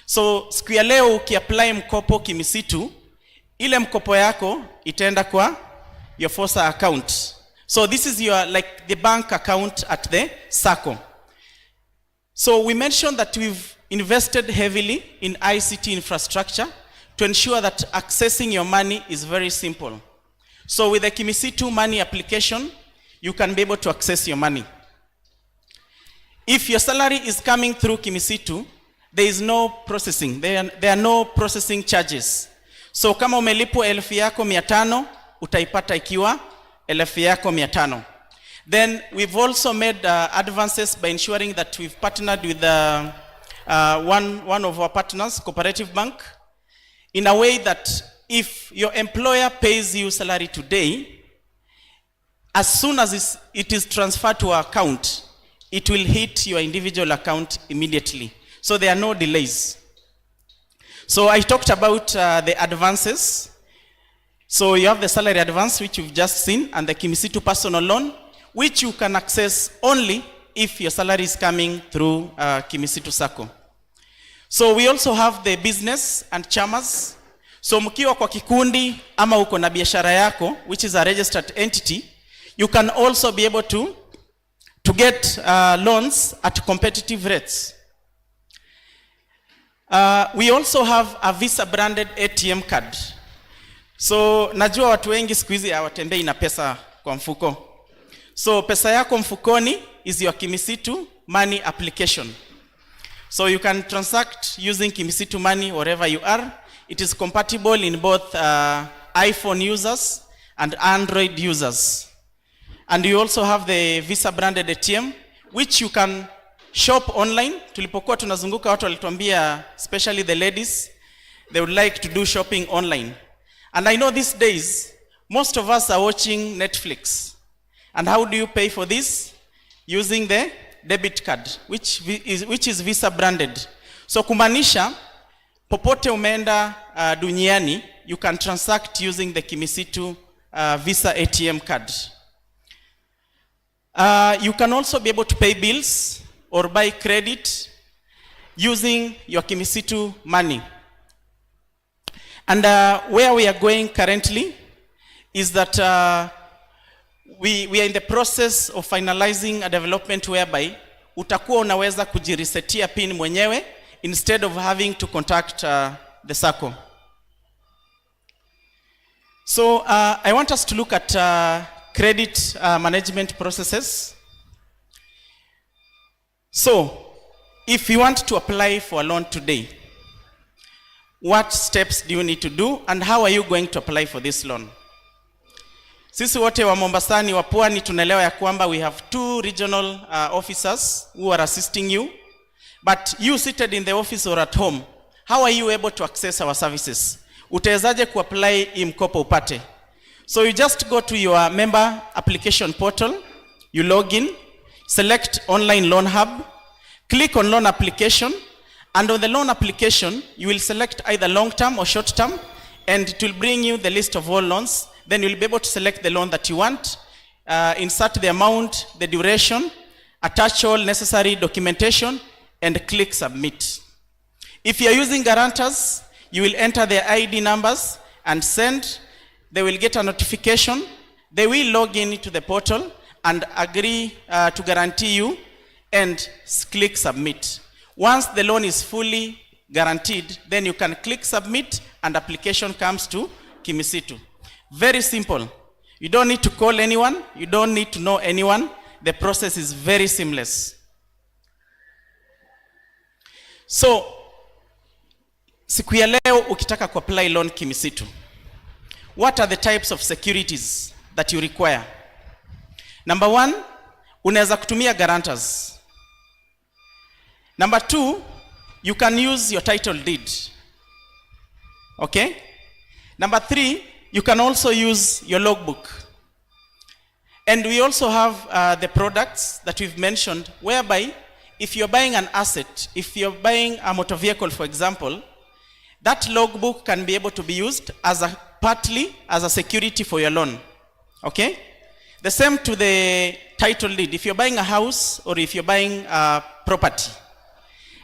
So siku ya leo ukiapply mkopo Kimisitu, ile mkopo yako itaenda kwa your FOSA account. So this is your like the bank account at the Sacco. So we mentioned that we've invested heavily in ICT infrastructure to ensure that accessing your money is very simple. So with the Kimisitu Money application, you can be able to access your money. If your salary is coming through Kimisitu, there is no processing. There are no processing charges. So kama umelipwa 1,000 yako 500, utaipata ikiwa 1,000 yako 500. Then we've also made advances by ensuring that we've partnered with one of our partners, Cooperative Bank, in a way that if your employer pays you salary today, as soon as it is transferred to our account, it will hit your individual account immediately. So there are no delays. So I talked about the advances. So you have the salary advance, which you've just seen, and the Kimisitu personal loan, which you can access only if your salary is coming through Kimisitu Sacco. So we also have the business and chamas. So mkiwa kwa kikundi ama uko na biashara yako, which is a registered entity, you can also be able to get loans at competitive rates. We also have a Visa branded ATM card. So najua watu wengi siku hizi hawatembei na pesa kwa mfuko. So pesa yako mfukoni is your Kimisitu money application. So you can transact using Kimisitu money wherever you are. It is compatible in both iPhone users and Android users. And you also have the Visa branded ATM, which you can shop online. Tulipokuwa tunazunguka watu walituambia, especially the ladies, they would like to do shopping online. And I know these days, most of us are watching Netflix. And how do you pay for this? Using the debit card, which is Visa branded. So kumaanisha, popote umeenda duniani, you can transact using the Kimisitu Visa ATM card. You can also be able to pay bills or buy credit using your Kimisitu money. And where we are going currently is that we are in the process of finalizing a development whereby utakuwa unaweza kujiresetia pin mwenyewe instead of having to contact the Sacco. So I want us to look at credit management processes. So if you want to apply for a loan today, what steps do you need to do and how are you going to apply for this loan? Sisi wote wa Mombasani wa Pwani tunaelewa ya kwamba we have 2 regional officers who are assisting you. But you seated in the office or at home, how are you able to access our services? Utawezaje kuapply hii mkopo upate? So you just go to your member application portal, you log in, select online loan hub, click on loan application, and on the loan application, you will select either long term or short term, and it will bring you the list of all loans. Then you'll be able to select the loan that you want, insert the amount, the duration, attach all necessary documentation, and click submit. If you're using guarantors, you will enter their ID numbers and send. They will get a notification. They will log in to the portal and agree to guarantee you and click submit. Once the loan is fully guaranteed, then you can click submit and application comes to Kimisitu. Very simple. You don't need to call anyone. You don't need to know anyone. The process is very seamless. So, siku ya leo ukitaka kuapply loan Kimisitu, what are the types of securities that you require? Number 1, unaweza kutumia guarantors. Number 2, you can use your title deed. Okay? Number 3, you can also use your logbook. And we also have the products that we've mentioned, whereby if you're buying an asset, if you're buying a motor vehicle, for example, that logbook can be able to be used as partly as a security for your loan. Okay? The same to the title deed. If you're buying a house or if you're buying a property,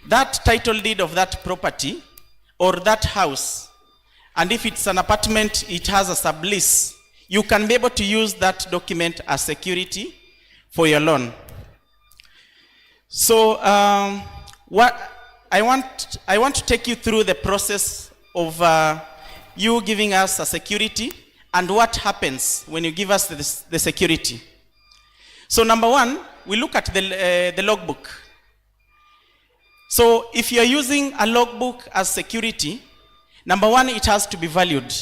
that title deed of that property or that house, and if it's an apartment, it has a sublease, you can be able to use that document as security for your loan. So what I want to take you through the process of you giving us a security and what happens when you give us the security. So number 1, we look at the logbook. So if you're using a logbook as security, number 1, it has to be valued.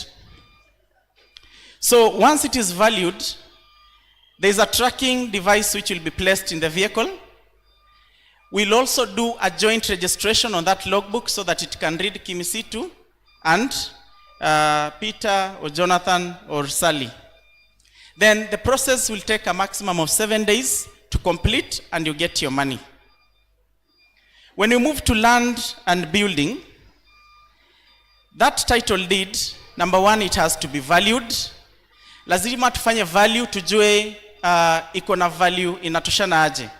So once it is valued, there is a tracking device which will be placed in the vehicle. We'll also do a joint registration on that logbook so that it can read Kimisitu and Peter or Jonathan or Sally. Then the process will take a maximum of 7 days to complete, and you get your money. When you move to land and building, that title deed, number one, it has to be valued. Lazima tufanye value tujue iko na value inatoshana aje.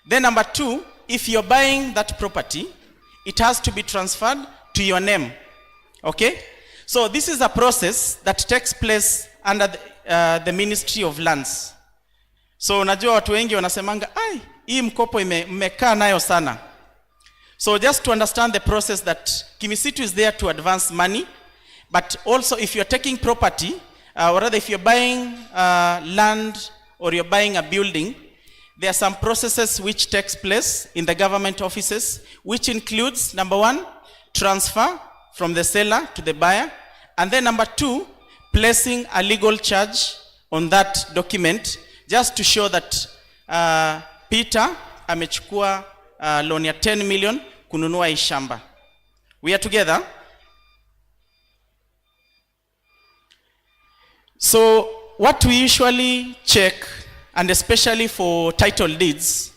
Then number two, if you're buying that property, it has to be transferred to your name. Okay? So this is a process that takes place under the Ministry of Lands. So unajua watu wengi wanasemanga, ai, hii mkopo mmekaa nayo sana. So just to understand the process that Kimisitu is there to advance money, but also if you're taking property, or rather if you're buying land or you're buying a building, there are some processes which takes place in the government offices, which includes, number one, transfer from the seller to the buyer, and then number two, placing a legal charge on that document, just to show that Peter amechukua loan ya 10 million kununua hii shamba. We are together? So what we usually check, and especially for title deeds,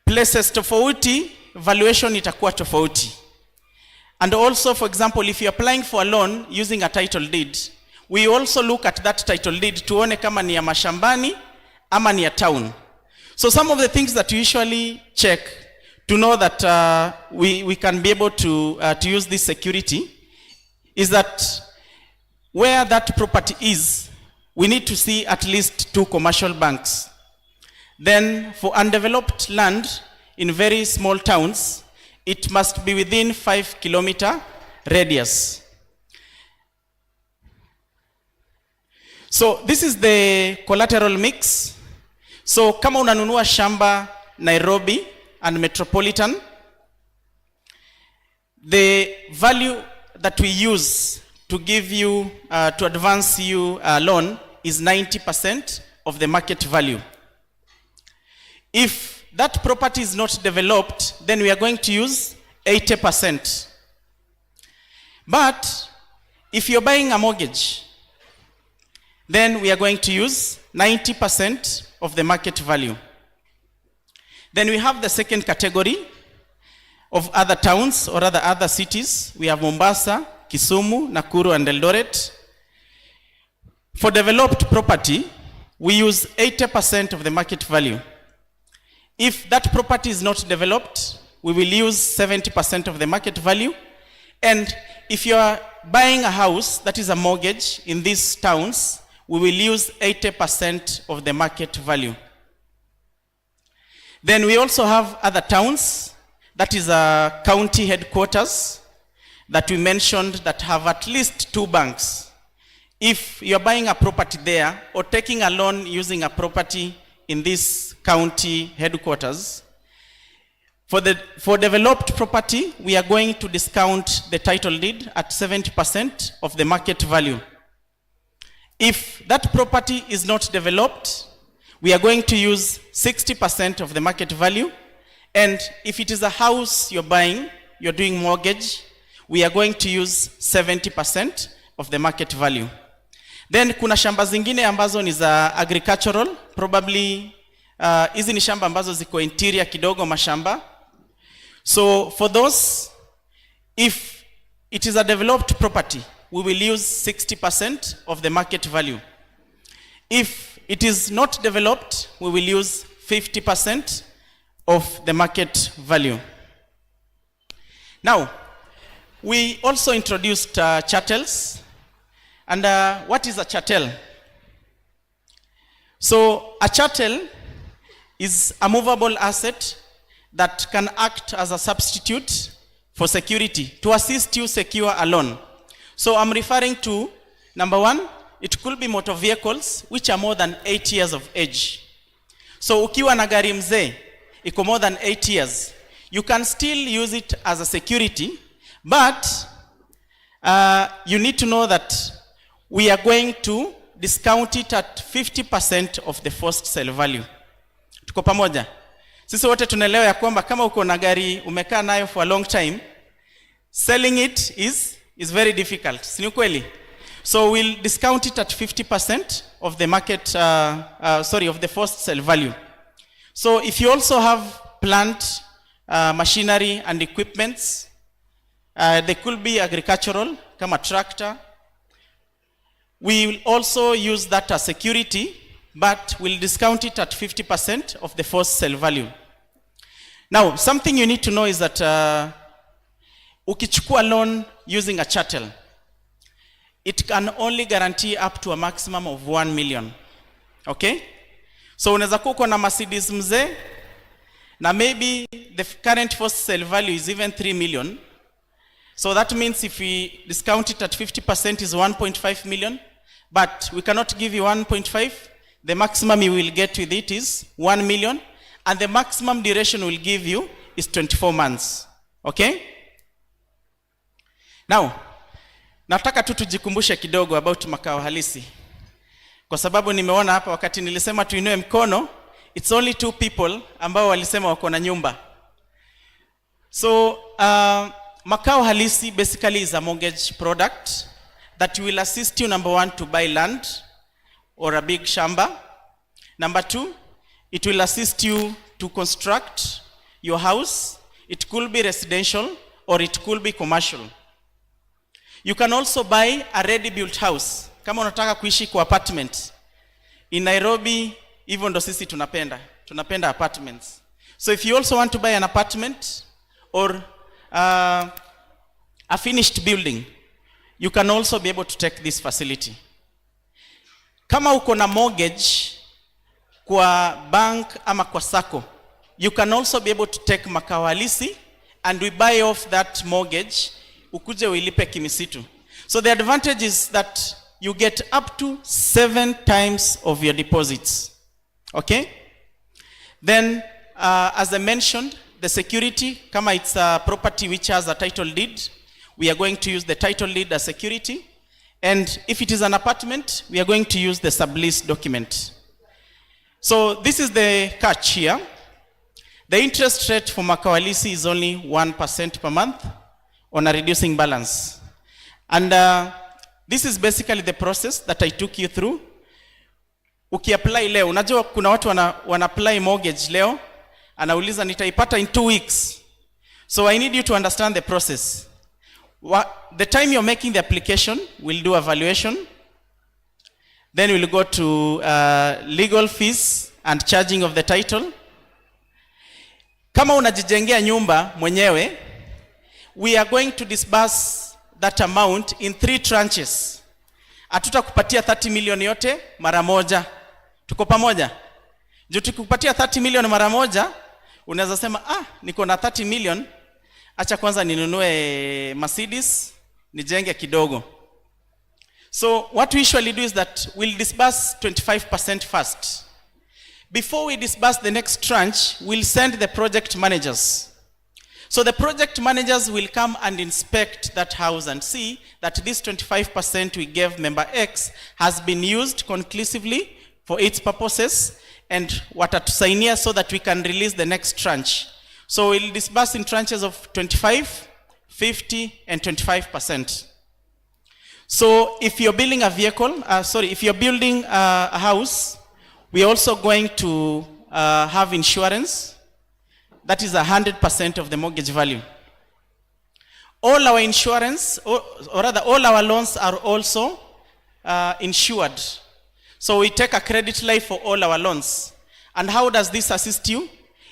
places tofauti, valuation itakuwa tofauti. And also, for example, if you're applying for a loan using a title deed, we also look at that title deed tuone kama ni ya mashambani ama ni ya town. So some of the things that we usually check to know that we can be able to use this security is that where that property is, we need to see at least 2 commercial banks. Then for undeveloped land in very small towns, it must be within 5-kilometer radius. So this is the collateral mix. So kama unanunua shamba Nairobi and Metropolitan, the value that we use to give you, to advance you a loan is 90% of the market value. If that property is not developed, then we are going to use 80%. But if you're buying a mortgage, then we are going to use 90% of the market value. Then we have the second category of other towns or other cities. We have Mombasa, Kisumu, Nakuru, and Eldoret. For developed property, we use 80% of the market value. If that property is not developed, we will use 70% of the market value. And if you are buying a house that is a mortgage in these towns, we will use 80% of the market value. Then we also have other towns, that is a county headquarters that we mentioned that have at least 2 banks. If you're buying a property there or taking a loan using a property in this county headquarters, for developed property, we are going to discount the title deed at 70% of the market value. If that property is not developed, we are going to use 60% of the market value. And if it is a house you're buying, you're doing mortgage, we are going to use 70% of the market value. Then kuna shamba zingine ambazo ni za agricultural, probably hizi ni shamba ambazo ziko interior kidogo mashamba. So for those, if it is a developed property, we will use 60% of the market value. If it is not developed, we will use 50% of the market value. Now, we also introduced chattels. And what is a chattel? So a chattel is a movable asset that can act as a substitute for security to assist you secure a loan. So I'm referring to, number one, it could be motor vehicles which are more than 8 years of age. So ukiwa na gari mzee, iko more than 8 years, you can still use it as a security, but you need to know that we are going to discount it at 50% of the first sale value. Tuko pamoja? Sisi wote tunaelewa ya kwamba kama uko na gari umekaa nayo for a long time, selling it is very difficult. Si kweli? So we'll discount it at 50% of the market, of the first sale value. So if you also have plant, machinery and equipments, they could be agricultural, come a tractor. We will also use that as security, but we'll discount it at 50% of the first sale value. Now, something you need to know is that ukichukua loan using a chattel, it can only guarantee up to a maximum of 1 million. Okay? So unaweza kuwa uko na Mercedes mzee, na maybe the current first sale value is even 3 million. So that means if we discount it at 50% is 1.5 million, but we cannot give you 1.5. The maximum you will get with it is 1 million, and the maximum duration we'll give you is 24 months. Okay? Now, nataka tu tujikumbushe kidogo about makao halisi. Kwa sababu nimeona hapa wakati nilisema tuinue mkono, it's only 2 people ambao walisema wako na nyumba. So, makao halisi basically is a mortgage product that will assist you, number 1, to buy land or a big shamba. Number 2, it will assist you to construct your house. It could be residential or it could be commercial. You can also buy a ready built house. Kama unataka kuishi kwa apartment. In Nairobi, hivyo ndo sisi tunapenda apartments. So if you also want to buy an apartment or a finished building, you can also be able to take this facility. Kama uko na mortgage kwa bank ama kwa Sacco, you can also be able to take makao halisi and we buy off that mortgage, ukuje uilipe Kimisitu. So the advantage is that you get up to 7 times of your deposits. Okay? Then, as I mentioned, the security, kama it's a property which has a title deed, we are going to use the title deed as security. And if it is an apartment, we are going to use the sublease document. So this is the catch here. The interest rate for makao halisi is only 1% per month on a reducing balance. And this is basically the process that I took you through. Ukiapply leo, unajua kuna watu wana apply mortgage leo, anauliza nitaipata in 2 weeks. So I need you to understand the process. The time you're making the application, we'll do a valuation. Then we'll go to legal fees and charging of the title. Kama unajijengea nyumba mwenyewe, we are going to disburse that amount in 3 tranches. Hatutakupatia 30 million yote mara moja. Tuko pamoja? Juu tukupatia 30 million mara moja, unaweza sema niko na 30 million, acha kwanza ninunue Mercedes, nijenge kidogo. So what we usually do is that we'll disburse 25% first. Before we disburse the next tranche, we'll send the project managers. So the project managers will come and inspect that house and see that this 25% we gave member X has been used conclusively for its purposes and watatusainia so that we can release the next tranche. So we'll disburse in tranches of 25, 50, and 25%. So if you're building a vehicle, if you're building a house, we're also going to have insurance. That is 100% of the mortgage value. All our insurance, or rather all our loans are also insured. So we take a credit life for all our loans. And how does this assist you?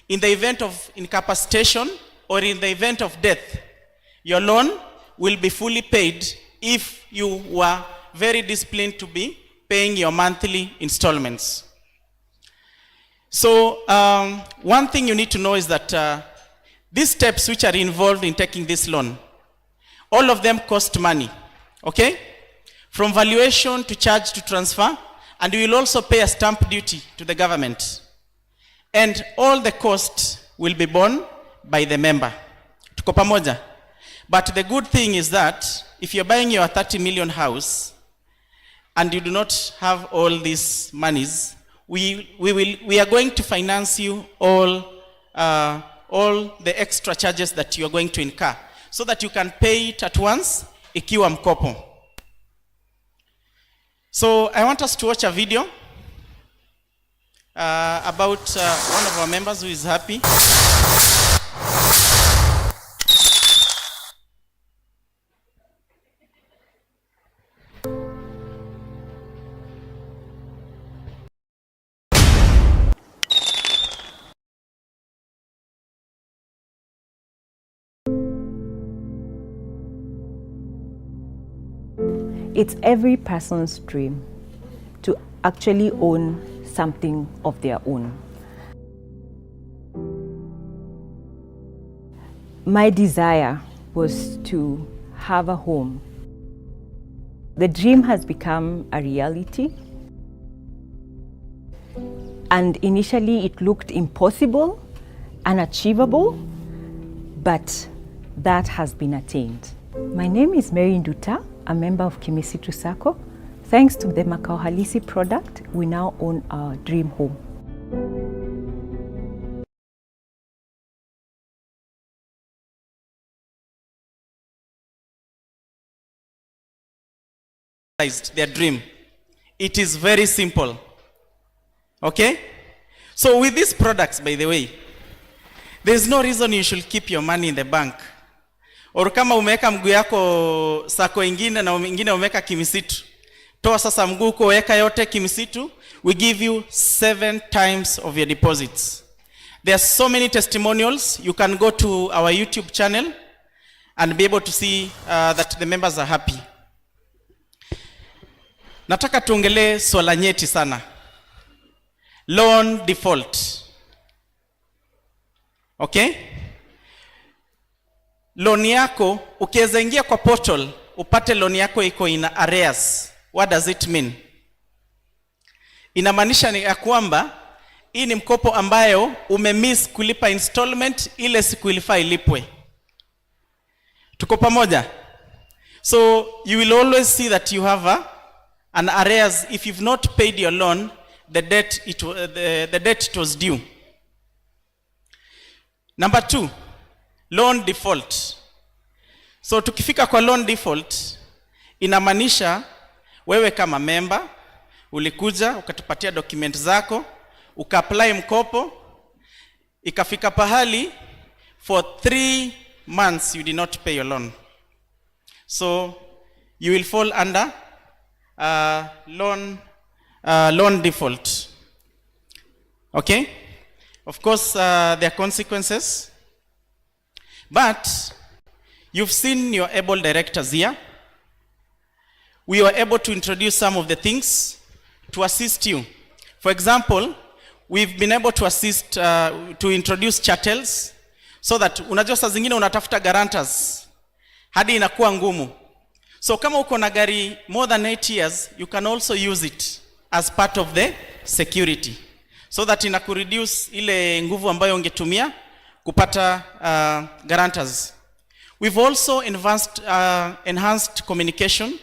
In the event of incapacitation or in the event of death, your loan will be fully paid if you were very disciplined to be paying your monthly installments. So one thing you need to know is that these steps which are involved in taking this loan, all of them cost money, okay? From valuation to charge to transfer, and we will also pay a stamp duty to the government. And all the costs will be borne by the member. Tuko pamoja? But the good thing is that if you're buying your 30 million house and you do not have all these monies, we are going to finance you all the extra charges that you are going to incur so that you can pay it at once ikiwa mkopo. So I want us to watch a video about one of our members who is happy. It's every person's dream to actually own something of their own. My desire was to have a home. The dream has become a reality. And initially it looked impossible, unachievable, but that has been attained. My name is Mary Nduta, a member of Kimisitu Sacco. Thanks to the Makao Halisi product, we now own our dream home. Their dream. It is very simple. Okay? So with these products, by the way, there's no reason you should keep your money in the bank. Or kama umeweka mguu yako Sacco ingine na ingine umeweka Kimisitu. Toa sasa mguu uko weka yote Kimisitu, we give you 7 times of your deposits. There are so many testimonials. You can go to our YouTube channel and be able to see that the members are happy. Nataka tuongelee swala nyeti sana. Loan default. Okay? Loan yako, ukiweza ingia kwa portal, upate loan yako iko in arrears. What does it mean? Inamaanisha ni ya kwamba hii ni mkopo ambayo umemiss kulipa installment ile siku ilifaa ilipwe. Tuko pamoja? So you will always see that you have an arrears if you've not paid your loan, the debt it was due. Number 2, loan default. So tukifika kwa loan default, inamaanisha wewe kama member ulikuja ukatupatia document zako, ukaapply mkopo, ikafika pahali for 3 months you did not pay your loan. So you will fall under loan default. Okay? Of course, there are consequences. But you've seen your able directors here. We were able to introduce some of the things to assist you. For example, we've been able to assist to introduce chattels so that unajua saa zingine unatafuta guarantors hadi inakuwa ngumu. So kama uko na gari more than 8 years, you can also use it as part of the security so that inakureduce ile nguvu ambayo ungetumia kupata guarantors. We've also enhanced communication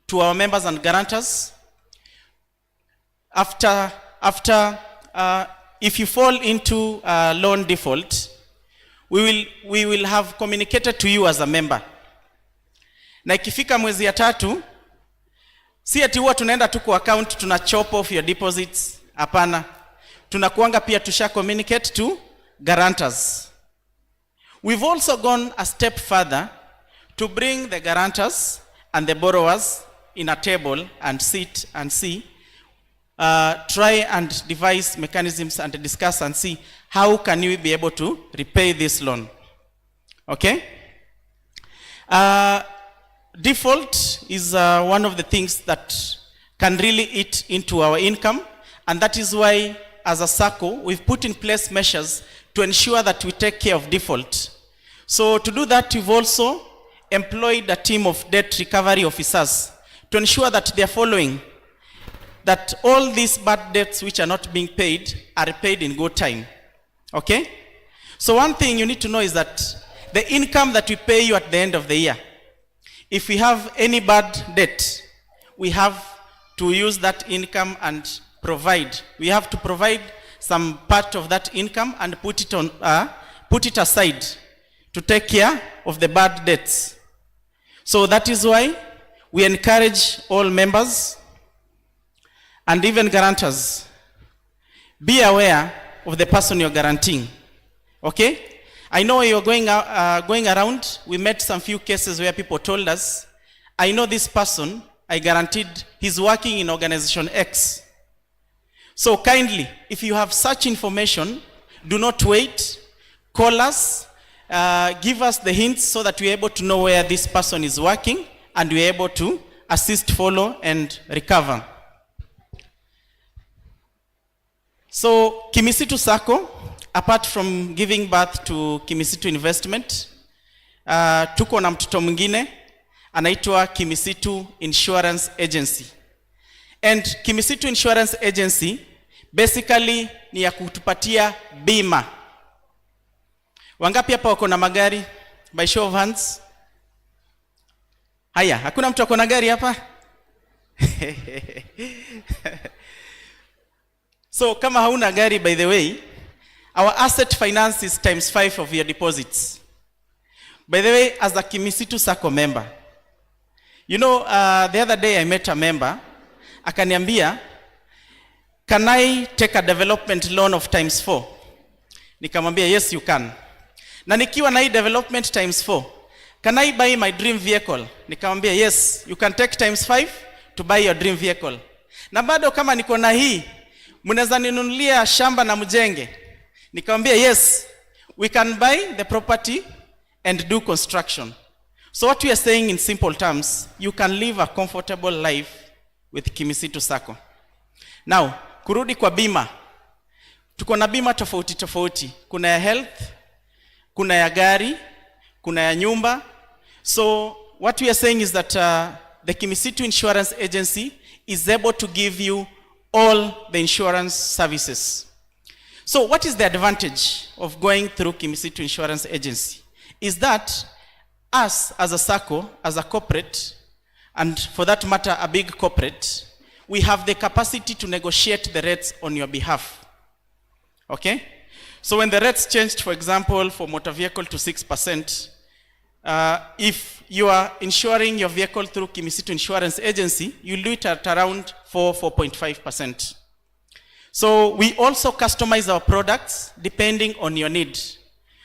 to our members and guarantors. If you fall into loan default, we will have communicated to you as a member. Na ikifika mwezi ya 3, si ati huwa tunaenda tu kwa account tuna chop off your deposits. Hapana. Tunakuanga pia tusha communicate to guarantors. We've also gone a step further to bring the guarantors and the borrowers in a table and sit and see, try and devise mechanisms and discuss and see how can we be able to repay this loan. Okay? Default is one of the things that can really eat into our income, and that is why as a Sacco we've put in place measures to ensure that we take care of default. So to do that, we've also employed a team of debt recovery officers to ensure that they are following that all these bad debts which are not being paid are paid in good time. Okay? So one thing you need to know is that the income that we pay you at the end of the year, if we have any bad debt, we have to use that income and provide. We have to provide some part of that income and put it aside to take care of the bad debts. So that is why we encourage all members and even guarantors. Be aware of the person you're guaranteeing. Okay? I know you're going around. We met some few cases where people told us, I know this person, I guaranteed he's working in organization X. So kindly, if you have such information, do not wait. Call us, give us the hints so that we're able to know where this person is working and we're able to assist, follow, and recover. So Kimisitu Sacco, apart from giving birth to Kimisitu Investment, tuko na mtoto mwingine anaitwa Kimisitu Insurance Agency. And Kimisitu Insurance Agency basically ni ya kutupatia bima. Wangapi hapa wako na magari? By show of hands. Haya, hakuna mtu wako na gari hapa? So kama hauna gari, by the way, our asset finance is ×5 of your deposits. By the way, as a Kimisitu Sacco member, you know, the other day I met a member, akaniambia, can I take a development loan of ×4? Nikamwambia, yes, you can. Na nikiwa na hii development ×4, can I buy my dream vehicle? Nikamwambia, yes, you can take ×5 to buy your dream vehicle. Na bado kama niko na hii, mnaweza ninunulia shamba na mjenge. Nikamwambia, yes, we can buy the property and do construction. So what we are saying in simple terms, you can live a comfortable life with Kimisitu Sacco. Now, kurudi kwa bima. Tuko na bima tofauti tofauti. Kuna ya health, kuna ya gari, kuna ya nyumba. So what we are saying is that the Kimisitu Insurance Agency is able to give you all the insurance services. So what is the advantage of going through Kimisitu Insurance Agency? Is that us as a Sacco, as a corporate, and for that matter a big corporate, we have the capacity to negotiate the rates on your behalf. Okay? So when the rates changed, for example, for motor vehicle to 6%, if you are insuring your vehicle through Kimisitu Insurance Agency, you'll do it at around 4.5%. So we also customize our products depending on your need.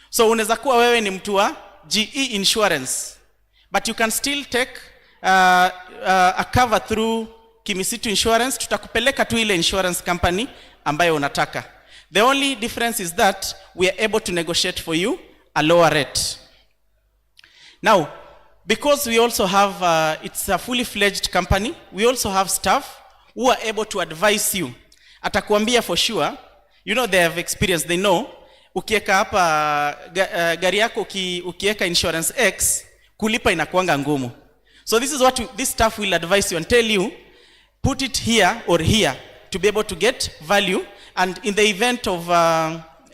So unaweza kuwa wewe ni mtu wa GE Insurance, but you can still take a cover through Kimisitu Insurance. Tutakupeleka tu ile insurance company ambayo unataka. The only difference is that we are able to negotiate for you a lower rate. Now, because we also have, it's a fully fledged company, we also have staff who are able to advise you. Atakuambia for sure, you know, they have experience, they know, ukieka hapa gari yako ukieka insurance X, kulipa inakuanga ngumu. So this is what this staff will advise you and tell you, put it here or here to be able to get value, and in the event of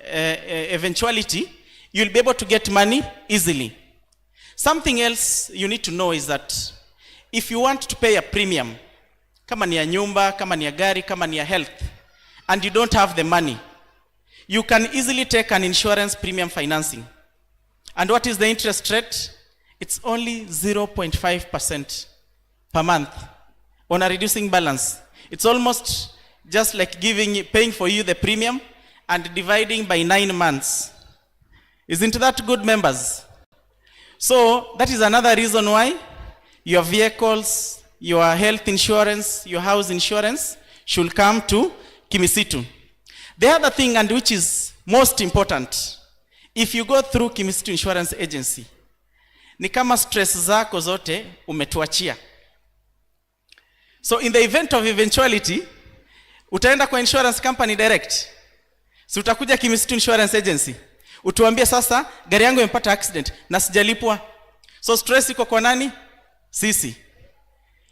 eventuality, you'll be able to get money easily. Something else you need to know is that if you want to pay a premium, kama ni ya nyumba, kama ni ya gari, kama ni ya health, and you don't have the money, you can easily take an insurance premium financing. And what is the interest rate? It's only 0.5% per month on a reducing balance. It's almost just like paying for you the premium and dividing by 9 months. Isn't that good, members? So that is another reason why your vehicles, your health insurance, your house insurance should come to Kimisitu. The other thing, and which is most important, if you go through Kimisitu Insurance Agency, ni kama stress zako zote umetuachia. So in the event of eventuality, utaenda kwa insurance company direct. Si utakuja Kimisitu Insurance Agency. Utuambie sasa, gari yangu imepata accident na sijalipwa. So stress iko kwa nani? Sisi.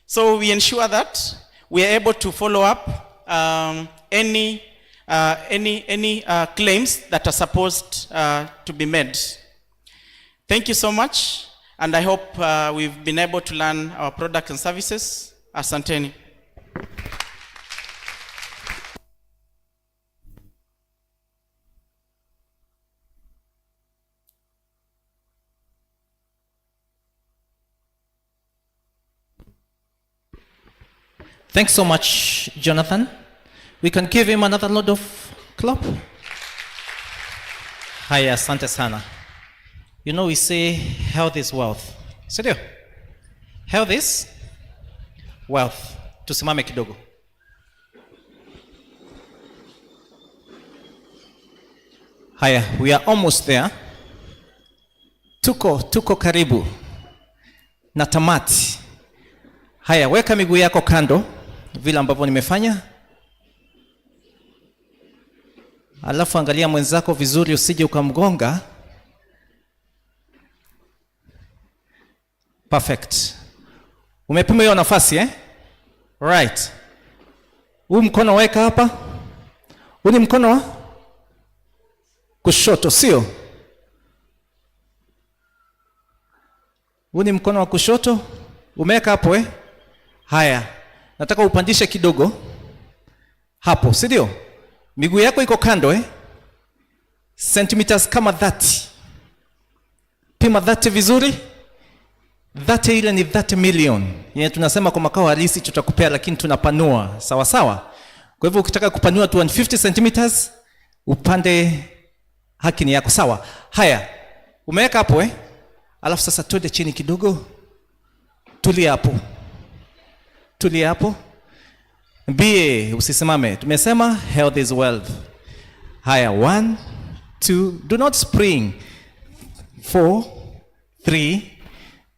So we ensure that we are able to follow up any claims that are supposed to be made. Thank you so much, and I hope we've been able to learn our products and services. Asanteni. Thanks so much, Jonathan. We can give him another load of clap. Haya, asante sana. You know, we say health is wealth. Sindio? Health is wealth. Tusimame kidogo. Haya, we are almost there. Tuko karibu na tamati. Haya, weka miguu yako kando vile ambavyo nimefanya. Alafu angalia mwenzako vizuri usije ukamgonga. Perfect. Umepima hiyo nafasi Right. Huu mkono weka hapa. Huu ni mkono wa kushoto, sio? Huu ni mkono wa kushoto. Umeweka hapo Haya. Nataka upandishe kidogo. Hapo, si ndio? Miguu yako iko kando Centimeters kama 30. Pima 30 vizuri. 30 ile ni 30 million. Yenye tunasema kwa makao halisi tutakupea, lakini tunapanua. Sawa sawa. Kwa hivyo ukitaka kupanua 250 centimeters, upande haki ni yako. Sawa. Haya. Umeweka hapo Alafu sasa twende chini kidogo. Tulia hapo. Tulia hapo. Mbie, usisimame. Tumesema health is wealth. Haya, 1, 2, do not spring. 4, 3,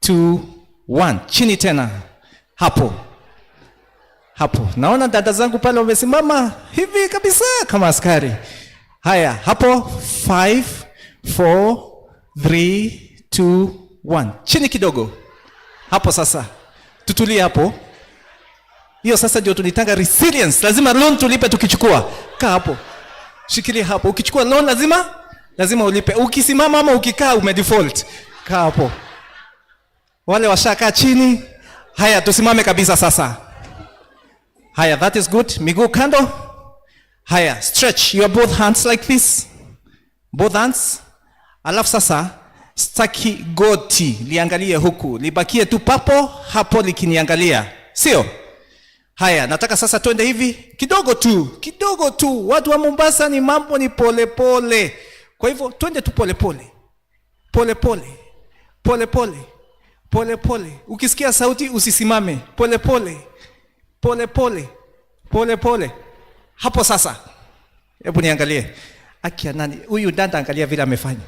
2, 1. Chini tena. Hapo. Hapo. Naona dada zangu pale wamesimama hivi kabisa kama askari. Haya, hapo 5, 4, 3, 2, 1. Chini kidogo. Hapo sasa. Tutulie hapo. Hiyo sasa ndio tunitanga resilience. Lazima loan tulipe tukichukua. Kaa hapo. Shikilia hapo. Ukichukua loan lazima ulipe. Ukisimama ama ukikaa umedefault. Kaa hapo. Wale washakaa chini. Haya, tusimame kabisa sasa. Haya, that is good. Miguu kando. Haya, stretch your both hands like this. Both hands. Alafu sasa staki goti liangalie huku. Libakie tu papo hapo likiniangalia. Sio? Haya, nataka sasa twende hivi kidogo tu. Watu wa Mombasa ni mambo ni pole pole. Kwa hivyo twende tu pole pole. Pole pole. Pole pole. Pole pole. Ukisikia sauti usisimame. Pole pole. Pole pole. Pole pole. Hapo sasa. Hebu niangalie. Akia nani? Huyu dada angalia vile amefanya.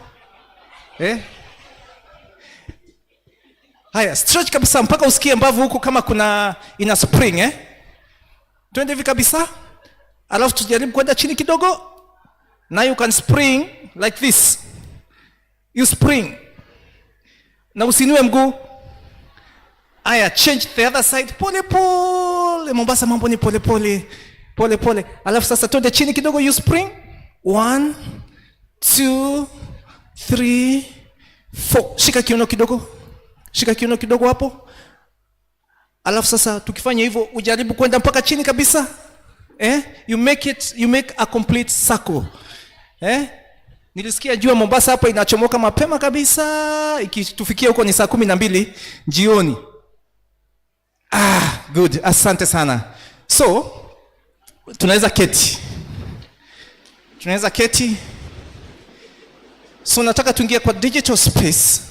Haya, stretch kabisa mpaka usikie mbavu huku kama kuna ina spring Twende hivi kabisa. Alafu tujaribu kwenda chini kidogo. Now you can spring like this. You spring. Na usinue mguu. Aya, change the other side. Pole pole. Mombasa mambo ni pole pole. Pole pole. Alafu sasa twende chini kidogo, you spring. 1, 2, 3, 4. Shika kiuno kidogo. Shika kiuno kidogo hapo. Alafu sasa tukifanya hivyo ujaribu kwenda mpaka chini kabisa. You make a complete circle. Nilisikia jua Mombasa hapa inachomoka mapema kabisa. Ikitufikia huko ni saa 12 jioni. Good. Asante sana. So, tunaweza keti. So nataka tuingie kwa digital space.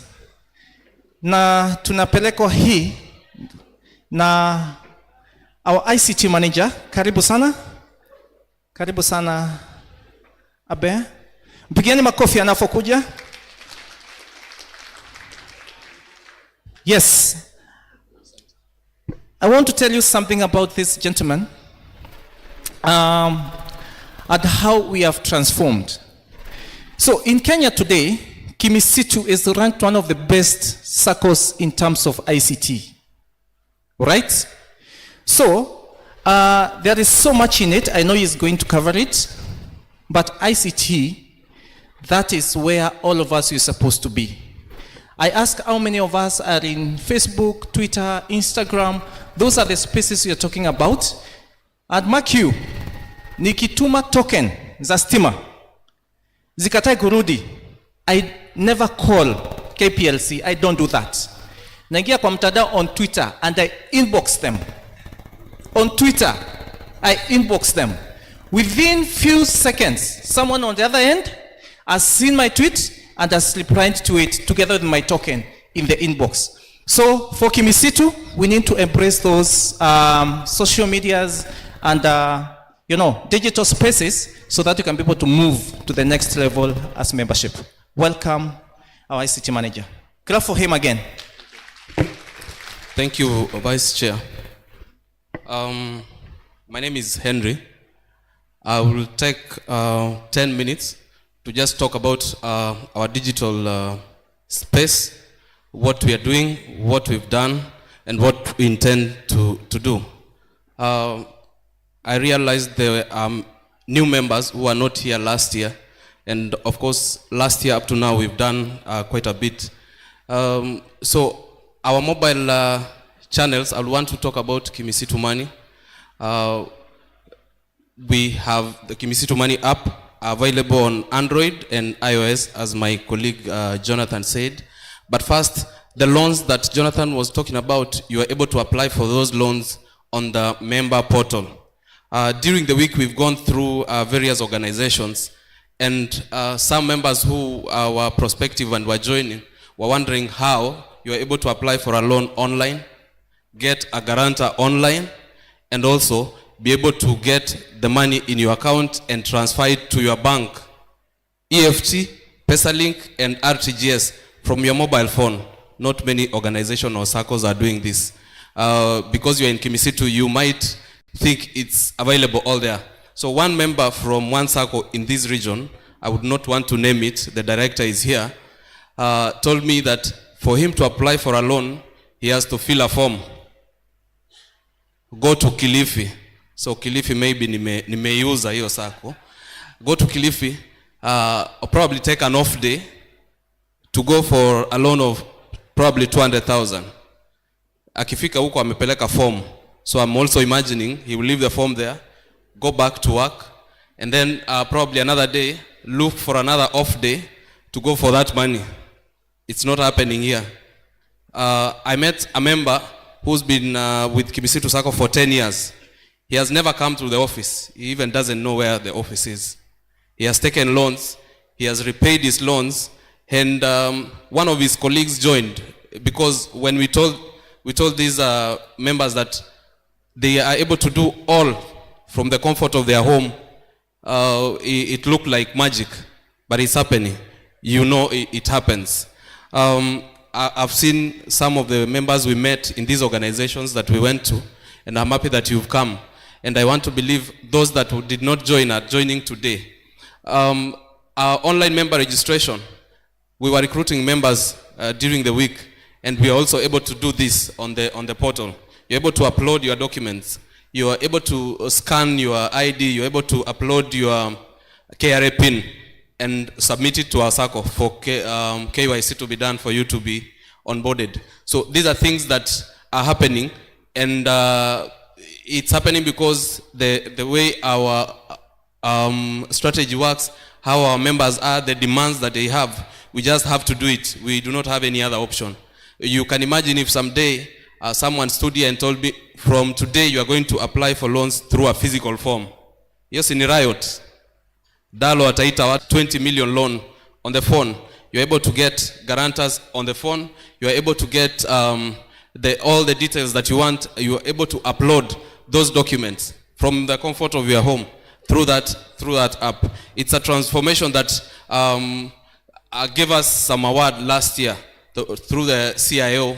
Na tunapelekwa hii na our ICT manager. Karibu sana Abe. Mpigieni makofi anapokuja. Yes. I want to tell you something about this gentleman. And how we have transformed. So in Kenya today, Kimisitu is ranked one of the best Saccos in terms of ICT. Right? So, there is so much in it. I know he's going to cover it. But ICT, that is where all of us are supposed to be. I ask how many of us are in Facebook, Twitter, Instagram. Those are the spaces you're talking about. And mark you, nikituma token za stima zikatai kurudi, I never call KPLC. I don't do that. Naingia kwa mtandao on Twitter and I inbox them. On Twitter, I inbox them. Within few seconds, someone on the other end has seen my tweet and has replied to it together with my token in the inbox. So for Kimisitu, we need to embrace those social medias and digital spaces so that you can be able to move to the next level as membership. Welcome, our ICT manager. Clap for him again. Thank you, Vice Chair. My name is Henry. I will take 10 minutes to just talk about our digital space, what we are doing, what we've done, and what we intend to do. I realized there are new members who are not here last year, and of course, last year up to now, we've done quite a bit. So our mobile channels, I want to talk about Kimisitu Money. We have the Kimisitu Money app available on Android and iOS, as my colleague Jonathan said. But first, the loans that Jonathan was talking about, you are able to apply for those loans on the member portal. During the week, we've gone through various organizations, and some members who were prospective and were joining were wondering how you are able to apply for a loan online, get a guarantor online, and also be able to get the money in your account and transfer it to your bank. EFT, PesaLink, and RTGS from your mobile phone. Not many organizations or circles are doing this. Because you're in Kimisitu, you might think it's available all there. So one member from one circle in this region, I would not want to name it, the director is here, told me that for him to apply for a loan, he has to fill a form. Go to Kilifi. So Kilifi maybe nimeuza hiyo sako. Go to Kilifi, or probably take an off day to go for a loan of probably 200,000. Akifika huko amepeleka form. So I'm also imagining he will leave the form there, go back to work, and then probably another day, look for another off day to go for that money. It's not happening here. I met a member who's been with Kimisitu Sacco for 10 years. He has never come to the office. He even doesn't know where the office is. He has taken loans. He has repaid his loans. And one of his colleagues joined, because when we told these members that they are able to do all from the comfort of their home, it looked like magic, but it's happening. You know it happens. I've seen some of the members we met in these organizations that we went to, and I'm happy that you've come. And I want to believe those that did not join are joining today. Our online member registration, we were recruiting members during the week, and we are also able to do this on the portal. You're able to upload your documents. You are able to scan your ID. You're able to upload your KRA PIN and submit it to our Sacco for KYC to be done for you to be onboarded. So these are things that are happening, and it's happening because the way our strategy works, how our members are, the demands that they have, we just have to do it. We do not have any other option. You can imagine if someday someone stood here and told me, from today you are going to apply for loans through a physical form. Yes, in a riot. Dalo ataita 20 million loan on the phone. You're able to get guarantors on the phone. You're able to get all the details that you want. You're able to upload those documents from the comfort of your home through that app. It's a transformation that gave us some award last year through the CIO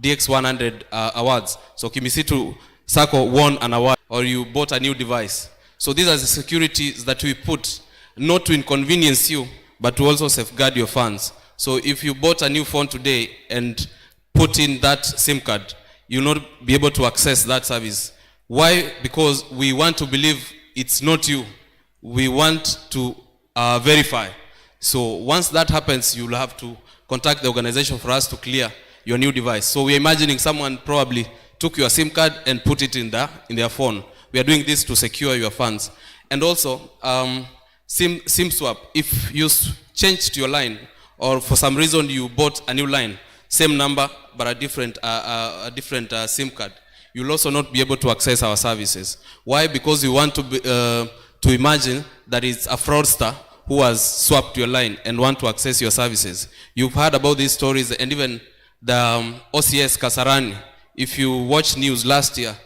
DX100 awards. So Kimisitu Sacco won an award, or you bought a new device. So these are the securities that we put, not to inconvenience you, but to also safeguard your funds. So if you bought a new phone today and put in that SIM card, you'll not be able to access that service. Why? Because we want to believe it's not you. We want to verify. So once that happens, you'll have to contact the organization for us to clear your new device. So we're imagining someone probably took your SIM card and put it in their phone. We are doing this to secure your funds. And also, SIM swap. If you changed your line, or for some reason you bought a new line, same number but a different SIM card, you'll also not be able to access our services. Why? Because you want to imagine that it's a fraudster who has swapped your line and want to access your services. You've heard about these stories, and even the OCS Kasarani, if you watch news last year,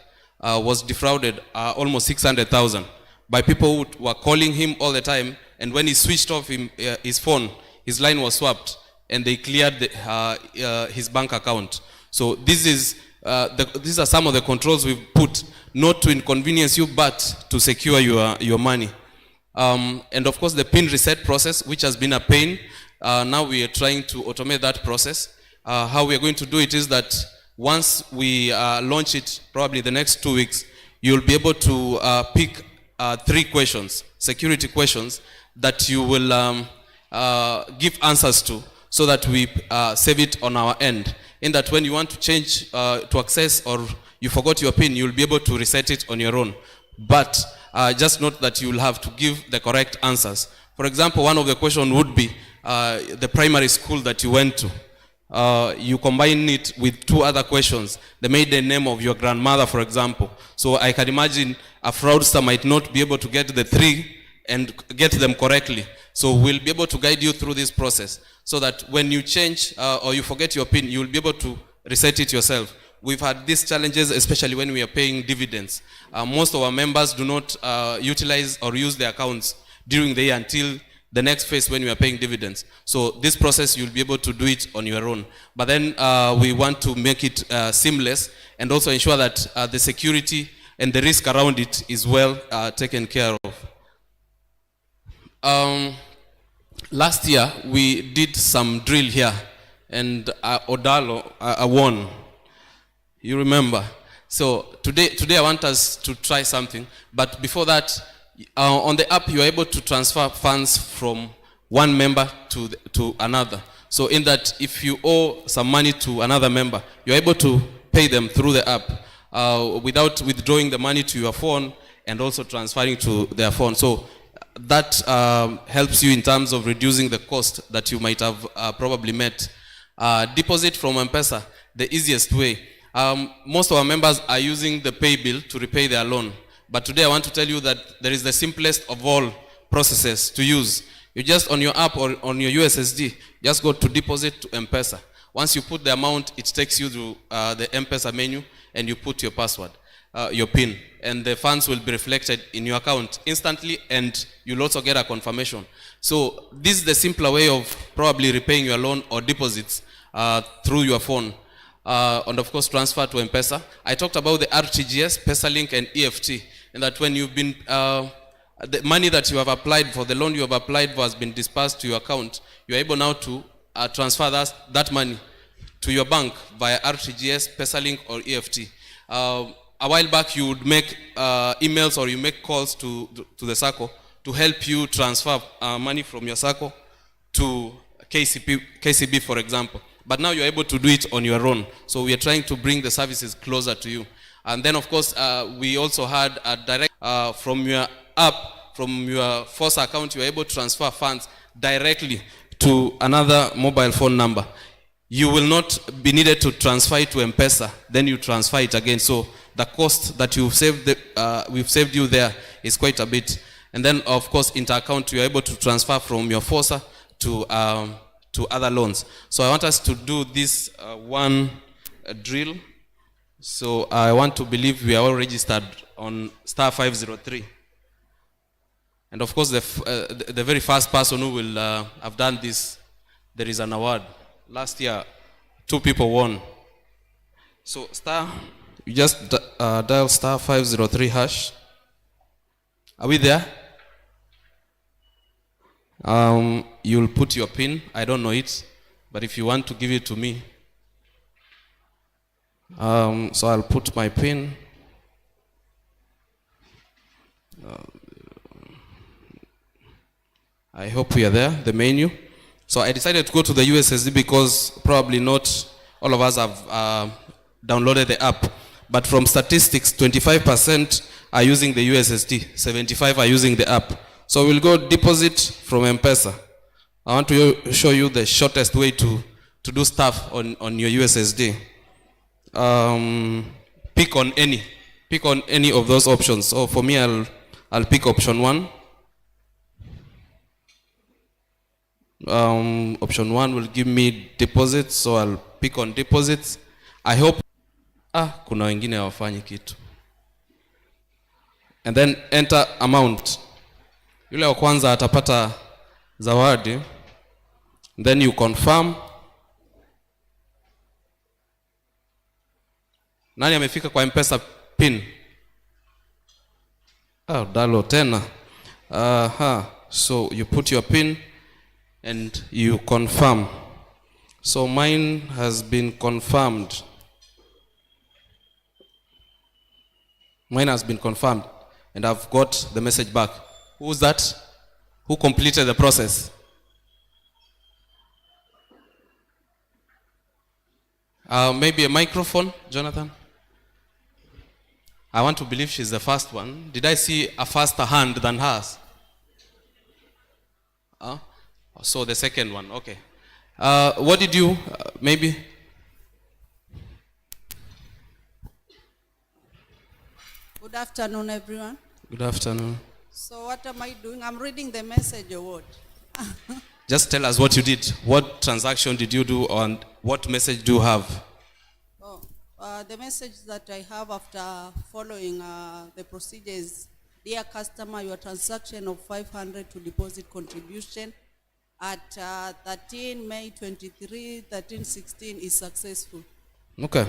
was defrauded almost 600,000 by people who were calling him all the time, and when he switched off his phone, his line was swapped, and they cleared his bank account. So these are some of the controls we've put, not to inconvenience you, but to secure your money. And of course, the PIN reset process, which has been a pain, now we are trying to automate that process. How we are going to do it is that once we launch it, probably the next 2 weeks, you'll be able to pick 3 questions, security questions, that you will give answers to, so that we save it on our end. In that when you want to change to access, or you forgot your PIN, you'll be able to reset it on your own. But just note that you will have to give the correct answers. For example, one of the questions would be the primary school that you went to. You combine it with 2 other questions, the maiden name of your grandmother, for example. So I can imagine a fraudster might not be able to get the 3 and get them correctly. So we'll be able to guide you through this process, so that when you change or you forget your PIN, you'll be able to reset it yourself. We've had these challenges, especially when we are paying dividends. Most of our members do not utilize or use their accounts during the year until the next phase when we are paying dividends. So this process, you'll be able to do it on your own. But then we want to make it seamless, and also ensure that the security and the risk around it is well taken care of. Last year, we did some drill here, and Odalo won. You remember? So today I want us to try something. But before that, on the app, you are able to transfer funds from one member to another. So in that, if you owe some money to another member, you're able to pay them through the app without withdrawing the money to your phone and also transferring to their phone. So that helps you in terms of reducing the cost that you might have probably met. Deposit from M-Pesa, the easiest way. Most of our members are using the pay bill to repay their loan. But today I want to tell you that there is the simplest of all processes to use. You just, on your app or on your USSD, just go to deposit to M-Pesa. Once you put the amount, it takes you to the M-Pesa menu, and you put your password, your PIN, and the funds will be reflected in your account instantly, and you'll also get a confirmation. So this is the simpler way of probably repaying your loan or deposits through your phone. And of course, transfer to M-Pesa. I talked about the RTGS, PesaLink, and EFT, and that when you've been, the money that you have applied for, the loan you have applied for has been dispersed to your account, you're able now to transfer that money to your bank via RTGS, PesaLink, or EFT. A while back, you would make emails or you make calls to the Sacco to help you transfer money from your Sacco to KCB, for example. But now you're able to do it on your own. So we are trying to bring the services closer to you. And then, of course, we also had a direct, from your app, from your FOSA account, you're able to transfer funds directly to another mobile phone number. You will not be needed to transfer it to M-Pesa, then you transfer it again. So the cost that we've saved you there is quite a bit. And then, of course, inter-account, you're able to transfer from your FOSA to other loans. So I want us to do this one drill. So I want to believe we are all registered on star 503. And of course, the very first person who will have done this, there is an award. Last year, 2 people won. So you just dial star 503 hash. Are we there? You'll put your PIN. I don't know it, but if you want to give it to me, so I'll put my PIN. I hope we are there, the menu. So I decided to go to the USSD because probably not all of us have downloaded the app. But from statistics, 25% are using the USSD, 75% are using the app. So we'll go deposit from M-Pesa. I want to show you the shortest way to do stuff on your USSD. pick on any of those options. So for me, I'll pick option 1. Option 1 will give me deposits, so I'll pick on deposits. I hope kuna wengine hawafanyi kitu. And then enter amount. Yule wa kwanza atapata zawadi. Then you confirm. Nani amefika kwa M-Pesa pin? Dalo tena. So you put your pin and you confirm. So mine has been confirmed. Mine has been confirmed and I've got the message back. Who's that? Who completed the process? Maybe a microphone, Jonathan? I want to believe she's the first one. Did I see a faster hand than hers? So the second one, okay. What did you, maybe? Good afternoon, everyone. Good afternoon. So what am I doing? I'm reading the message or what? Just tell us what you did. What transaction did you do and what message do you have? The message that I have after following the procedure is, dear customer, your transaction of 500 to deposit contribution at 13 May 23, 1316 is successful. Okay.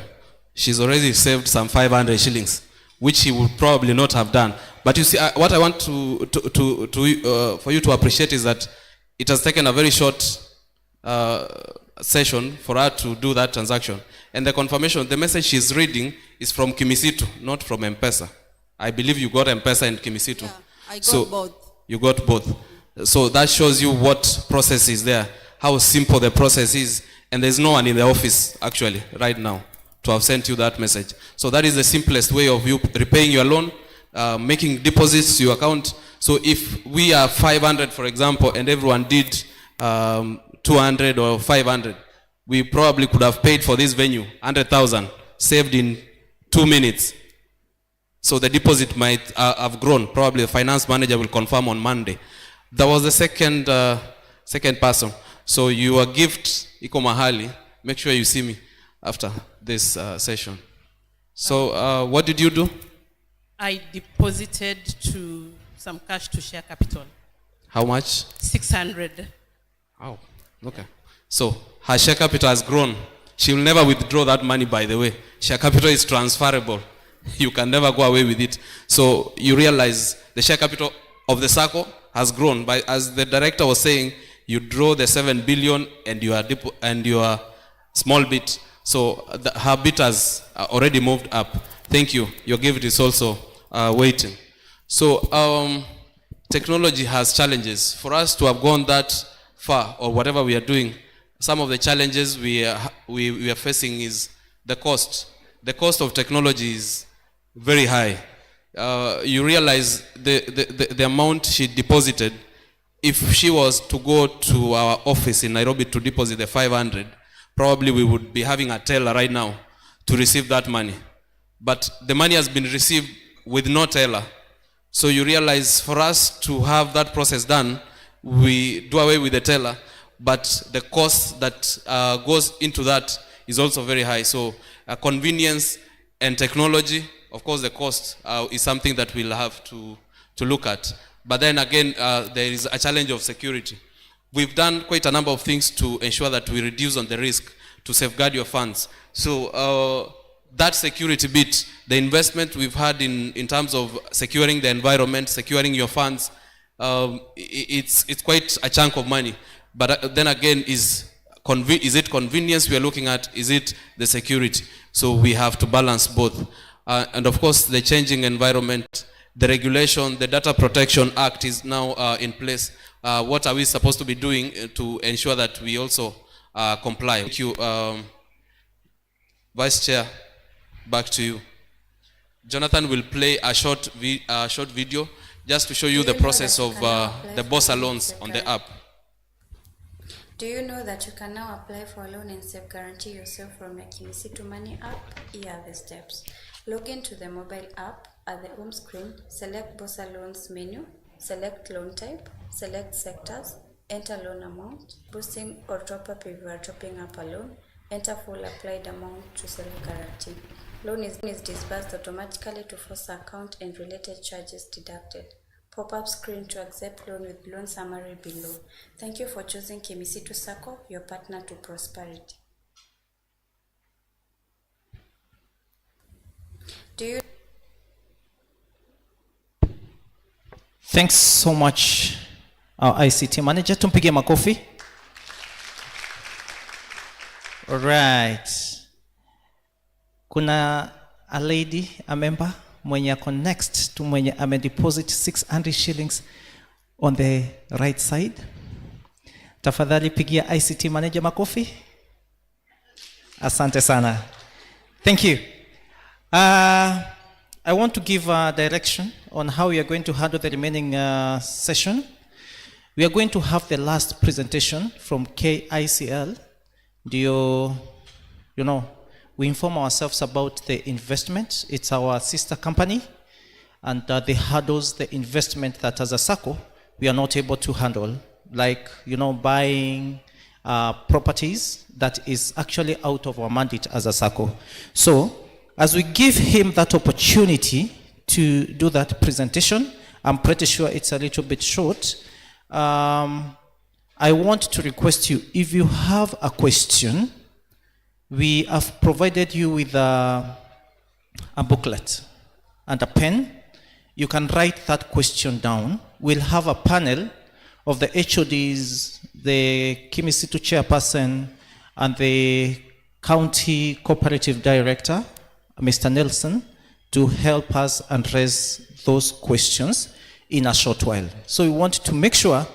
She's already saved some 500 shillings, which she would probably not have done. But you see, what I want for you to appreciate is that it has taken a very short session for her to do that transaction. And the confirmation, the message she's reading is from Kimisitu, not from M-Pesa. I believe you got M-Pesa and Kimisitu. Yeah, I got both. You got both. So that shows you what process is there, how simple the process is. And there's no one in the office, actually, right now, to have sent you that message. So that is the simplest way of you repaying your loan, making deposits to your account. So if we are 500, for example, and everyone did 200 or 500, we probably could have paid for this venue 100,000, saved in 2 minutes. So the deposit might have grown. Probably the finance manager will confirm on Monday. That was the second person. So your gift iko mahali. Make sure you see me after this session. So what did you do? I deposited some cash to share capital. How much? 600. Oh, okay. So her share capital has grown. She will never withdraw that money, by the way. Share capital is transferable. You can never go away with it. So you realize the share capital of the Sacco has grown. By, as the director was saying, you draw the 7 billion and your small bit. So her bit has already moved up. Thank you. Your gift is also waiting. So technology has challenges. For us to have gone that far, or whatever we are doing, some of the challenges we are facing is the cost. The cost of technology is very high. You realize the amount she deposited, if she was to go to our office in Nairobi to deposit the 500, probably we would be having a teller right now to receive that money. But the money has been received with no teller. So you realize for us to have that process done, we do away with the teller, but the cost that goes into that is also very high. So convenience and technology, of course the cost is something that we'll have to look at. But then again, there is a challenge of security. We've done quite a number of things to ensure that we reduce on the risk to safeguard your funds. So that security bit, the investment we've had in terms of securing the environment, securing your funds, it's quite a chunk of money. But then again, is it convenience we are looking at? Is it the security? So we have to balance both. And of course, the changing environment, the regulation, the Data Protection Act is now in place. What are we supposed to be doing to ensure that we also comply? Thank you. Vice Chair, back to you. Jonathan will play a short video just to show you the process of the boss loans on the app. Do you know that you can now apply for a loan and self-guarantee yourself from your Kimisitu Money app? Here are the steps. Log into the mobile app. At the home screen, select Bossa Loans menu, select loan type, select sectors, enter loan amount, boosting or top up if you are topping up a loan, enter full applied amount to select guarantee. Loan is disbursed automatically to force account and related charges deducted. Pop-up screen to accept loan with loan summary below. Thank you for choosing Kimisitu Sacco, your partner to prosperity. Thanks so much, our ICT manager. Tumpige makofi. All right. Kuna a lady, a member, mwenye ako next to mwenye amedeposit 600 shillings on the right side. Tafadhali pigia ICT manager makofi. Asante sana. Thank you. I want to give a direction on how we are going to handle the remaining session. We are going to have the last presentation from KICL. We inform ourselves about the investment. It's our sister company, and the hurdles, the investment that as a Sacco, we are not able to handle, like, buying properties that is actually out of our mandate as a Sacco. So, as we give him that opportunity to do that presentation, I'm pretty sure it's a little bit short. I want to request you, if you have a question, we have provided you with a booklet and a pen. You can write that question down. We'll have a panel of the HODs, the Kimisitu chairperson, and the county cooperative director, Mr. Nelson, to help us address those questions in a short while. So we want to make sure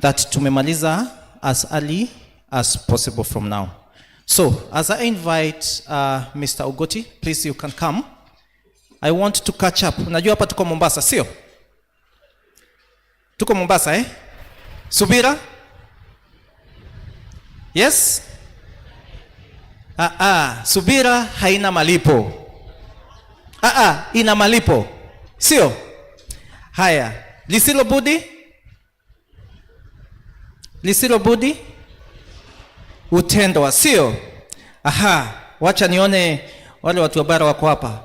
that tumemaliza as early as possible from now. So as I invite Mr. Ogoti, please you can come. I want to catch up. Unajua hapa tuko Mombasa, sio? Tuko Mombasa, eh? Subira? Yes? Subira haina malipo. Ina malipo. Sio? Haya. Lisilo budi? Lisilo budi? Utendwa, sio? Wacha nione wale watu wa bara wako hapa.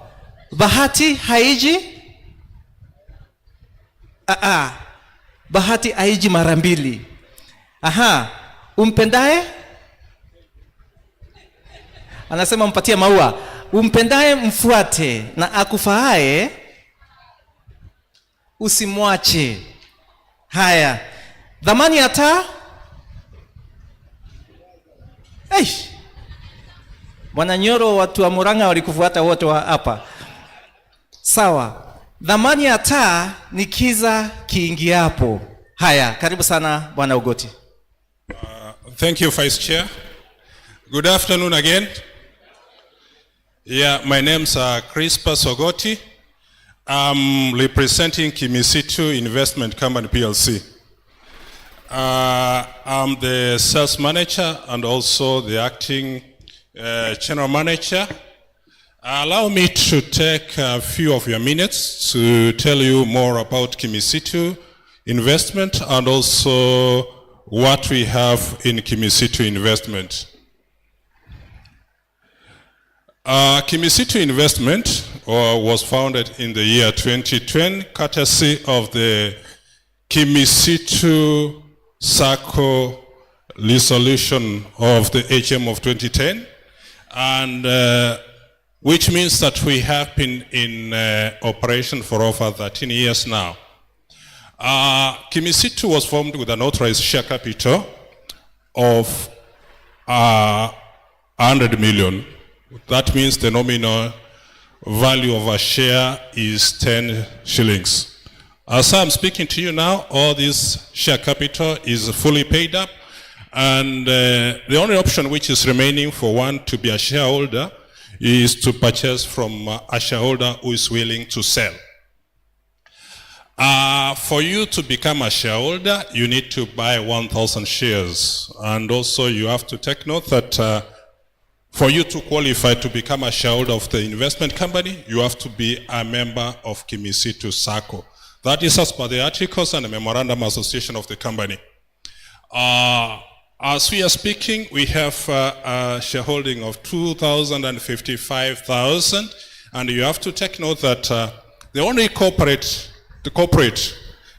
Bahati haiji? Bahati haiji mara mbili. Umpendaye? Anasema mpatie maua. Umpendaye mfuate, na akufaaye usimwache. Haya. Dhamani ya taa? Bwana Nyoro, watu wa Murang'a walikufuata wote wa hapa. Sawa. Dhamani ya taa ni kiza kiingiapo. Haya, karibu sana Bwana Ogoti. Thank you, Vice Chair. Good afternoon again. Yeah, my name's Crispus Ogoti. I'm representing Kimisitu Investment Company PLC. I'm the sales manager and also the acting general manager. Allow me to take a few of your minutes to tell you more about Kimisitu Investment and also what we have in Kimisitu Investment. Kimisitu Investment was founded in the year 2010, courtesy of the Kimisitu Sacco resolution of the AGM of 2010, and which means that we have been in operation for over 13 years now. Kimisitu was formed with an authorized share capital of 100 million. That means the nominal value of a share is 10 shillings. As I'm speaking to you now, all this share capital is fully paid up, and the only option which is remaining for one to be a shareholder is to purchase from a shareholder who is willing to sell. For you to become a shareholder, you need to buy 1,000 shares, and also you have to take note that For you to qualify to become a shareholder of the investment company, you have to be a member of Kimisitu Sacco. That is as per the articles and the memorandum association of the company. As we are speaking, we have a shareholding of 2,055,000, and you have to take note that the only corporate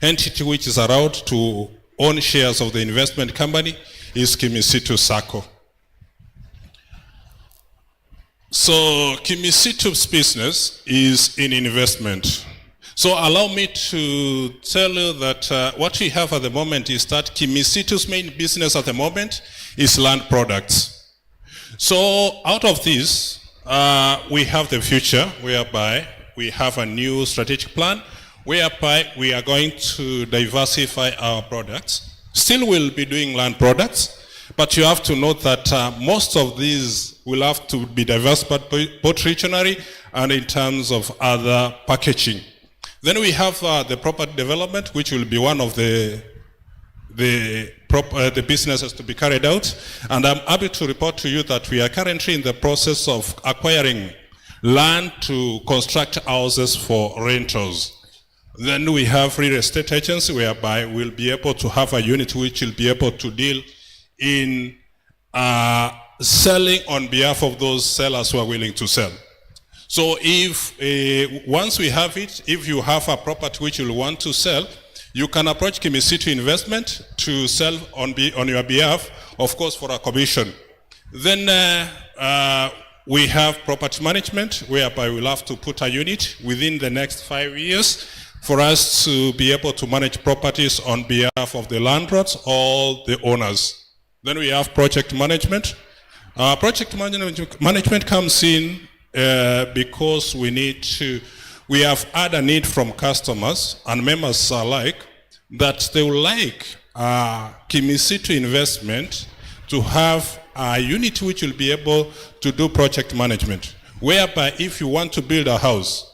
entity which is allowed to own shares of the investment company is Kimisitu Sacco. So Kimisitu's business is in investment. So allow me to tell you that what we have at the moment is that Kimisitu's main business at the moment is land products. So out of this, we have the future whereby we have a new strategic plan whereby we are going to diversify our products. Still we'll be doing land products, but you have to note that most of these will have to be diversified both regionally and in terms of other packaging. Then we have the property development, which will be one of the businesses to be carried out. And I'm happy to report to you that we are currently in the process of acquiring land to construct houses for rentals. Then we have real estate agency, whereby we'll be able to have a unit which will be able to deal in selling on behalf of those sellers who are willing to sell. So if once we have it, if you have a property which you want to sell, you can approach Kimisitu Investment to sell on your behalf, of course for a commission. Then we have property management, whereby we'll have to put a unit within the next 5 years for us to be able to manage properties on behalf of the landlords or the owners. Then we have project management. Project management comes in because we have had a need from customers and members alike that they would like Kimisitu Investment to have a unit which will be able to do project management, whereby if you want to build a house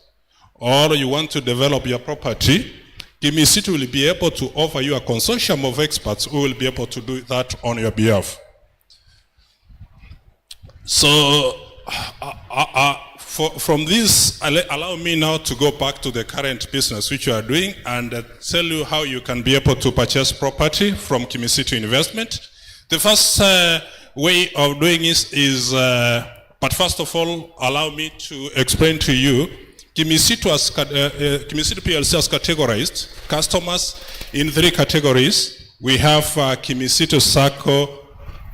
or you want to develop your property, Kimisitu will be able to offer you a consortium of experts who will be able to do that on your behalf. So from this, allow me now to go back to the current business which you are doing and tell you how you can be able to purchase property from Kimisitu Investment. The first way of doing this is, but first of all, allow me to explain to you, Kimisitu PLC has categorized customers in 3 categories. We have Kimisitu Sacco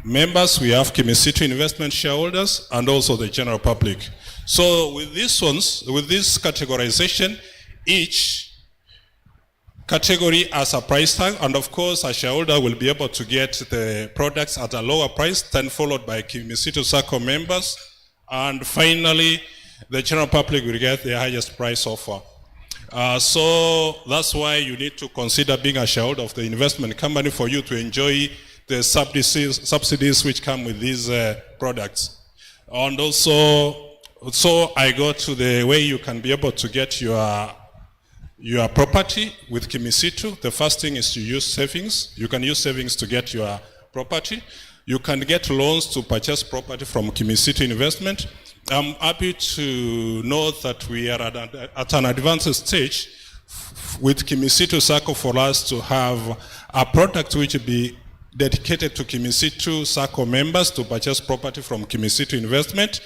members, we have Kimisitu Investment shareholders, and also the general public. So with these ones, with this categorization, each category has a price tag, and of course a shareholder will be able to get the products at a lower price, then followed by Kimisitu Sacco members, and finally the general public will get the highest price offer. So that's why you need to consider being a shareholder of the investment company for you to enjoy the subsidies which come with these products. And also, so I go to the way you can be able to get your property with Kimisitu. The first thing is to use savings. You can use savings to get your property. You can get loans to purchase property from Kimisitu Investment. I'm happy to know that we are at an advanced stage with Kimisitu Sacco for us to have a product which will be dedicated to Kimisitu Sacco members to purchase property from Kimisitu Investment.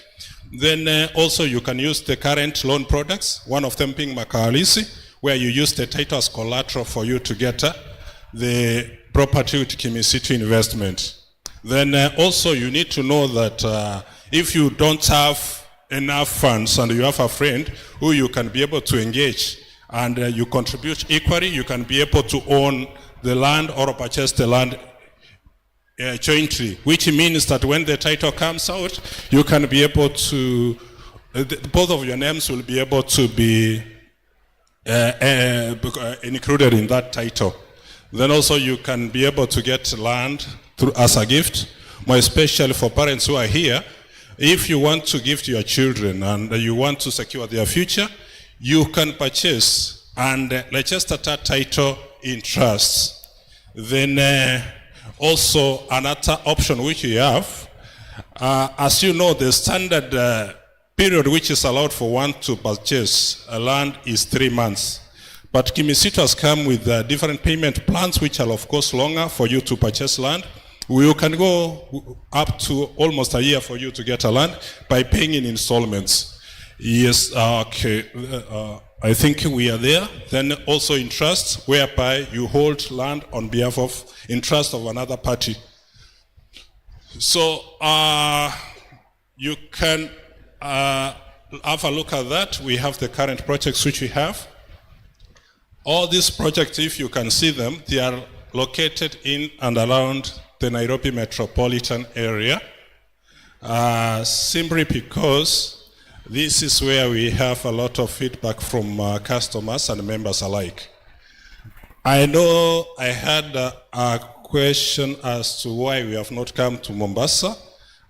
Then also you can use the current loan products, one of them being Makalisi, where you use the title as collateral for you to get the property with Kimisitu Investment. Then also you need to know that if you don't have enough funds and you have a friend who you can be able to engage and you contribute equally, you can be able to own the land or purchase the land jointly, which means that when the title comes out, you can be able to, both of your names will be able to be included in that title. Then also you can be able to get land as a gift, more especially for parents who are here. If you want to give to your children and you want to secure their future, you can purchase and register that title in trust. Then also another option which you have As you know, the standard period which is allowed for one to purchase a land is 3 months. But Kimisitu has come with different payment plans which are of course longer for you to purchase land. We can go up to almost a year for you to get a land by paying in installments. Yes, okay. I think we are there. Then also in trust, whereby you hold land on behalf of, in trust of another party. So you can have a look at that. We have the current projects which we have. All these projects, if you can see them, they are located in and around the Nairobi metropolitan area, simply because this is where we have a lot of feedback from customers and members alike. I know I had a question as to why we have not come to Mombasa,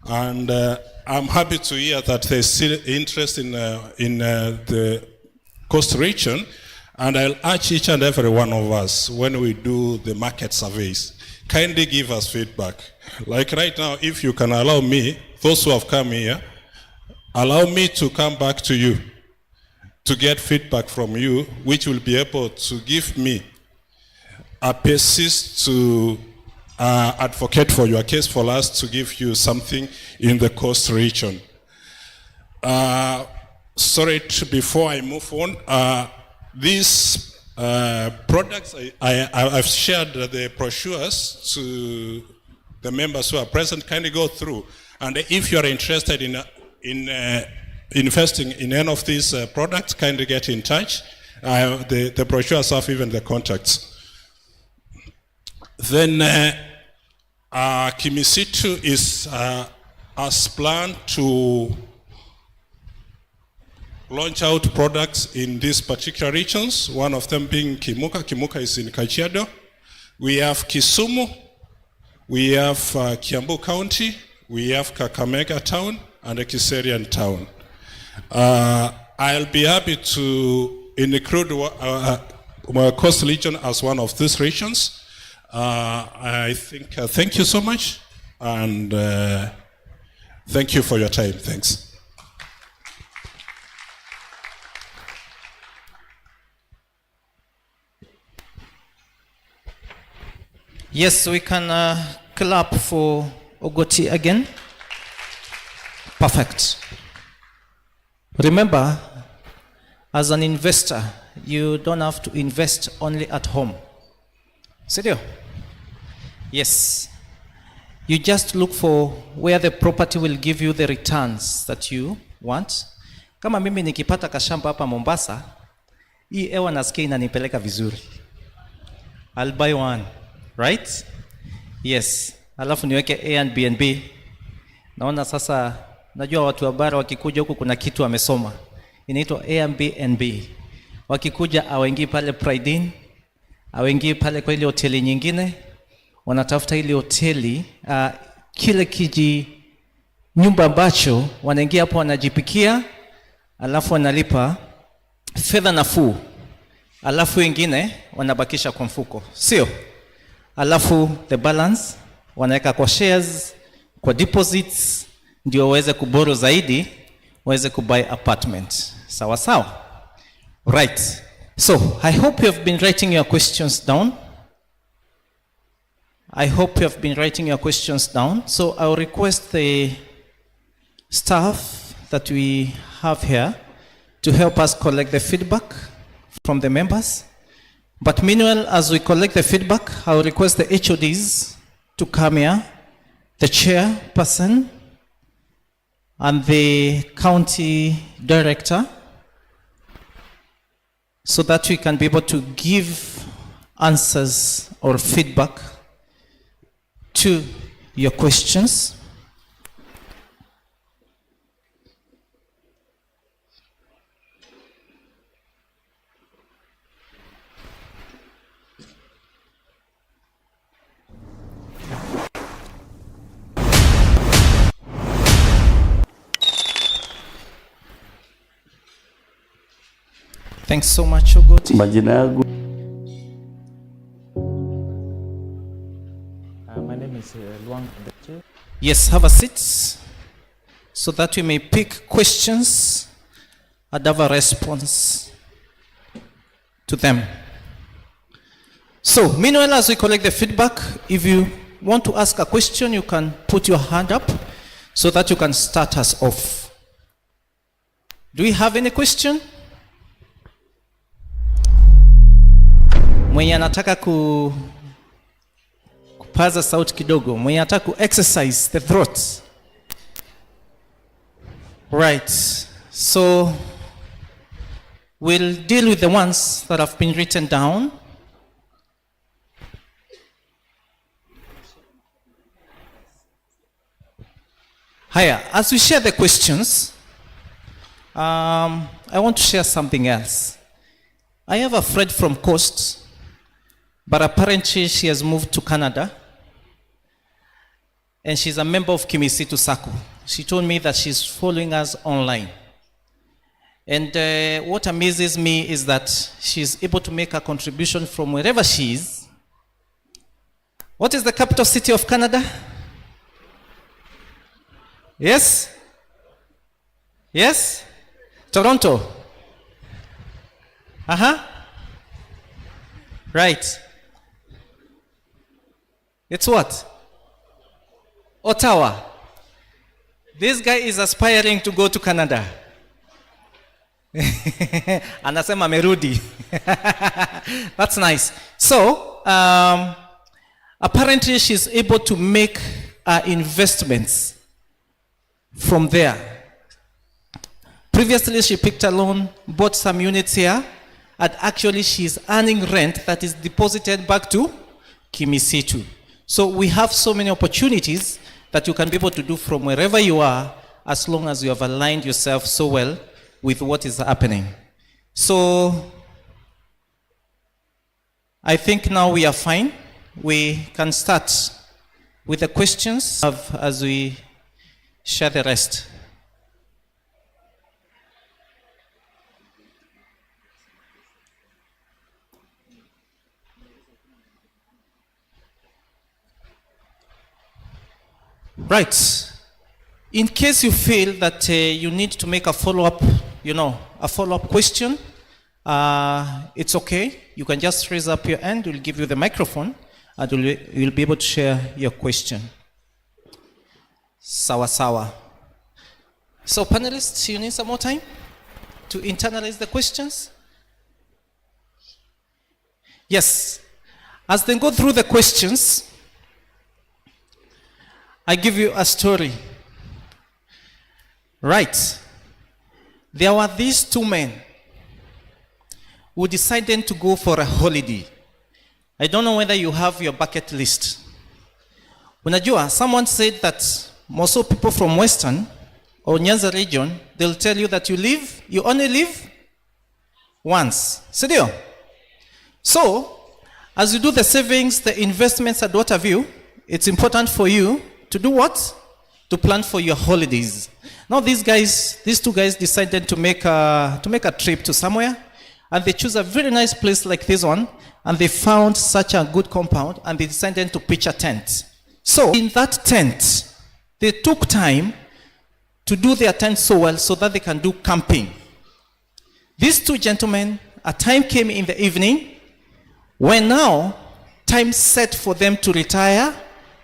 and I'm happy to hear that there's still interest in the coast region, and I'll urge each and every one of us, when we do the market surveys, kindly give us feedback. Like right now, if you can allow me, those who have come here, allow me to come back to you to get feedback from you, which will be able to give me a basis to advocate for your case, for us to give you something in the coast region. Before I move on, these products, I've shared the brochures to the members who are present. Kindly go through, and if you are interested in investing in any of these products, kindly get in touch. The brochures have even the contacts. Then Kimisitu is as planned to launch out products in these particular regions, one of them being Kimuka. Kimuka is in Kajiado. We have Kisumu, we have Kiambu County, we have Kakamega Town, and the Kiserian Town. I'll be happy to include Coast Region as one of these regions. I think, thank you so much, and thank you for your time. Thanks. Yes, we can clap for Ogoti again. Perfect. Remember, as an investor, you don't have to invest only at home. Serio? Yes. You just look for where the property will give you the returns that you want. Kama mimi nikipata kashamba hapa Mombasa, hii ewa nasikia inanipeleka vizuri. I'll buy one, right? Yes. Alafu niweke Airbnb. Naona sasa, najua watu wa bara wakikuja huku kuna kitu wamesoma. Inaitwa Airbnb. Wakikuja awaingii pale Pride Inn, awaingii pale kwa ile hoteli nyingine, wanatafuta ile hoteli, kile kiji nyumba ambacho wanaingia hapo wanajipikia, alafu wanalipa fedha nafuu, alafu wengine wanabakisha kwa mfuko, sio? Alafu the balance wanaweka kwa shares, kwa deposits, ndio waweze kuboro zaidi, waweze kubuy apartment. Sawa sawa? Right. So, I hope you have been writing your questions down. I hope you have been writing your questions down. So, I'll request the staff that we have here to help us collect the feedback from the members. But meanwhile, as we collect the feedback, I'll request the HODs to come here, the chairperson, and the county director, so that we can be able to give answers or feedback to your questions. Thanks so much, Ogoti. Majina yangu. My name is Luang Deche. Yes, have a seat so that we may pick questions and have a response to them. So, meanwhile, as we collect the feedback, if you want to ask a question, you can put your hand up so that you can start us off. Do we have any question? Mwenye anataka kupaza sauti kidogo, mwenye anataka ku exercise the throat. Right. So we'll deal with the ones that have been written down. Haya, as we share the questions, I want to share something else. I have a friend from Coast, but apparently she has moved to Canada, and she's a member of Kimisitu Sacco. She told me that she's following us online. And what amazes me is that she's able to make a contribution from wherever she is. What is the capital city of Canada? Yes? Yes? Toronto? Right. It's what? Ottawa. This guy is aspiring to go to Canada. Anasema merudi. That's nice. So, apparently she's able to make investments from there. Previously, she picked a loan, bought some units here, and actually she's earning rent that is deposited back to Kimisitu. So we have so many opportunities that you can be able to do from wherever you are, as long as you have aligned yourself so well with what is happening. So I think now we are fine. We can start with the questions as we share the rest. Right. In case you feel that you need to make a follow-up, a follow-up question, it's okay. You can just raise up your hand. We'll give you the microphone, and you'll be able to share your question. Sawa sawa. So panelists, you need some more time to internalize the questions? Yes. As they go through the questions, I give you a story. Right. There were these two men who decided to go for a holiday. I don't know whether you have your bucket list. Unajua, someone said that most of people from Western or Nyanza region, they'll tell you that you only live once. Sidio? So, as you do the savings, the investments, and what have you, it's important for you to do what? To plan for your holidays. Now these two guys decided to make a trip to somewhere, and they choose a very nice place like this one, and they found such a good compound, and they decided to pitch a tent. So in that tent, they took time to do their tent so well so that they can do camping. These two gentlemen, a time came in the evening when now time set for them to retire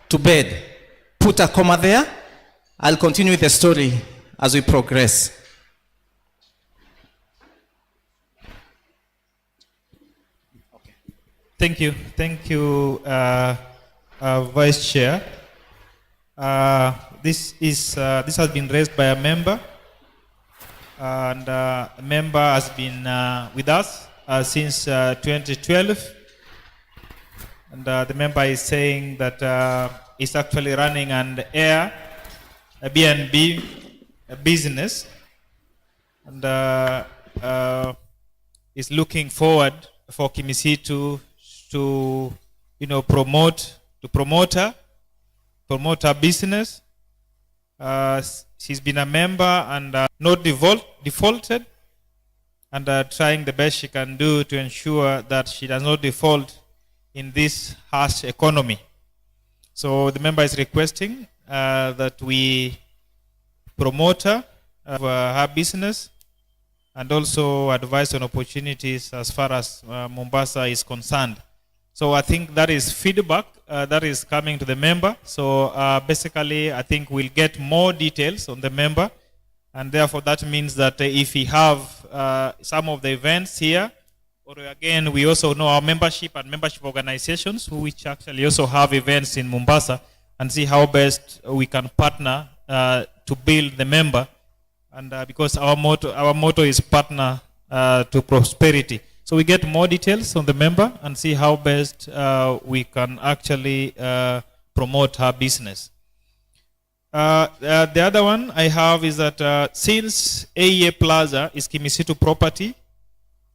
to bed. Put a comma there. I'll continue with the story as we progress. Thank you, Vice Chair. This has been raised by a member, and a member has been with us since 2012, and the member is saying that he's actually running an Airbnb business, and is looking forward for Kimisitu to promote her business. She's been a member and not defaulted, and trying the best she can do to ensure that she does not default in this harsh economy. So the member is requesting that we promote her of her business, and also advise on opportunities as far as Mombasa is concerned. So I think that is feedback that is coming to the member. So basically, I think we'll get more details on the member, and therefore that means that if we have some of the events here, or again, we also know our membership and membership organizations which actually also have events in Mombasa, and see how best we can partner to build the member. And because our motto is partner to prosperity. So we get more details on the member and see how best we can actually promote her business. The other one I have is that since AEA Plaza is Kimisitu property,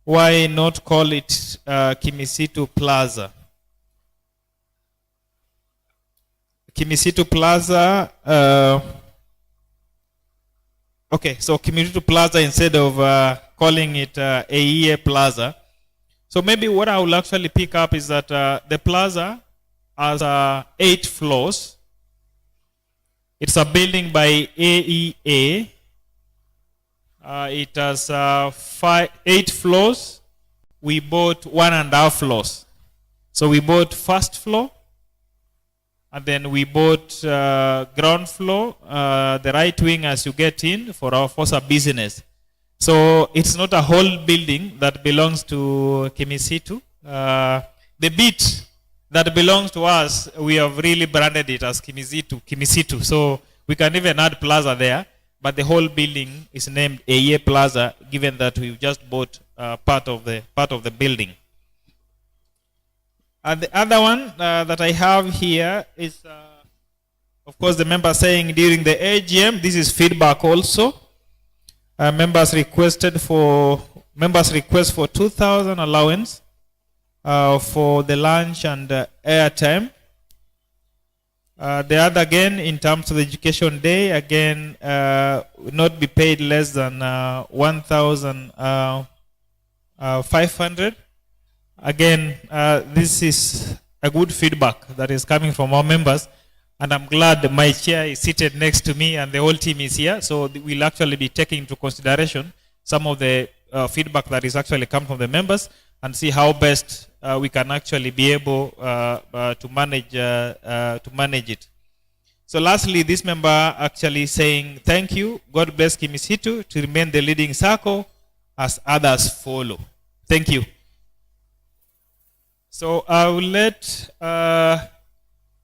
why not call it Kimisitu Plaza? Kimisitu Plaza, okay, so Kimisitu Plaza instead of calling it AEA Plaza. So maybe what I will actually pick up is that the plaza has 8 floors. It's a building by AEA. It has 8 floors. We bought 1.5 floors. So we bought first floor, and then we bought ground floor, the right wing as you get in for our FOSA business. So it's not a whole building that belongs to Kimisitu. The bit that belongs to us, we have really branded it as Kimisitu. So we can even add plaza there, but the whole building is named AEA Plaza, given that we've just bought part of the building. And the other one that I have here is, of course, the member saying during the AGM, this is feedback also. Members request for 2,000 allowance for the lunch and airtime. The other, again, in terms of the education day, again, will not be paid less than 1,500. Again, this is a good feedback that is coming from our members, and I'm glad my chair is seated next to me and the whole team is here, so we'll actually be taking into consideration some of the feedback that is actually come from the members, and see how best we can actually be able to manage it. So lastly, this member actually saying, thank you, God bless Kimisitu to remain the leading Sacco as others follow. Thank you. So I will let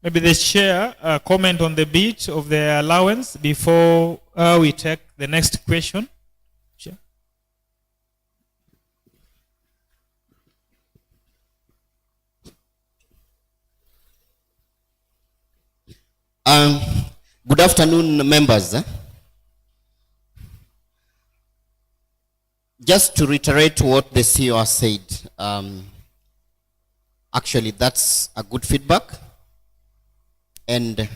maybe the chair comment on the bit of the allowance before we take the next question. Chair. Good afternoon, members. Just to reiterate what the CEO has said, actually that's a good feedback. And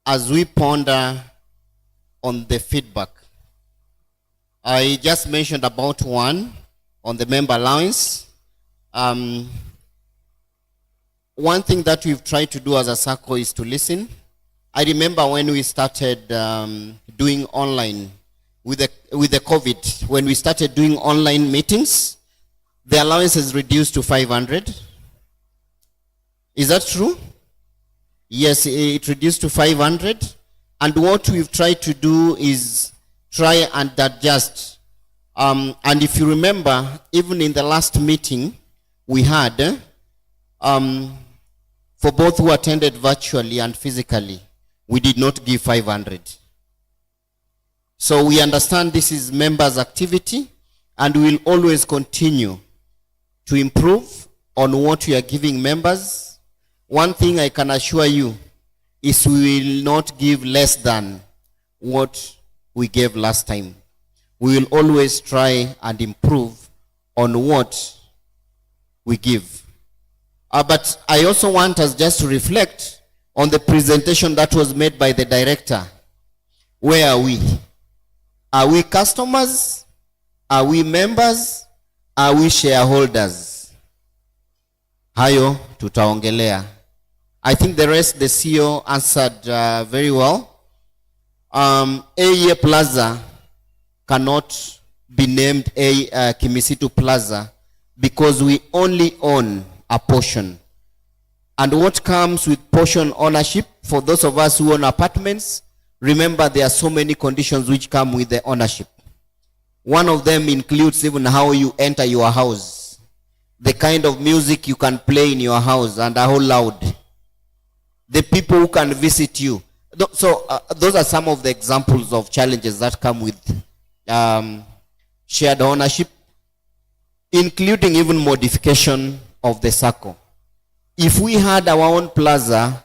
as we ponder on the feedback, I just mentioned about one on the member allowance. One thing that we've tried to do as a Sacco is to listen. I remember when we started doing online with the COVID, when we started doing online meetings, the allowance is reduced to 500. Is that true? Yes, it reduced to 500. And what we've tried to do is try and adjust. And if you remember, even in the last meeting we had, for both who attended virtually and physically, we did not give 500. So we understand this is members' activity, and we will always continue to improve on what we are giving members. One thing I can assure you is we will not give less than what we gave last time. We will always try and improve on what we give. But I also want us just to reflect on the presentation that was made by the director. Where are we? Are we customers? Are we members? Are we shareholders? Hayo tutaongelea. I think the rest the CEO answered very well. AEA Plaza cannot be named Kimisitu Plaza because we only own a portion. And what comes with portion ownership, for those of us who own apartments, remember there are so many conditions which come with the ownership. One of them includes even how you enter your house, the kind of music you can play in your house and how loud, the people who can visit you. So those are some of the examples of challenges that come with shared ownership, including even modification of the Sacco. If we had our own plaza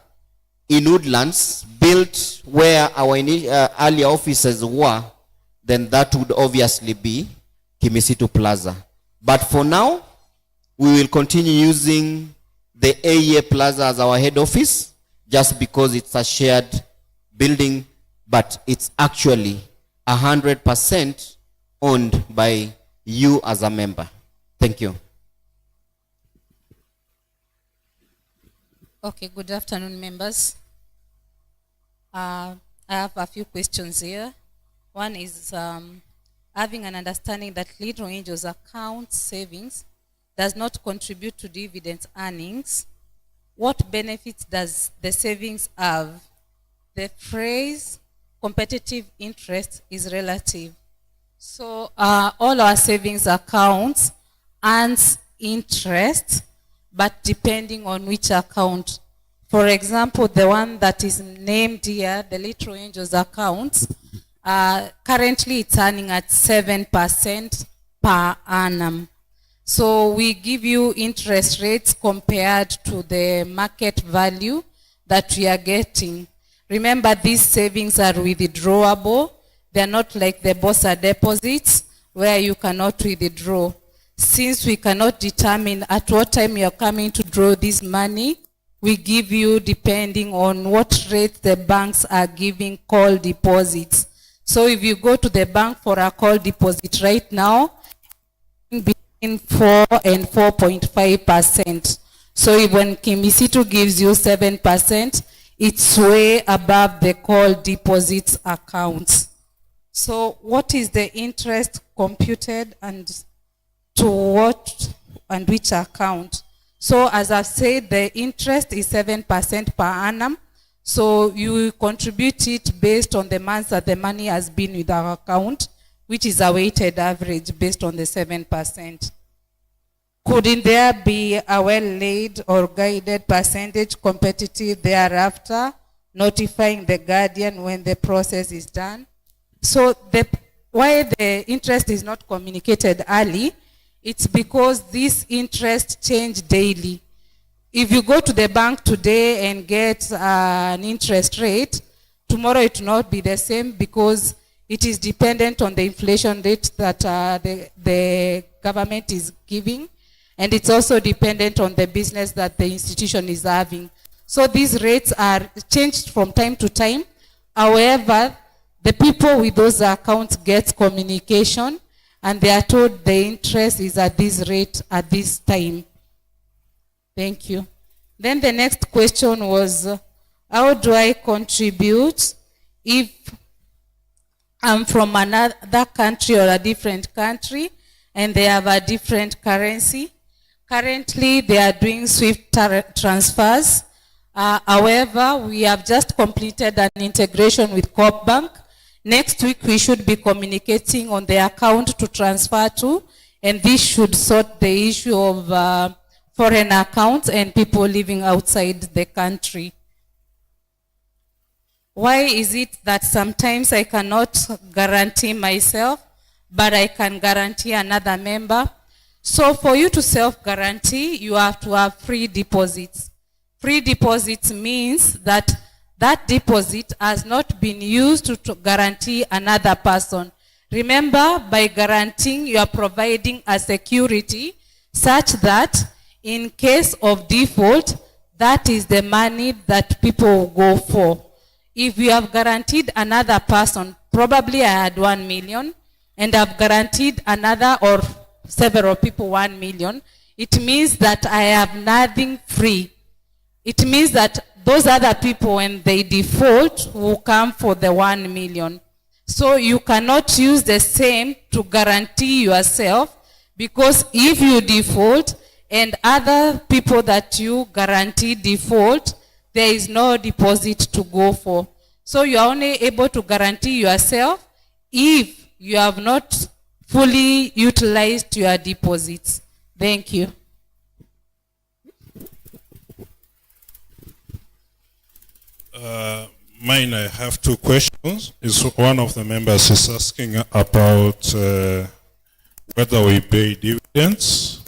in Woodlands, built where our earlier offices were, then that would obviously be Kimisitu Plaza. But for now, we will continue using the AEA Plaza as our head office, just because it's a shared building, but it's actually 100% owned by you as a member. Thank you. Okay, good afternoon, members. I have a few questions here. One is having an understanding that Little Angels account savings does not contribute to dividends earnings. What benefits does the savings have? The phrase competitive interest is relative. So all our savings accounts earns interest, but depending on which account. For example, the one that is named here, the Little Angels account, currently it's earning at 7% per annum. So we give you interest rates compared to the market value that we are getting. Remember, these savings are withdrawable. They're not like the Bossa deposits where you cannot withdraw. Since we cannot determine at what time you are coming to draw this money, we give you depending on what rate the banks are giving call deposits. So if you go to the bank for a call deposit right now, between 4 and 4.5%. So if when Kimisitu gives you 7%, it's way above the call deposits accounts. So what is the interest computed and to what and which account? So as I've said, the interest is 7% per annum. So you contribute it based on the months that the money has been with our account, which is a weighted average based on the 7%. Couldn't there be a well-laid or guided percentage competitive thereafter, notifying the guardian when the process is done? So why the interest is not communicated early, it's because this interest change daily. If you go to the bank today and get an interest rate, tomorrow it will not be the same because it is dependent on the inflation rate that the government is giving, and it's also dependent on the business that the institution is having. So these rates are changed from time to time. However, the people with those accounts get communication and they are told the interest is at this rate at this time. Thank you. Then the next question was, how do I contribute if I'm from another country or a different country and they have a different currency? Currently, they are doing SWIFT transfers. However, we have just completed an integration with Coop Bank. Next week, we should be communicating on the account to transfer to, and this should sort the issue of foreign accounts and people living outside the country. Why is it that sometimes I cannot guarantee myself, but I can guarantee another member? So for you to self-guarantee, you have to have free deposits. Free deposits means that that deposit has not been used to guarantee another person. Remember, by guaranteeing, you are providing a security such that in case of default, that is the money that people will go for. If you have guaranteed another person, probably I had 1 million, and I've guaranteed another or several people 1 million, it means that I have nothing free. it means that those other people, when they default, will come for the 1 million. So you cannot use the same to guarantee yourself, because if you default and other people that you guarantee default, there is no deposit to go for. So you are only able to guarantee yourself if you have not fully utilized your deposits. Thank you. Mine, I have two questions. One of the members is asking about whether we pay dividends,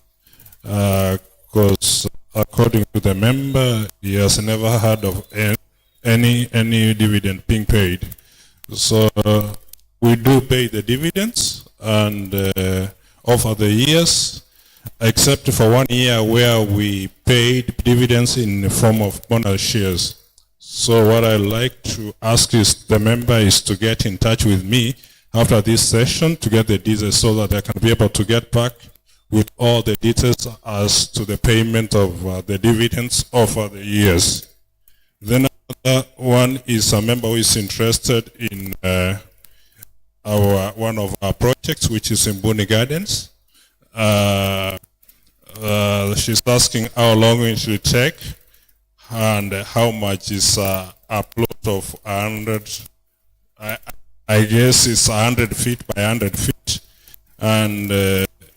because according to the member, he has never heard of any dividend being paid. So we do pay the dividends, and over the years, except for 1 year where we paid dividends in the form of bonus shares. So what I'd like to ask is the member is to get in touch with me after this session to get the details so that I can be able to get back with all the details as to the payment of the dividends over the years. Then another one is a member who is interested in one of our projects, which is in Buni Gardens. She's asking how long it will take and how much is a plot of 100, I guess it's 100 feet by 100 feet, and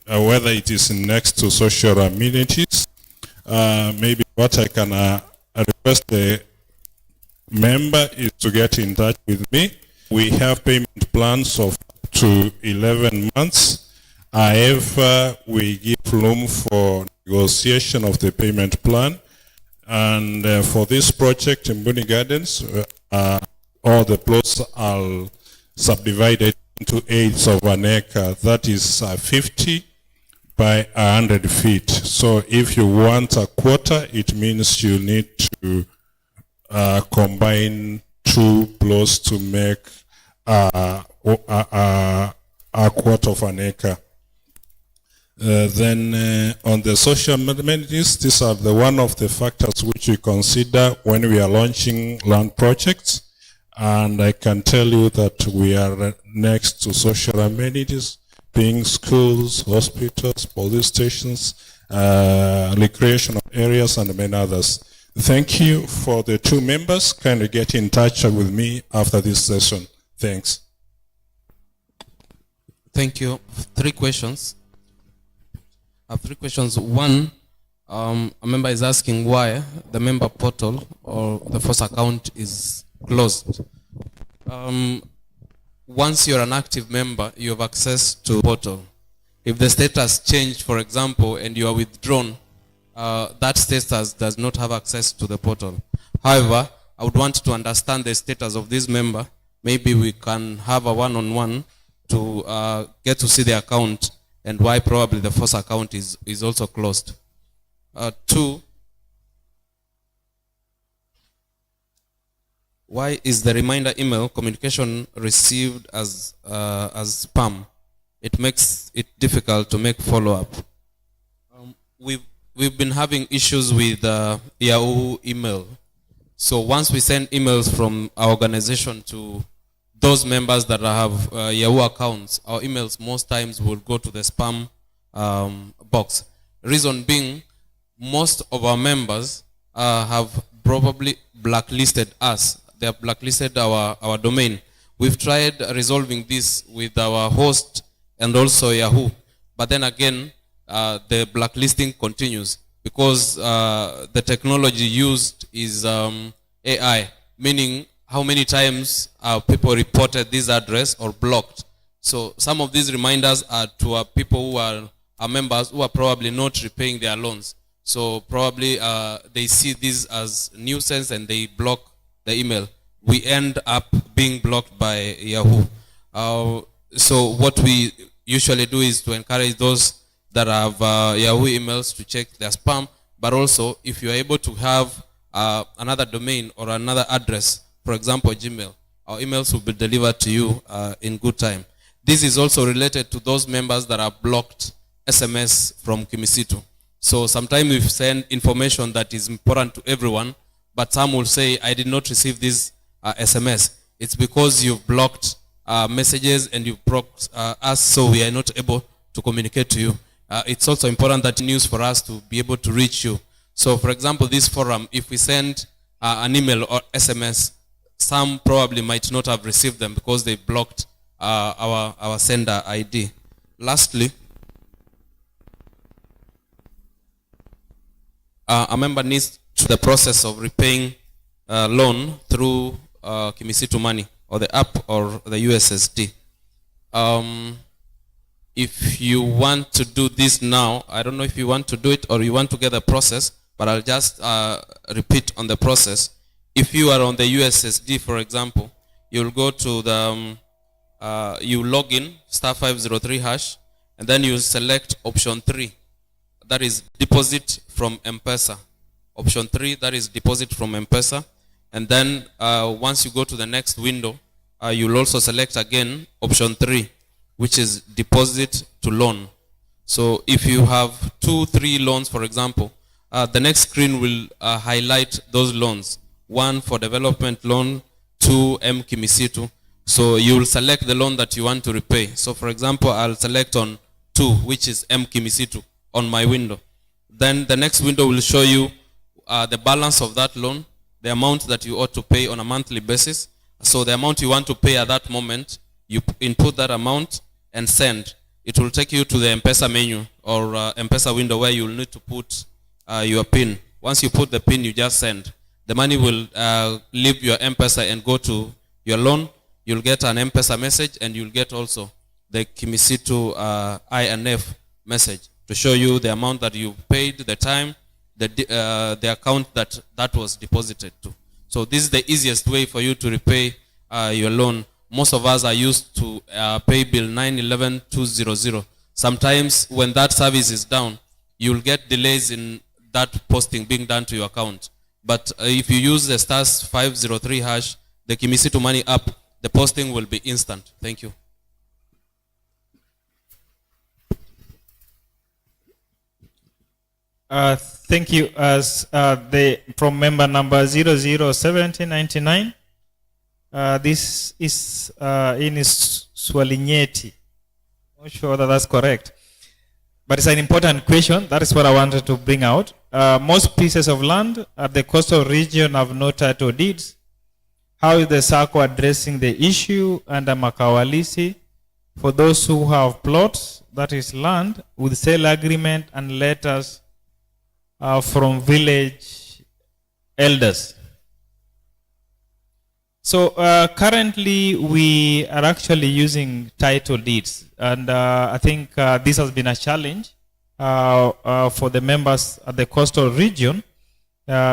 whether it is next to social amenities. Maybe what I can request the member is to get in touch with me. We have payment plans of up to 11 months. However, we give room for negotiation of the payment plan. And for this project in Buni Gardens, all the plots are subdivided into eighths of an acre. That is 50 by 100 feet. So if you want a quarter, it means you need to combine 2 plots to make a quarter of an acre. Then on the social amenities, these are one of the factors which we consider when we are launching land projects. And I can tell you that we are next to social amenities, being schools, hospitals, police stations, recreational areas, and many others. Thank you for the 2 members. Kindly get in touch with me after this session. Thanks. Thank you. 3 questions. I have 3 questions. One, a member is asking why the member portal or the first account is closed. Once you're an active member, you have access to the portal. If the status changed, for example, and you are withdrawn, that status does not have access to the portal. However, I would want to understand the status of this member. Maybe we can have a one-on-one to get to see the account and why probably the first account is also closed. 2, why is the reminder email communication received as spam? It makes it difficult to make follow-up. We've been having issues with Yahoo email. So once we send emails from our organization to those members that have Yahoo accounts, our emails most times will go to the spam box. Reason being, most of our members have probably blacklisted us. They have blacklisted our domain. We've tried resolving this with our host and also Yahoo. But then again, the blacklisting continues because the technology used is AI, meaning how many times people reported this address or blocked. So some of these reminders are to people who are members who are probably not repaying their loans. So probably they see this as nuisance and they block the email. We end up being blocked by Yahoo. So what we usually do is to encourage those that have Yahoo emails to check their spam, but also if you're able to have another domain or another address, for example, Gmail, our emails will be delivered to you in good time. This is also related to those members that are blocked SMS from Kimisitu. So sometimes we send information that is important to everyone, but some will say, I did not receive this SMS. It's because you've blocked messages and you've blocked us, so we are not able to communicate to you. It's also important that news for us to be able to reach you. So for example, this forum, if we send an email or SMS, some probably might not have received them because they blocked our sender ID. Lastly, a member needs to the process of repaying loan through Kimisitu Money or the app or the USSD. If you want to do this now, I don't know if you want to do it or you want to get the process, but I'll just repeat on the process. If you are on the USSD, for example, you'll go to the, you log in, *503#, and then you select option 3. That is deposit from M-Pesa. Option 3, that is deposit from M-Pesa. And then once you go to the next window, you'll also select again option 3, which is deposit to loan. So if you have 2-3 loans, for example, the next screen will highlight those loans. 1 for development loan, 2 M Kimisitu. So you will select the loan that you want to repay. So for example, I'll select on 2, which is M Kimisitu, on my window. Then the next window will show you the balance of that loan, the amount that you ought to pay on a monthly basis. So the amount you want to pay at that moment, you input that amount and send. It will take you to the M-Pesa menu or M-Pesa window where you will need to put your PIN. Once you put the PIN, you just send. The money will leave your M-Pesa and go to your loan. You'll get an M-Pesa message, and you'll get also the Kimisitu INF message to show you the amount that you paid, the time, the account that was deposited to. So this is the easiest way for you to repay your loan. Most of us are used to pay bill 911-200. Sometimes when that service is down, you'll get delays in that posting being done to your account. But if you use the *503#, the Kimisitu Money app, the posting will be instant. Thank you. Thank you. As from member number 007099, this is in Swalinyeti. Not sure that that's correct, but it's an important question. That is what I wanted to bring out. Most pieces of land at the coastal region have no title deeds. How is the Sacco addressing the issue under Makawalisi for those who have plots, that is land, with sale agreement and letters from village elders? So currently we are actually using title deeds, and I think this has been a challenge for the members at the coastal region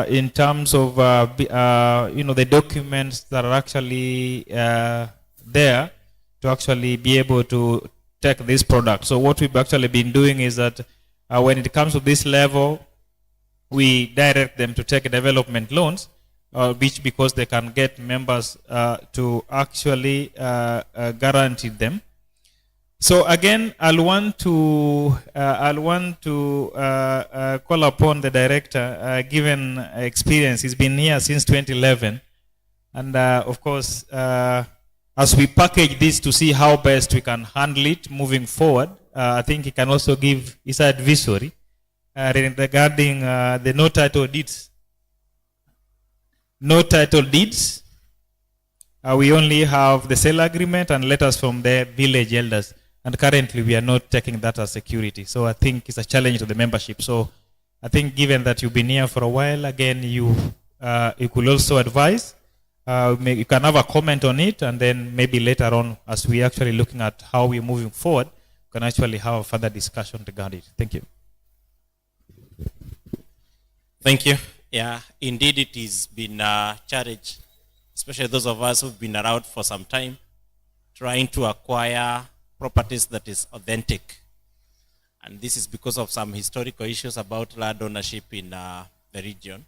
in terms of the documents that are actually there to actually be able to take this product. So what we've actually been doing is that when it comes to this level, we direct them to take development loans, which because they can get members to actually guarantee them. So again, I'll want to call upon the director, given experience. He's been here since 2011, and of course, as we package this to see how best we can handle it moving forward, I think he can also give his advisory regarding the no title deeds. No title deeds. We only have the sale agreement and letters from the village elders. And currently we are not taking that as security. So I think it's a challenge to the membership. So I think given that you've been here for a while, again, you could also advise. You can have a comment on it, and then maybe later on, as we're actually looking at how we're moving forward, we can actually have a further discussion regarding it. Thank you. Thank you. Yeah, indeed it has been a challenge, especially those of us who've been around for some time, trying to acquire properties that is authentic. And this is because of some historical issues about land ownership in the region.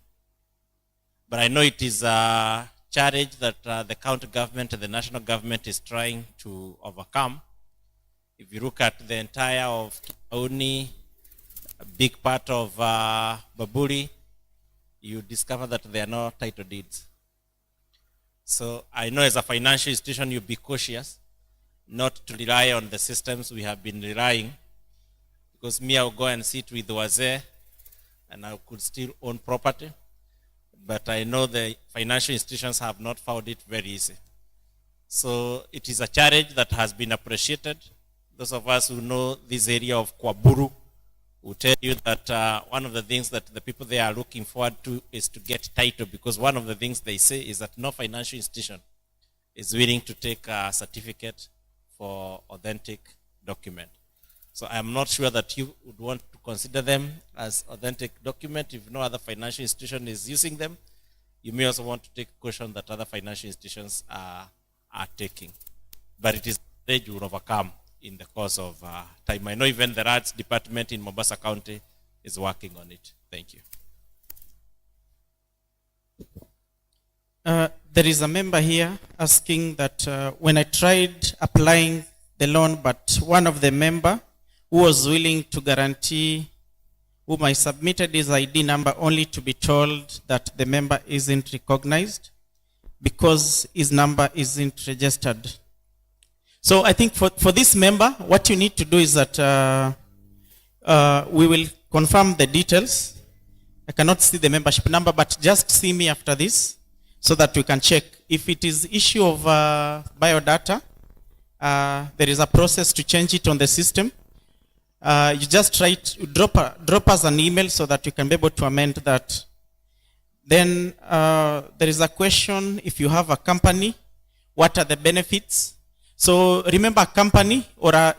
But I know it is a challenge that the county government and the national government is trying to overcome. If you look at the entire of Kiauni, a big part of Baburi, you discover that there are no title deeds. So I know as a financial institution, you'll be cautious not to rely on the systems we have been relying, because me, I'll go and sit with Wazir and I could still own property. But I know the financial institutions have not found it very easy. So it is a challenge that has been appreciated. Those of us who know this area of Kwaburu will tell you that one of the things that the people there are looking forward to is to get title, because one of the things they say is that no financial institution is willing to take a certificate for authentic document. So I'm not sure that you would want to consider them as authentic document if no other financial institution is using them. You may also want to take caution that other financial institutions are taking. But it is that you will overcome in the course of time. I know even the RADS department in Mombasa County is working on it. Thank you. There is a member here asking that when I tried applying the loan, but one of the member who was willing to guarantee, whom I submitted his ID number only to be told that the member isn't recognized because his number isn't registered. So I think for this member, what you need to do is that we will confirm the details. I cannot see the membership number, but just see me after this so that we can check. If it is issue of biodata, there is a process to change it on the system. You just try to drop us an email so that we can be able to amend that. Then there is a question, if you have a company, what are the benefits? So remember, a company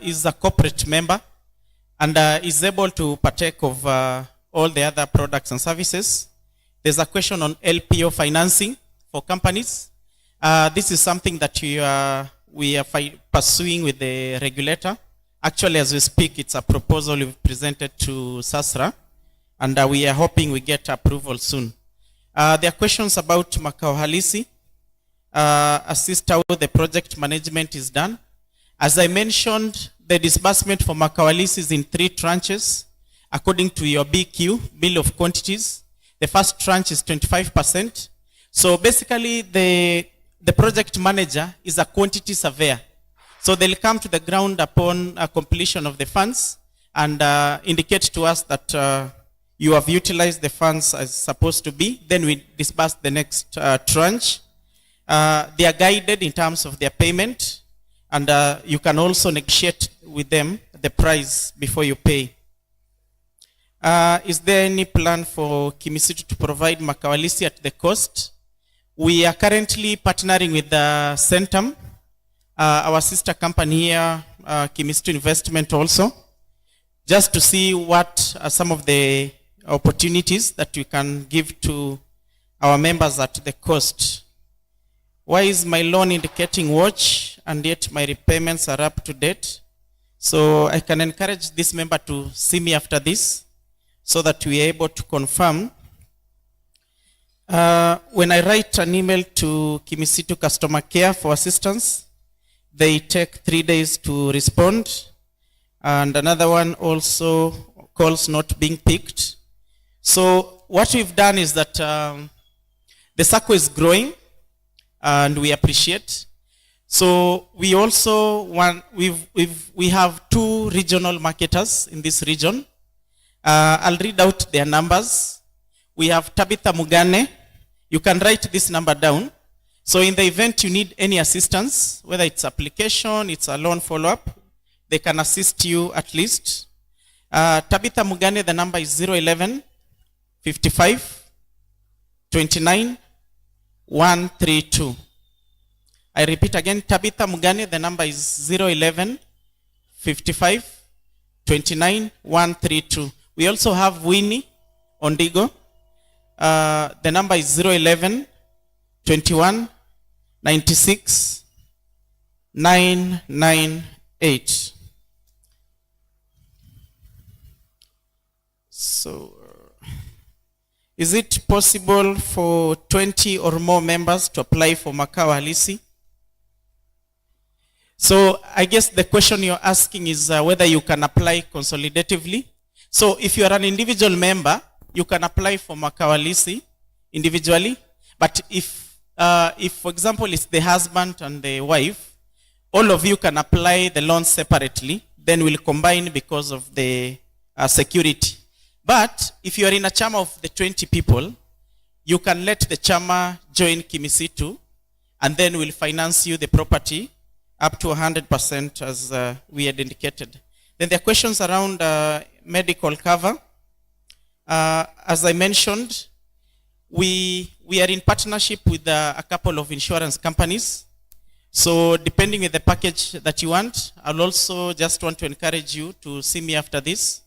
is a corporate member and is able to partake of all the other products and services. There's a question on LPO financing for companies. This is something that we are pursuing with the regulator. Actually, as we speak, it's a proposal we've presented to SASRA, and we are hoping we get approval soon. There are questions about Makao Halisi, assist how the project management is done. As I mentioned, the disbursement for Makao Halisi is in 3 tranches, according to your BQ, Bill of Quantities. The first tranche is 25%. So basically, the project manager is a quantity surveyor. So they'll come to the ground upon completion of the funds and indicate to us that you have utilized the funds as supposed to be. Then we disburse the next tranche. They are guided in terms of their payment, and you can also negotiate with them the price before you pay. Is there any plan for Kimisitu to provide Makao Halisi at the cost? We are currently partnering with the Centum, our sister company here, Kimisitu Investment also, just to see what are some of the opportunities that we can give to our members at the cost. Why is my loan indicating watch and yet my repayments are up to date? So I can encourage this member to see me after this so that we are able to confirm. When I write an email to Kimisitu Customer Care for assistance, they take 3 days to respond. And another one also, calls not being picked. So what we've done is that the Sacco is growing and we appreciate. So we also we have 2 regional marketers in this region. I'll read out their numbers. We have Tabitha Mugane. You can write this number down. So in the event you need any assistance, whether it's application, it's a loan follow-up, they can assist you at least. Tabitha Mugane, the number is 011 55 29 132. I repeat again, Tabitha Mugane, the number is 011 55 29 132. We also have Winnie Ondigo. The number is 011 21 96 998. So, is it possible for 20 or more members to apply for Makao Halisi? So, I guess the question you're asking is whether you can apply consolidatively. So if you are an individual member, you can apply for makawalisi individually. But if for example, it's the husband and the wife, all of you can apply the loan separately. Then we'll combine because of the security. But if you are in a chama of the 20 people, you can let the chama join Kimisitu, and then we'll finance you the property up to 100% as we had indicated. Then there are questions around medical cover. As I mentioned, we are in partnership with a couple of insurance companies. So depending on the package that you want, I'll also just want to encourage you to see me after this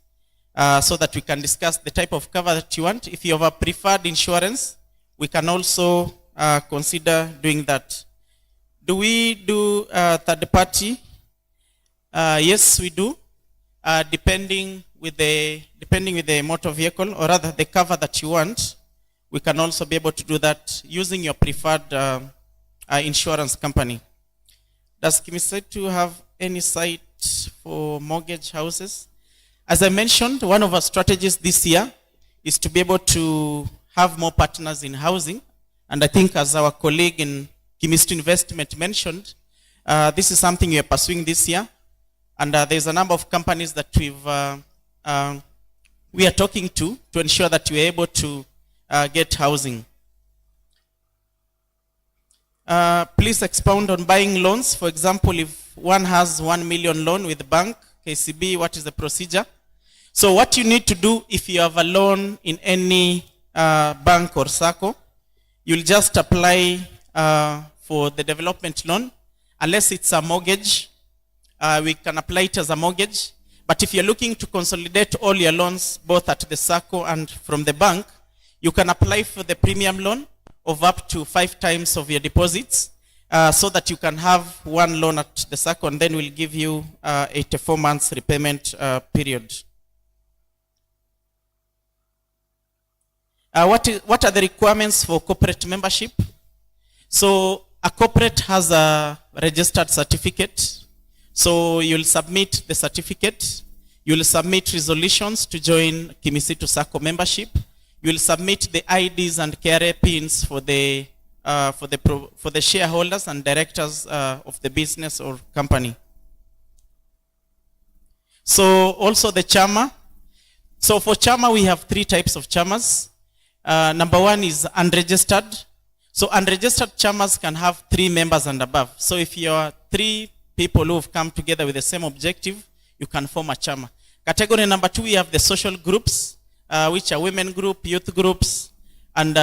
so that we can discuss the type of cover that you want. If you have a preferred insurance, we can also consider doing that. Do we do third party? Yes, we do. Depending with the motor vehicle, or rather the cover that you want, we can also be able to do that using your preferred insurance company. Does Kimisitu have any site for mortgage houses? As I mentioned, one of our strategies this year is to be able to have more partners in housing. And I think as our colleague in Kimisitu Investment mentioned, this is something we are pursuing this year. And there's a number of companies that we are talking to ensure that we are able to get housing. Please expound on buying loans. For example, if one has 1 million loan with the bank, KCB, what is the procedure? So what you need to do if you have a loan in any bank or Sacco, you'll just apply for the development loan. Unless it's a mortgage, we can apply it as a mortgage. But if you're looking to consolidate all your loans, both at the Sacco and from the bank, you can apply for the premium loan of up to 5 times of your deposits, so that you can have one loan at the Sacco, and then we'll give you 84 months repayment period. What are the requirements for corporate membership? So a corporate has a registered certificate. So you'll submit the certificate. You'll submit resolutions to join Kimisitu Sacco membership. You'll submit the IDs and KRA pins for the shareholders and directors of the business or company. So also the chama. So for chama, we have 3 types of chamas. Number 1 is unregistered. So unregistered chamas can have 3 members and above. So if you are 3 people who have come together with the same objective, you can form a chama. Category number 2, we have the social groups, which are women group, youth groups, and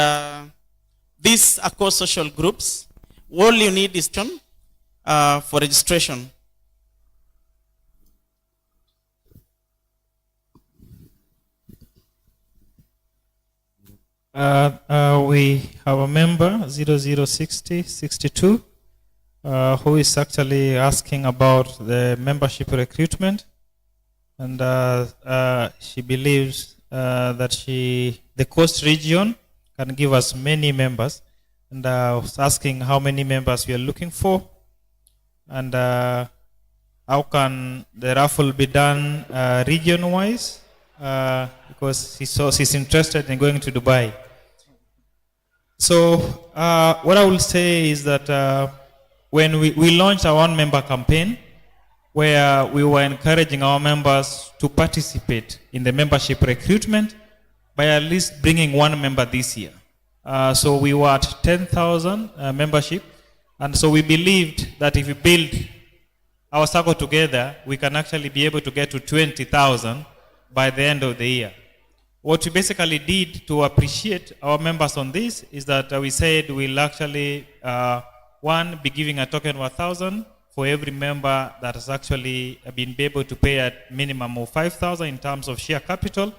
these are called social groups. All you need is for registration. We have a member 006062 who is actually asking about the membership recruitment, and she believes that the coast region can give us many members, and was asking how many members we are looking for, and how can the raffle be done region wise, because she's interested in going to Dubai. So what I will say is that when we launched our one member campaign, where we were encouraging our members to participate in the membership recruitment by at least bringing 1 member this year. So we were at 10,000 membership, and so we believed that if we build our Sacco together, we can actually be able to get to 20,000 by the end of the year. What we basically did to appreciate our members on this is that we said we'll actually, be giving a token of 1,000 for every member that has actually been able to pay a minimum of 5,000 in terms of share capital.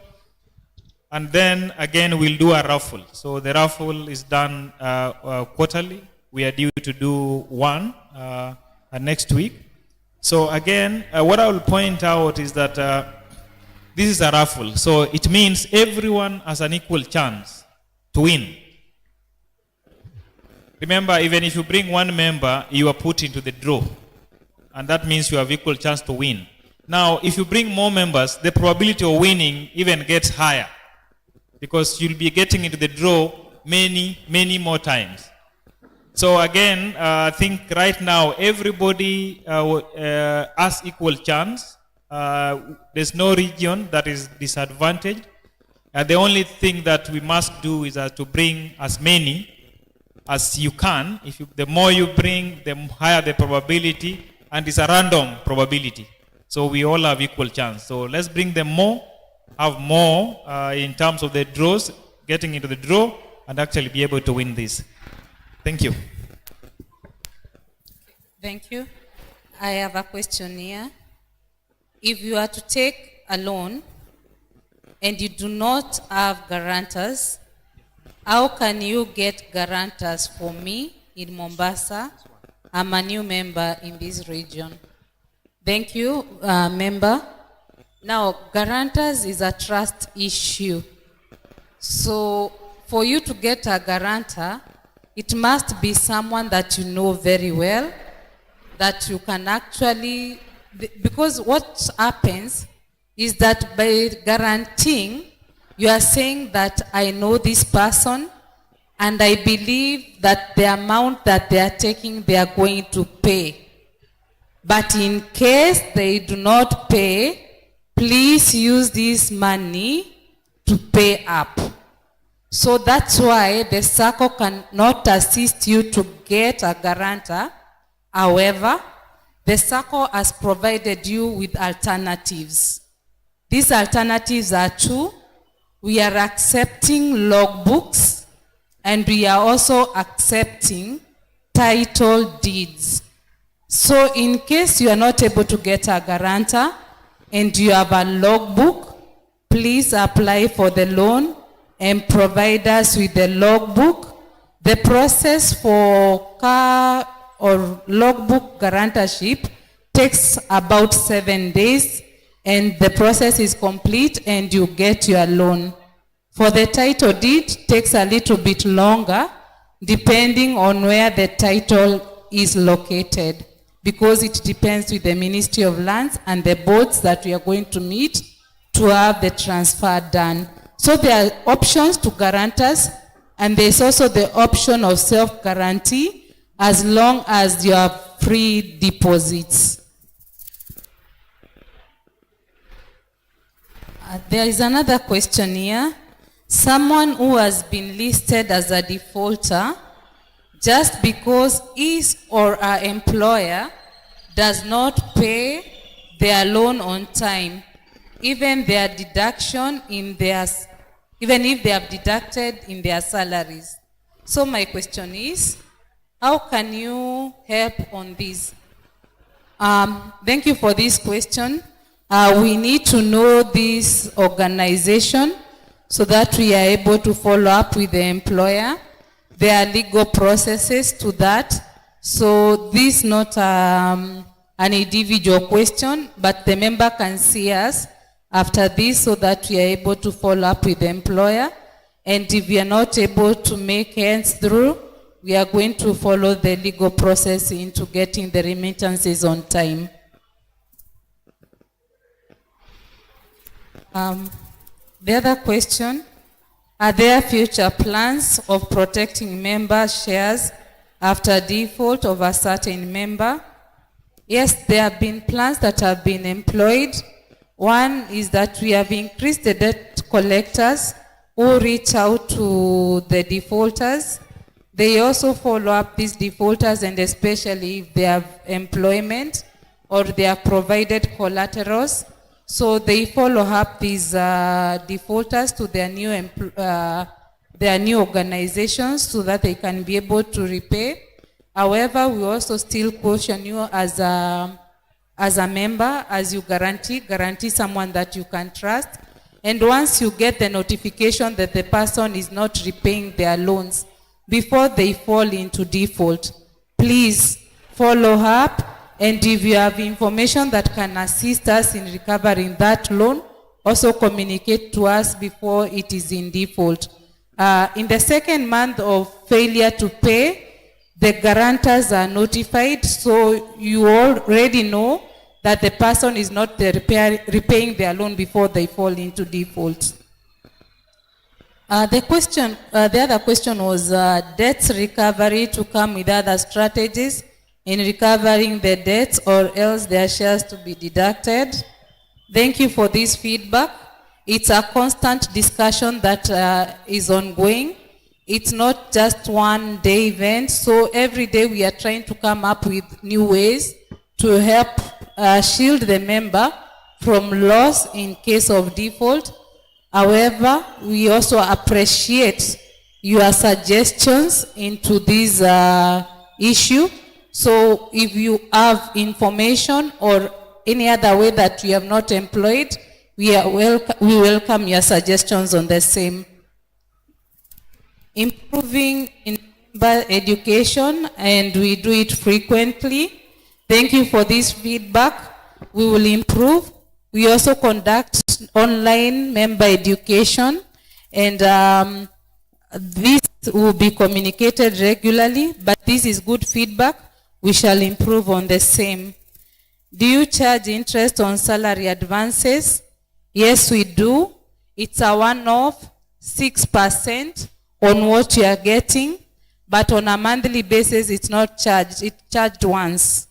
And then again, we'll do a raffle. So the raffle is done quarterly. We are due to do one next week. So again, what I will point out is that this is a raffle. So it means everyone has an equal chance to win. Remember, even if you bring 1 member, you are put into the draw. And that means you have equal chance to win. Now, if you bring more members, the probability of winning even gets higher because you'll be getting into the draw many more times. So again, I think right now everybody has equal chance. There's no region that is disadvantaged. The only thing that we must do is to bring as many as you can. The more you bring, the higher the probability, and it's a random probability. So we all have equal chance. So let's bring them more, have more in terms of the draws, getting into the draw, and actually be able to win this. Thank you. Thank you. I have a question here. If you are to take a loan and you do not have guarantors, how can you get guarantors for me in Mombasa? I'm a new member in this region. Thank you, member. Now, guarantors is a trust issue. So, for you to get a guarantor, it must be someone that you know very well, that you can actually, because what happens is that by guaranteeing, you are saying that I know this person and I believe that the amount that they are taking, they are going to pay. But in case they do not pay, please use this money to pay up. So that's why the Sacco cannot assist you to get a guarantor. However, the Sacco has provided you with alternatives. These alternatives are two. We are accepting logbooks and we are also accepting title deeds. So in case you are not able to get a guarantor and you have a logbook, please apply for the loan and provide us with the logbook. The process for car or logbook guarantorship takes about 7 days, and the process is complete and you get your loan. For the title deed, takes a little bit longer depending on where the title is located, because it depends with the Ministry of Lands and the boards that we are going to meet to have the transfer done. So there are options to guarantors, and there's also the option of self-guarantee as long as you have free deposits. There is another question here. Someone who has been listed as a defaulter, just because his or her employer does not pay their loan on time, even their deduction in their, even if they have deducted in their salaries. So my question is, how can you help on this? Thank you for this question. We need to know this organization so that we are able to follow up with the employer. There are legal processes to that. So this is not an individual question, but the member can see us after this so that we are able to follow up with the employer. And if we are not able to make ends through, we are going to follow the legal process into getting the remittances on time. The other question, are there future plans of protecting member shares after default of a certain member? Yes, there have been plans that have been employed. One is that we have increased the debt collectors who reach out to the defaulters. They also follow up these defaulters, and especially if they have employment or they have provided collaterals. So they follow up these defaulters to their new organizations so that they can be able to repay. However, we also still caution you as a member, as you guarantee someone that you can trust. And once you get the notification that the person is not repaying their loans, before they fall into default, please follow up. And if you have information that can assist us in recovering that loan, also communicate to us before it is in default. In the second month of failure to pay, the guarantors are notified, so you already know that the person is not repaying their loan before they fall into default. The other question was debt recovery to come with other strategies in recovering the debts, or else their shares to be deducted. Thank you for this feedback. It's a constant discussion that is ongoing. It's not just one day event, so every day we are trying to come up with new ways to help shield the member from loss in case of default. However, we also appreciate your suggestions into this issue. So if you have information or any other way that you have not employed, we welcome your suggestions on the same. Improving in member education, and we do it frequently. Thank you for this feedback. We will improve. We also conduct online member education, and this will be communicated regularly, but this is good feedback. We shall improve on the same. Do you charge interest on salary advances? Yes, we do. It's a one-off 6% on what you are getting, but on a monthly basis, it's not charged. It's charged once.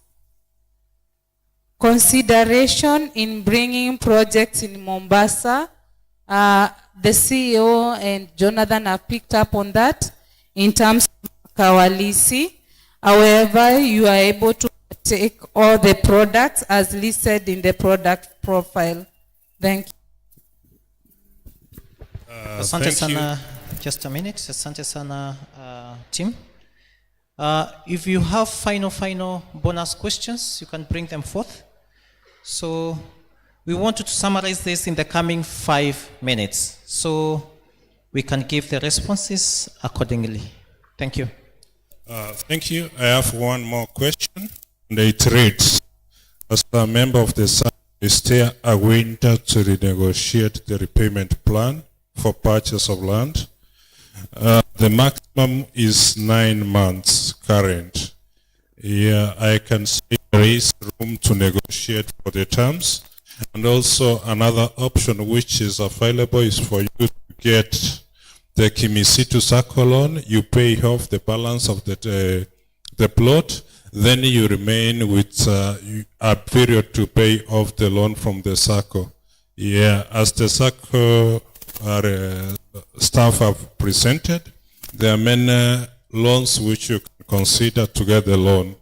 Consideration in bringing projects in Mombasa. The CEO and Jonathan have picked up on that in terms of Kawalisi. However, you are able to take all the products as listed in the product profile. Thank you. Asante sana. Just a minute. Asante sana, team. If you have final bonus questions, you can bring them forth. So we want to summarize this in the coming 5 minutes, so we can give the responses accordingly. Thank you. Thank you. I have one more question, and it reads: as a member of the Sacco, is still a winter to renegotiate the repayment plan for purchase of land? The maximum is 9 months current. Yeah, I can see there is room to negotiate for the terms. And also another option which is available is for you to get the Kimisitu Sacco loan. You pay off the balance of the plot, then you remain with a period to pay off the loan from the Sacco. Yeah, as the Sacco staff have presented, there are many loans which you can consider to get the loan.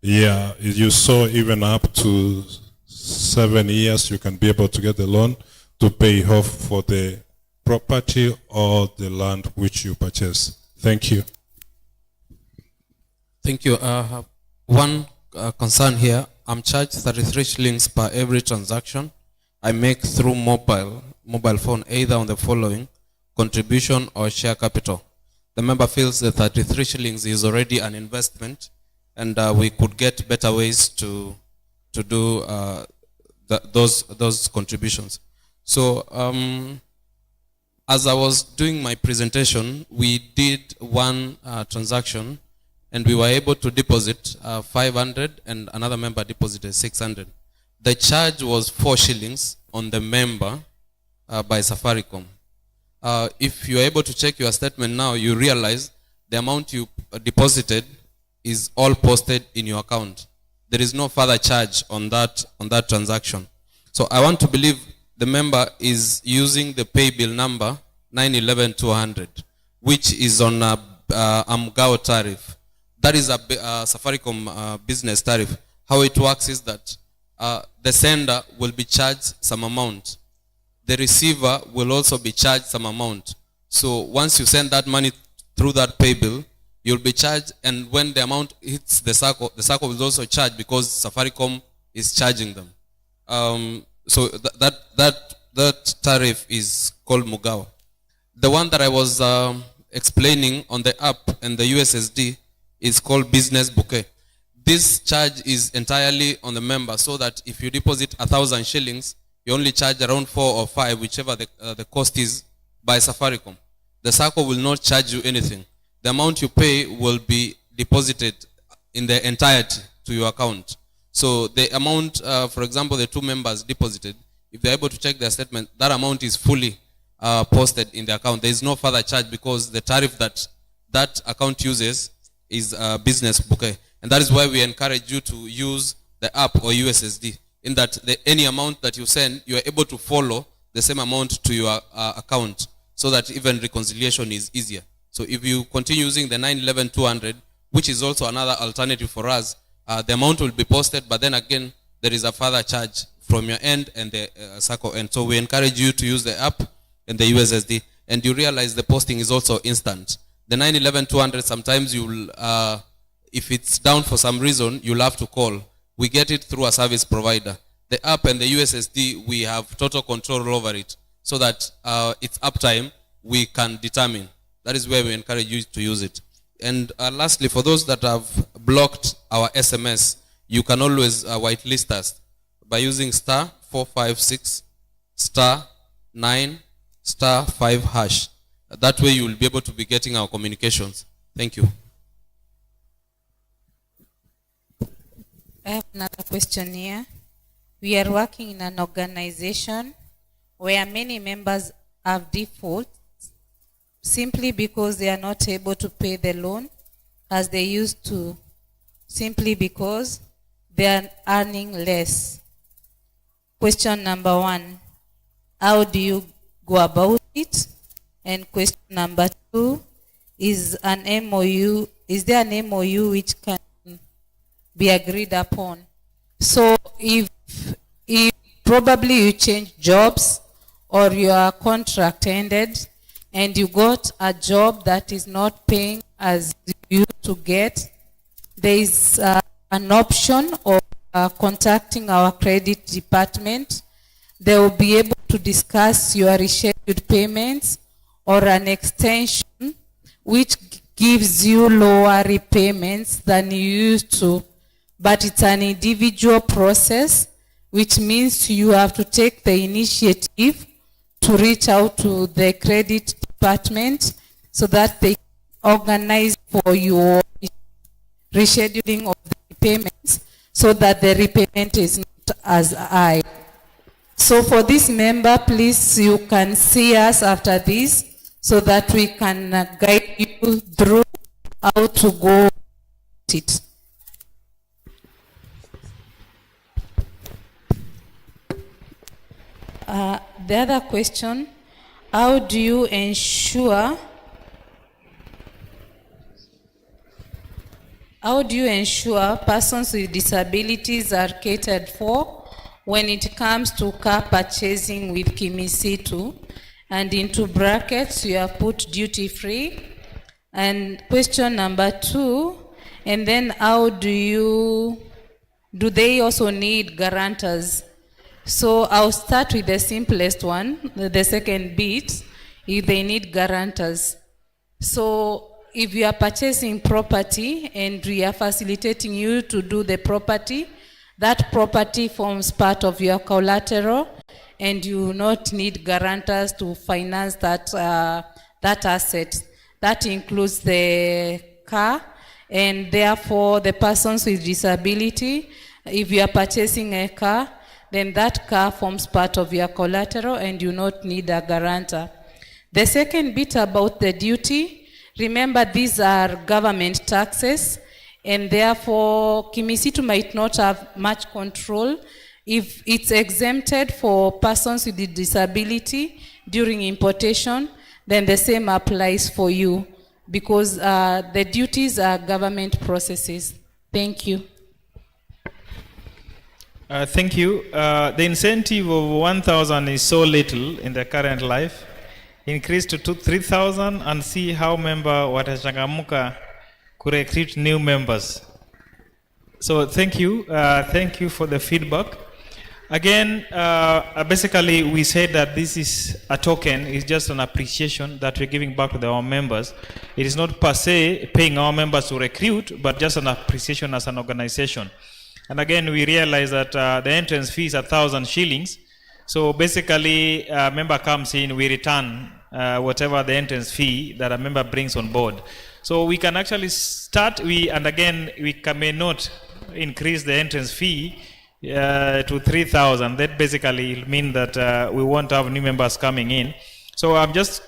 Yeah, you saw even up to 7 years you can be able to get the loan to pay off for the property or the land which you purchase. Thank you. Thank you. One concern here, I'm charged 33 shillings per every transaction I make through mobile phone, either on the following: contribution or share capital. The member feels the 33 shillings is already an investment, and we could get better ways to do those contributions. So as I was doing my presentation, we did one transaction, and we were able to deposit 500, and another member deposited 600. The charge was 4 shillings on the member by Safaricom. If you're able to check your statement now, you realize the amount you deposited is all posted in your account. There is no further charge on that transaction. So I want to believe the member is using the pay bill number 911-200, which is on a Mgao tariff. That is a Safaricom business tariff. How it works is that the sender will be charged some amount. The receiver will also be charged some amount. So once you send that money through that pay bill, you'll be charged, and when the amount hits the Sacco will also charge because Safaricom is charging them. So that tariff is called Mugao. The one that I was explaining on the app and the USSD is called Business Bouquet. This charge is entirely on the member, so that if you deposit 1,000 shillings, you only charge around 4 or 5, whichever the cost is, by Safaricom. The Sacco will not charge you anything. The amount you pay will be deposited in the entirety to your account. So the amount, for example, the two members deposited, if they're able to check their statement, that amount is fully posted in the account. There is no further charge because the tariff that that account uses is business bouquet. And that is why we encourage you to use the app or USSD, in that any amount that you send, you are able to follow the same amount to your account, so that even reconciliation is easier. So if you continue using the 911-200, which is also another alternative for us, the amount will be posted, but then again, there is a further charge from your end and the Sacco end. So we encourage you to use the app and the USSD, and you realize the posting is also instant. The 911-200, sometimes you'll, if it's down for some reason, you'll have to call. We get it through a service provider. The app and the USSD, we have total control over it, so that its uptime we can determine. That is where we encourage you to use it. And lastly, for those that have blocked our SMS, you can always whitelist us by using *456 *9 *5#. That way you will be able to be getting our communications. Thank you. I have another question here. We are working in an organization where many members have default simply because they are not able to pay the loan as they used to, simply because they are earning less. Question number 1, how do you go about it? And question number 2, is there an MOU which can be agreed upon? So if probably you change jobs or your contract ended and you got a job that is not paying as you used to get, there is an option of contacting our credit department. They will be able to discuss your rescheduled payments or an extension which gives you lower repayments than you used to. But it's an individual process, which means you have to take the initiative to reach out to the credit department so that they organize for your rescheduling of the repayments, so that the repayment is not as high. So for this member, please, you can see us after this so that we can guide you through how to go with it. The other question, how do you ensure persons with disabilities are catered for when it comes to car purchasing with Kimisitu? And into brackets, you have put duty free. And question number 2, and then how do they also need guarantors? So I'll start with the simplest one, the second bit, if they need guarantors. So if you are purchasing property and we are facilitating you to do the property, that property forms part of your collateral and you will not need guarantors to finance that asset. That includes the car, and therefore the persons with disability, if you are purchasing a car, then that car forms part of your collateral and you not need a guarantor. The second bit about the duty, remember these are government taxes, and therefore Kimisitu might not have much control. If it's exempted for persons with disability during importation, then the same applies for you, because the duties are government processes. Thank you. Thank you. The incentive of 1,000 is so little in the current life. Increase to 3,000 and see how member watachangamuka could recruit new members. So thank you. Thank you for the feedback. Again, basically we said that this is a token, it's just an appreciation that we're giving back to our members. It is not per se paying our members to recruit, but just an appreciation as an organization. And again, we realize that the entrance fee is 1,000 shillings. So basically, a member comes in, we return whatever the entrance fee that a member brings on board. So we can actually start, and again, we may not increase the entrance fee to 3,000, that basically will mean that we won't have new members coming in. So I'm just,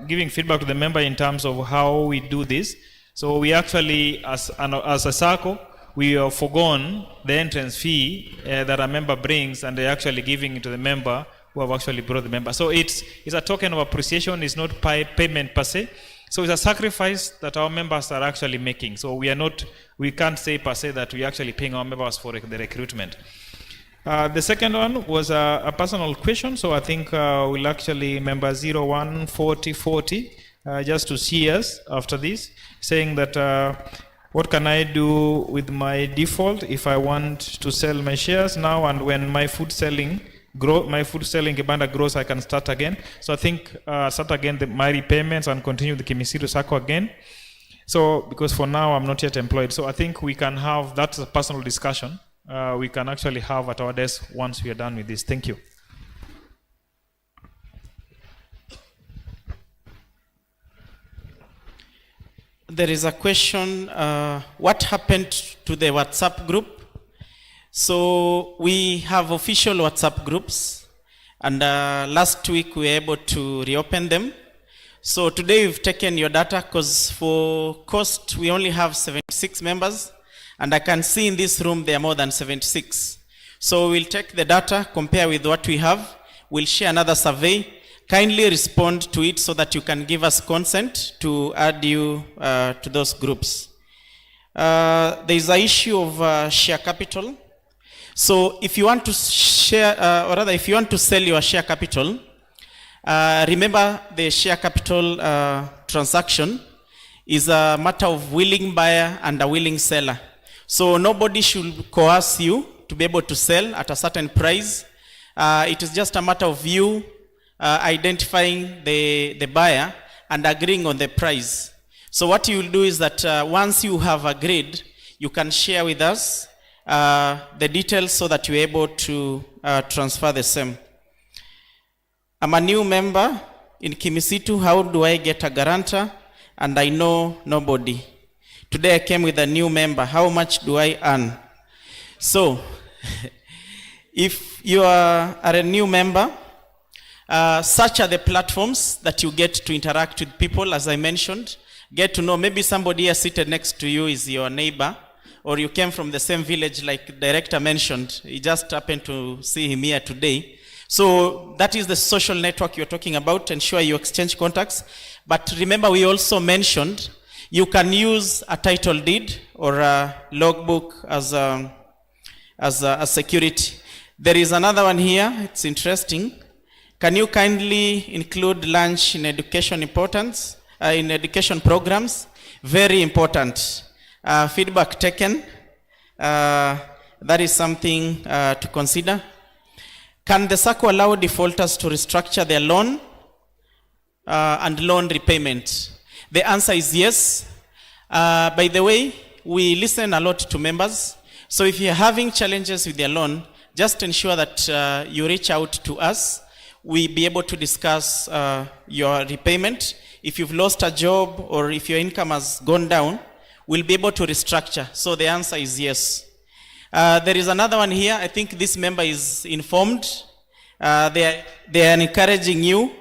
giving feedback to the member in terms of how we do this. So we actually, as a Sacco, we have forgone the entrance fee that a member brings, and they're actually giving it to the member who have actually brought the member. So it's a token of appreciation. It's not payment per se. So it's a sacrifice that our members are actually making. So we can't say per se that we're actually paying our members for the recruitment. The second one was a personal question. So I think we'll actually member 014040 just to see us after this, saying that what can I do with my default if I want to sell my shares now, and when my food selling kibanda grows, I can start again. So I think start again my repayments and continue the Kimisitu Sacco again. So because for now I'm not yet employed, so I think we can have that's a personal discussion. We can actually have at our desk once we are done with this. Thank you. There is a question, what happened to the WhatsApp group? So we have official WhatsApp groups, and last week we were able to reopen them. So today we've taken your data, because for cost we only have 76 members, and I can see in this room there are more than 76. So we'll take the data, compare with what we have, we'll share another survey. Kindly respond to it so that you can give us consent to add you to those groups. There is an issue of share capital. So if you want to share, or rather if you want to sell your share capital, remember the share capital transaction is a matter of willing buyer and a willing seller. So nobody should coerce you to be able to sell at a certain price. It is just a matter of you identifying the buyer and agreeing on the price. So what you will do is that once you have agreed, you can share with us the details so that you're able to transfer the same. I'm a new member in Kimisitu. How do I get a guarantor? And I know nobody. Today I came with a new member. How much do I earn? So, if you are a new member, such are the platforms that you get to interact with people, as I mentioned. Get to know, maybe somebody here seated next to you is your neighbor, or you came from the same village like the director mentioned. You just happened to see him here today. So that is the social network you're talking about. Ensure you exchange contacts. But remember, we also mentioned you can use a title deed or a logbook as a security. There is another one here. It's interesting. Can you kindly include lunch in education importance, in education programs? Very important. Feedback taken. That is something to consider. Can the Sacco allow defaulters to restructure their loan and loan repayment? The answer is yes. By the way, we listen a lot to members. So if you're having challenges with your loan, just ensure that you reach out to us. We'll be able to discuss your repayment. If you've lost a job or if your income has gone down, we'll be able to restructure. So the answer is yes. There is another one here. I think this member is informed. They are encouraging you,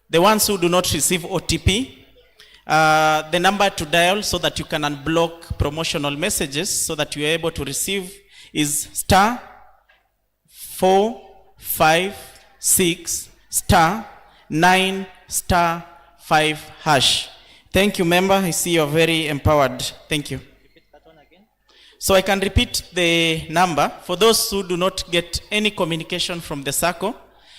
the ones who do not receive OTP, the number to dial so that you can unblock promotional messages so that you are able to receive is *456*9*5#. Thank you, member. I see you're very empowered. Thank you. Repeat that one again. So I can repeat the number for those who do not get any communication from the Sacco,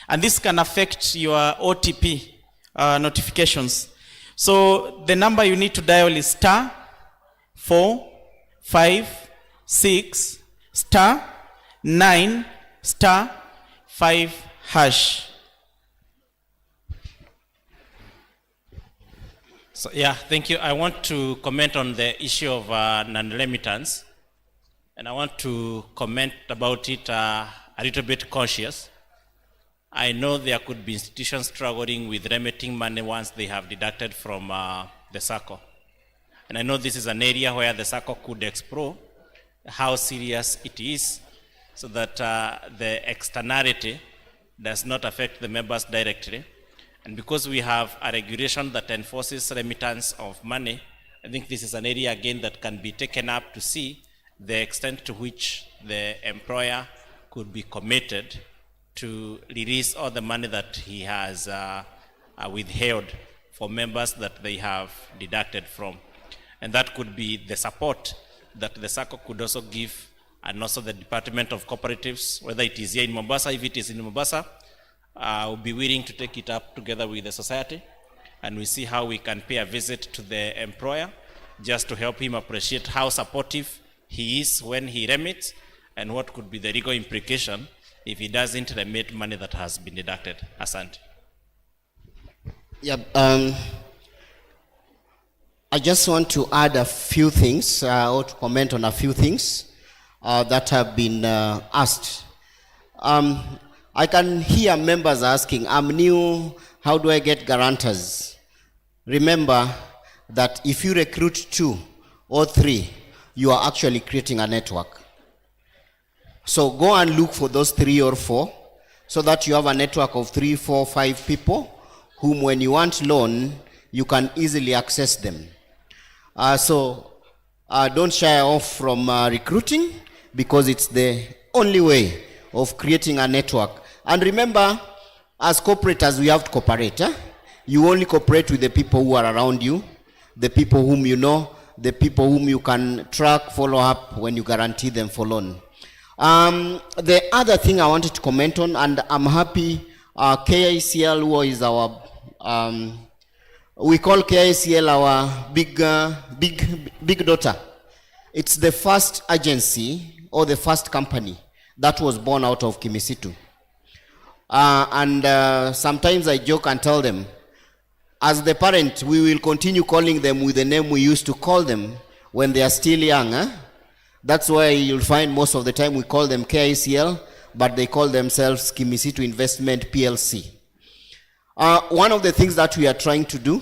and this can affect your OTP notifications. So the number you need to dial is *456*9*5#. So, yeah, thank you. I want to comment on the issue of non-remittance, and I want to comment about it a little bit conscious. I know there could be institutions struggling with remitting money once they have deducted from the Sacco. And I know this is an area where the Sacco could explore how serious it is, so that the externality does not affect the members directly. And because we have a regulation that enforces remittance of money, I think this is an area again that can be taken up to see the extent to which the employer could be committed to release all the money that he has withheld for members that they have deducted from. And that could be the support that the Sacco could also give, and also the Department of Cooperatives, whether it is here in Mombasa. If it is in Mombasa, we'll be willing to take it up together with the society, and we see how we can pay a visit to the employer just to help him appreciate how supportive he is when he remits, and what could be the legal implication if he doesn't remit money that has been deducted. Asante. Yeah, I just want to add a few things, or to comment on a few things that have been asked. I can hear members asking, I'm new, how do I get guarantors? Remember that if you recruit 2 or 3, you are actually creating a network. So go and look for those 3 or 4, so that you have a network of 3, 4, 5 people whom when you want loan, you can easily access them. So don't shy off from recruiting, because it's the only way of creating a network. And remember, as cooperators, we have to cooperate. You only cooperate with the people who are around you, the people whom you know, the people whom you can track, follow up when you guarantee them for loan. The other thing I wanted to comment on, and I'm happy, KICL, who is our, we call KICL our big daughter. It's the first agency or the first company that was born out of Kimisitu. And sometimes I joke and tell them, as the parent, we will continue calling them with the name we used to call them when they are still young. That's why you'll find most of the time we call them KICL, but they call themselves Kimisitu Investment PLC. One of the things that we are trying to do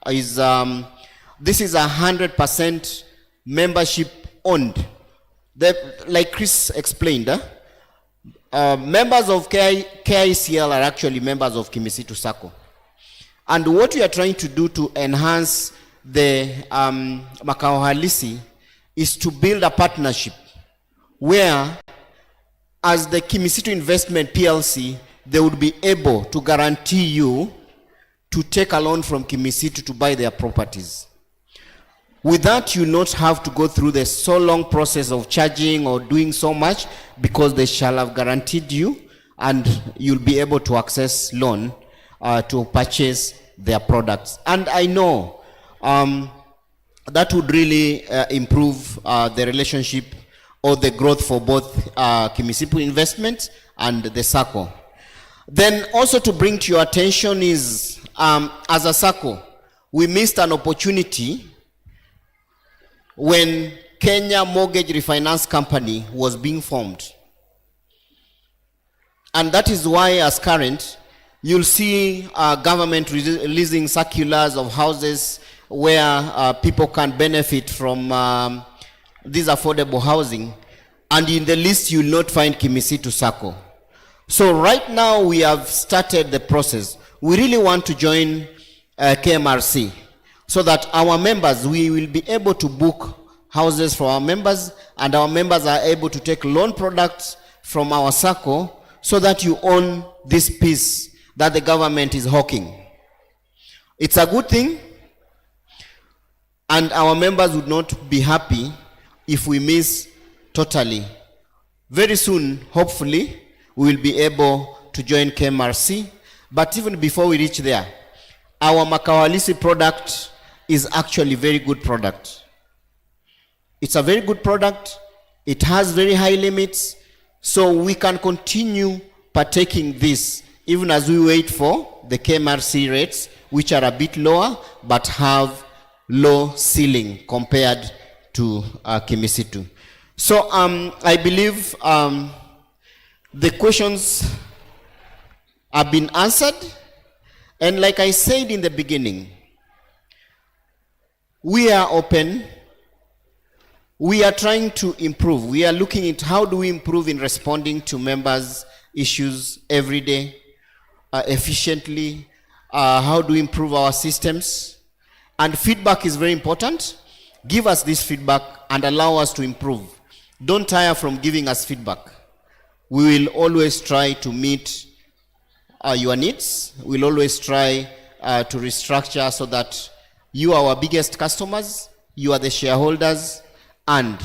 is, this is 100% membership owned. Like Chris explained, members of KICL are actually members of Kimisitu Sacco. And what we are trying to do to enhance the makao halisi is to build a partnership where, as the Kimisitu Investment PLC, they would be able to guarantee you to take a loan from Kimisitu to buy their properties. With that, you not have to go through the so long process of charging or doing so much, because they shall have guaranteed you, and you'll be able to access loan to purchase their products. And I know that would really improve the relationship or the growth for both Kimisitu Investment and the Sacco. Then also to bring to your attention is, as a Sacco, we missed an opportunity when Kenya Mortgage Refinance Company was being formed. And that is why, as current, you'll see government releasing circulars of houses where people can benefit from this affordable housing. And in the list, you'll not find Kimisitu Sacco. So right now, we have started the process. We really want to join KMRC, so that our members, we will be able to book houses for our members, and our members are able to take loan products from our Sacco, so that you own this piece that the government is hawking. It's a good thing, and our members would not be happy if we miss totally. Very soon, hopefully, we will be able to join KMRC, but even before we reach there, our Makawalisi product is actually a very good product. It's a very good product. It has very high limits, so we can continue partaking this even as we wait for the KMRC rates, which are a bit lower but have low ceiling compared to Kimisitu. So I believe the questions have been answered, and like I said in the beginning, We are open. We are trying to improve. We are looking at how do we improve in responding to members' issues every day, efficiently. How do we improve our systems? And feedback is very important. Give us this feedback and allow us to improve. Don't tire from giving us feedback. We will always try to meet your needs. We'll always try to restructure so that you are our biggest customers, you are the shareholders, and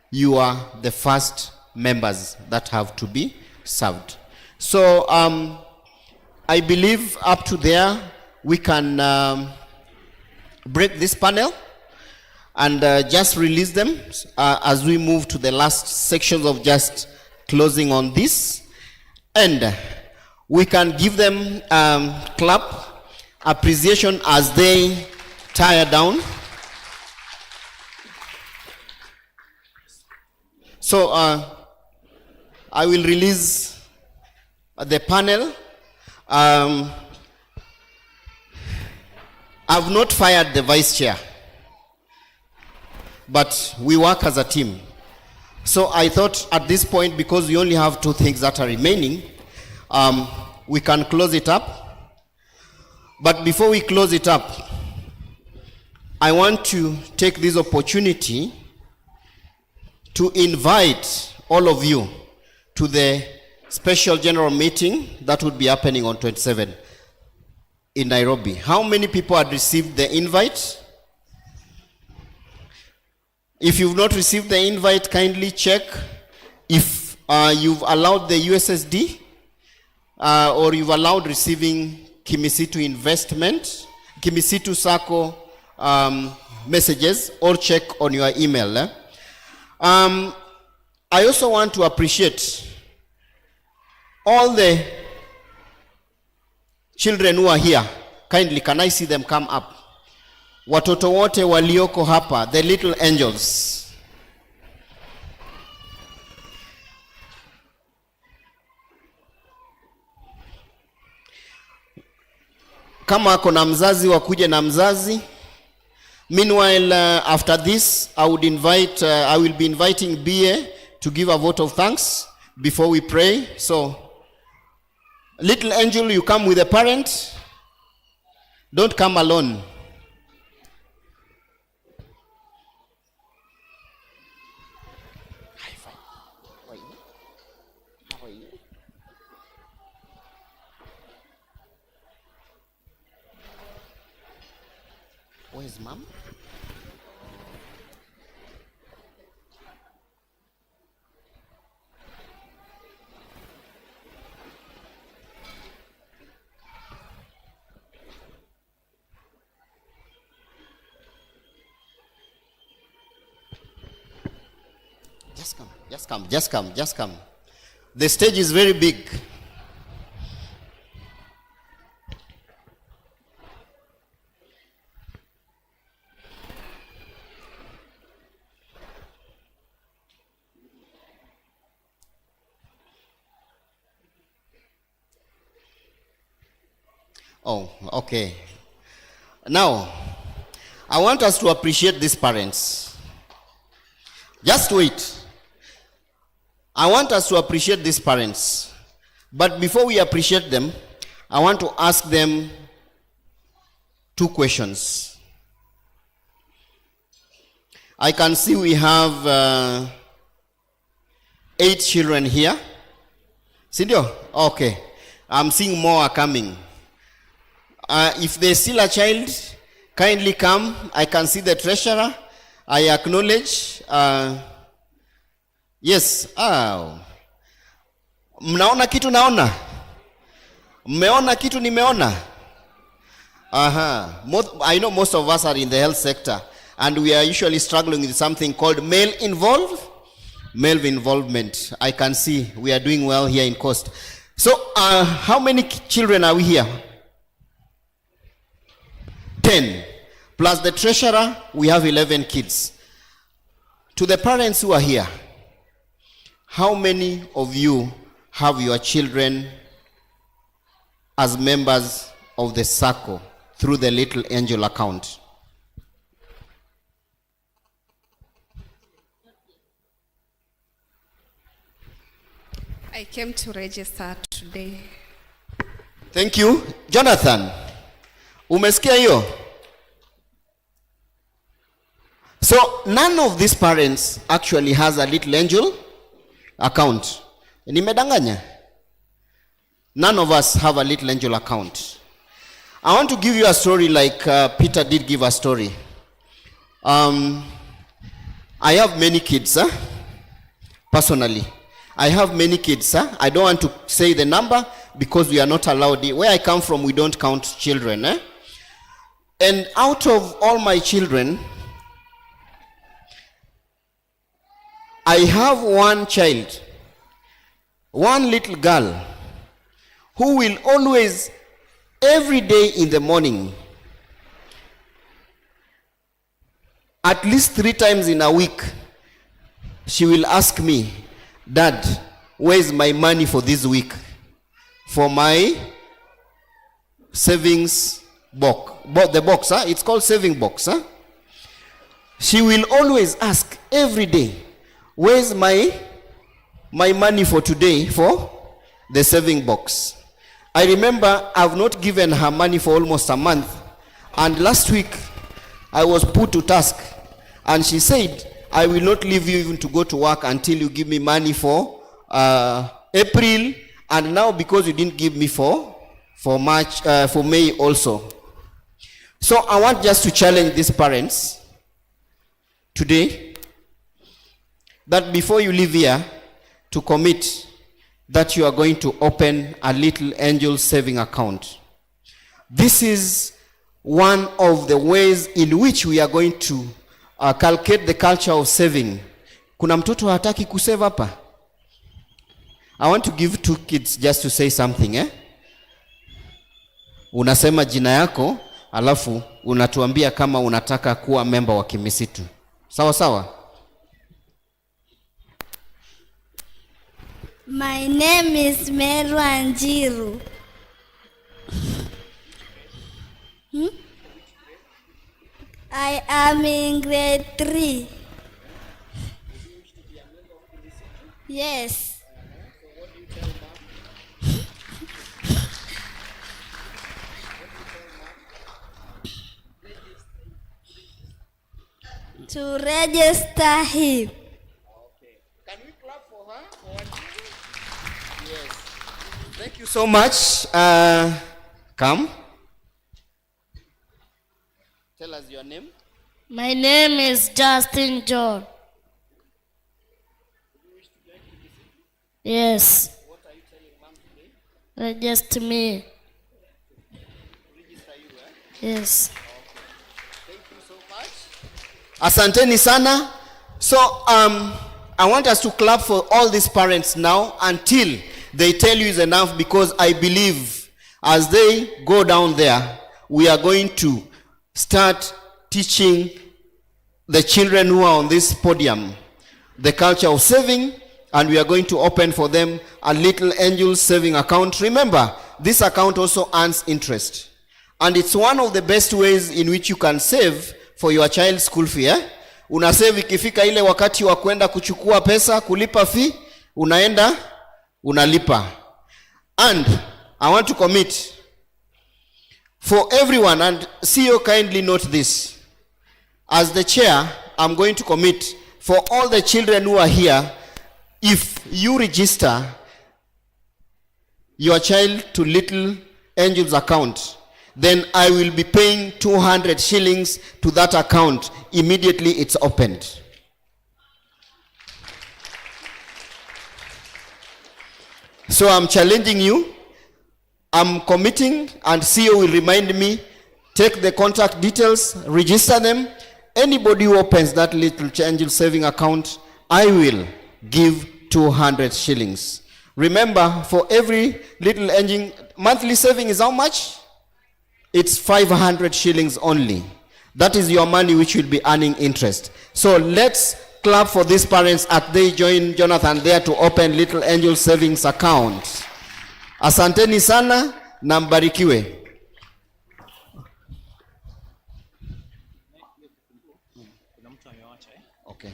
you are the first members that have to be served. So I believe up to there we can break this panel and just release them as we move to the last sections of just closing on this. And we can give them clap appreciation as they tire down. So I will release the panel. I've not fired the vice chair, but we work as a team. So I thought at this point, because we only have 2 things that are remaining, we can close it up. But before we close it up, I want to take this opportunity to invite all of you to the special general meeting that would be happening on 27 in Nairobi. How many people had received the invite? If you've not received the invite, kindly check if you've allowed the USSD or you've allowed receiving Kimisitu investment, Kimisitu Sacco messages, or check on your email. I also want to appreciate all the children who are here. Kindly, can I see them come up? Watoto wote walioko hapa, the little angels. Kama ako na mzazi wakuje na mzazi. Meanwhile, after this, I will be inviting BA to give a vote of thanks before we pray. So, little angel, you come with a parent. Don't come alone. Where's mom? Just come. The stage is very big. Oh, okay. Now, I want us to appreciate these parents. Just wait. I want us to appreciate these parents. But before we appreciate them, I want to ask them 2 questions. I can see we have 8 children here. Sindio? Okay. I'm seeing more are coming. If there's still a child, kindly come. I can see the treasurer. I acknowledge. Yes. Mnaona kitu naona? Mmeona kitu nimeona? I know most of us are in the health sector, and we are usually struggling with something called male involvement. I can see we are doing well here in Coast. So, how many children are we here? 10. Plus the treasurer, we have 11 kids. To the parents who are here, how many of you have your children as members of the Sacco through the Little Angel account. I came to register today. Thank you. Jonathan, umesikia hiyo? So none of these parents actually has a Little Angel account. Nimedanganya? None of us have a Little Angel account. I want to give you a story like Peter did give a story. I have many kids, personally. I have many kids. I don't want to say the number because we are not allowed. Where I come from, we don't count children. And out of all my children, I have one child, one little girl, who will always, every day in the morning, at least 3 times in a week, she will ask me, Dad, where's my money for this week? For my savings box. The box, it's called saving box. She will always ask every day, where's my money for today for the saving box? I remember I've not given her money for almost a month. And last week, I was put to task. And she said, I will not leave you even to go to work until you give me money for April. And now because you didn't give me for March, for May also. So I want just to challenge these parents today that before you leave here, to commit that you are going to open a Little Angel saving account. This is one of the ways in which we are going to cultivate the culture of saving. Kuna mtoto hataki kusave hapa? I want to give 2 kids just to say something. Unasema jina yako, alafu unatuambia kama unataka kuwa member wa Kimisitu. Sawa sawa? My name is Meru Anjiru. I am in grade 3. Yes. To register him. Can we clap for her? Yes. Thank you so much. Come. Tell us your name. My name is Justin John. Yes. What are you telling mom today? Register me. Register you, Yes. Thank you so much. Asanteni sana. So I want us to clap for all these parents now until they tell you is enough, because I believe as they go down there, we are going to start teaching the children who are on this podium the culture of saving, and we are going to open for them a Little Angel saving account. Remember, this account also earns interest, and it's one of the best ways in which you can save for your child's school fee. Una save ikifika ile wakati wa kwenda kuchukua pesa kulipa fee, unaenda unalipa. And I want to commit for everyone, and CEO kindly note this, as the chair, I'm going to commit for all the children who are here, if you register your child to Little Angel's account, then I will be paying 200 shillings to that account immediately it's opened. So I'm challenging you. I'm committing, and CEO will remind me, take the contact details, register them. Anybody who opens that Little Angel saving account, I will give 200 shillings. Remember, for every Little Angel, monthly saving is how much? It's 500 shillings only. That is your money which will be earning interest. So let's clap for these parents as they join Jonathan there to open Little Angel savings account. Asanteni sana na mbarikiwe. Okay.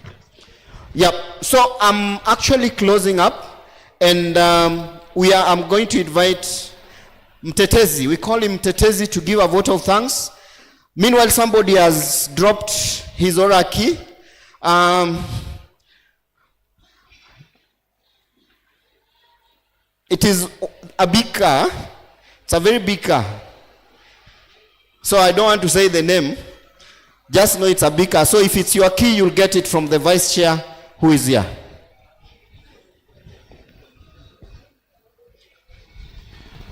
Yep. So I'm actually closing up, and I'm going to invite Mtetezi. We call him Mtetezi to give a vote of thanks. Meanwhile, somebody has dropped his aura key. It is a big car. It's a very big car. So I don't want to say the name. Just know it's a big car. So if it's your key, you'll get it from the vice chair who is here.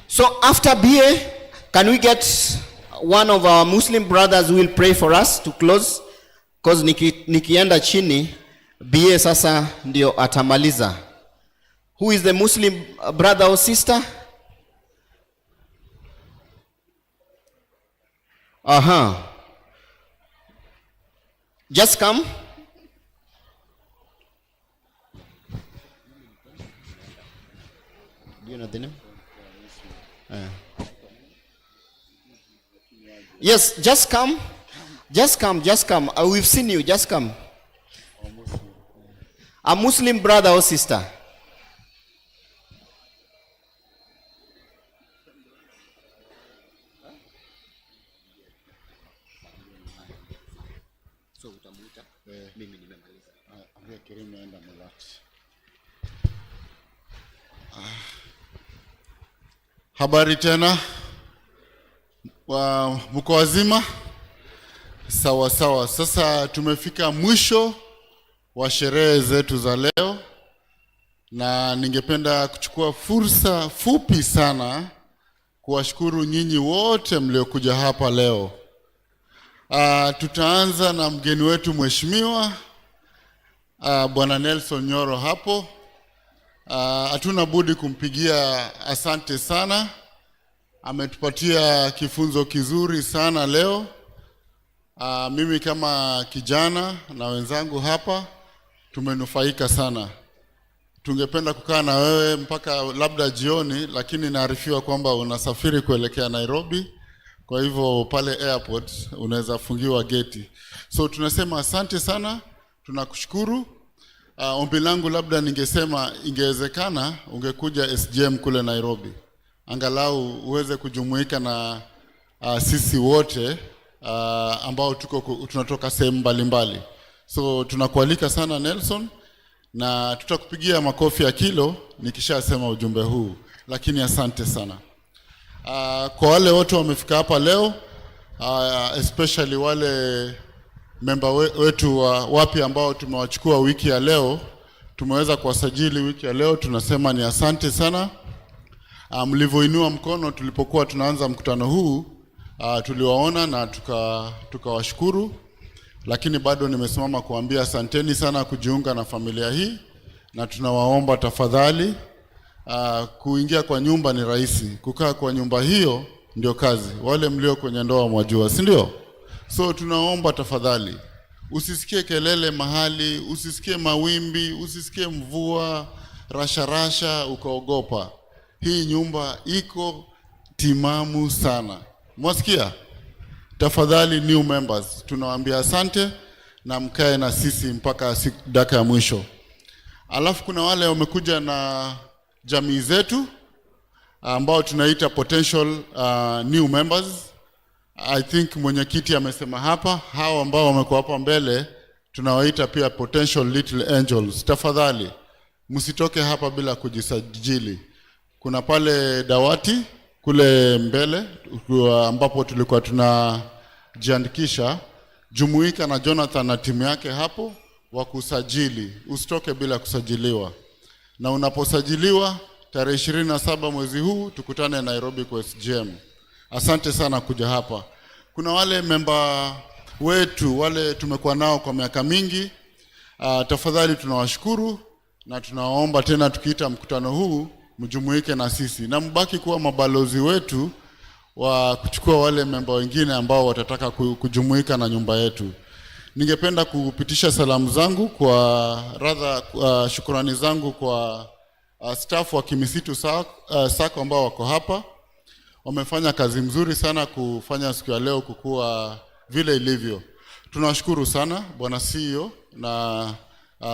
So after BA, can we get one of our Muslim brothers who will pray for us to close? Because nikienda chini, BA sasa ndio atamaliza. Who is the Muslim brother or sister? Just come. Do you know the name? Yes, just come. Just come, just come. We've seen you, just come. A Muslim brother or sister? Habari tena, mko wazima? Sawa sawa. Sasa tumefika mwisho wa sherehe zetu za leo, na ningependa kuchukua fursa fupi sana kuwashukuru nyinyi wote mliokuja hapa leo. Tutaanza na mgeni wetu mheshimiwa Bwana Nelson Nyoro hapo. Hatuna budi kumpigia asante sana. Ametupatia kifunzo kizuri sana leo. Mimi kama kijana na wenzangu hapa tumenufaika sana. Tungependa kukaa na wewe mpaka labda jioni, lakini naarifiwa kwamba unasafiri kuelekea Nairobi. Kwa hivyo pale airport unaweza fungiwa geti. So tunasema asante sana, tunakushukuru. Ombi langu labda ningesema ingewezekana ungekuja SGM kule Nairobi. Angalau uweze kujumuika na sisi wote ambao tunatoka sehemu mbalimbali. So tunakualika sana Nelson, na tutakupigia makofi ya kilo nikishasema ujumbe huu. Lakini asante sana. Kwa wale wote wamefika hapa leo, especially wale member wetu wapi ambao tumewachukua wiki ya leo, tumeweza kuwasajili wiki ya leo, tunasema ni asante sana. Mlivyoinua mkono tulipokuwa tunaanza mkutano huu, tuliwaona na tukawashukuru, lakini bado nimesimama kuambia asanteni sana kujiunga na familia hii, na tunawaomba tafadhali, kuingia kwa nyumba ni rahisi, kukaa kwa nyumba hiyo ndio kazi. Wale mlio kwenye ndoa mwajua, si ndio? So tunaomba tafadhali, usisikie kelele mahali, usisikie mawimbi, usisikie mvua, rasha ukaogopa. Hii nyumba iko timamu sana. Mwasikia? Tafadhali new members, tunawaambia asante na mkae na sisi mpaka dakika ya mwisho. Alafu kuna wale wamekuja na jamii zetu ambao tunaita potential new members. I think mwenyekiti amesema hapa, hao ambao wamekuwa hapa mbele tunawaita pia potential little angels. Tafadhali msitoke hapa bila kujisajili. Kuna pale dawati kule mbele ambapo tulikuwa tunajiandikisha. Jumuika na Jonathan na timu yake hapo wa kusajili. Usitoke bila kusajiliwa. Na unaposajiliwa tarehe 27 mwezi huu tukutane Nairobi kwa SGM. Asante sana kuja hapa. Kuna wale member wetu wale tumekuwa nao kwa miaka mingi. Tafadhali tunawashukuru na tunawaomba tena tukiita mkutano huu mjumuike na sisi, na mbaki kuwa mabalozi wetu wa kuchukua wale member wengine ambao watataka kujumuika na nyumba yetu. Ningependa kupitisha salamu zangu kwa shukrani zangu kwa staff wa Kimisitu Sacco ambao wako hapa. Wamefanya kazi mzuri sana kufanya siku ya leo kukua vile ilivyo. Tunashukuru sana Bwana CEO na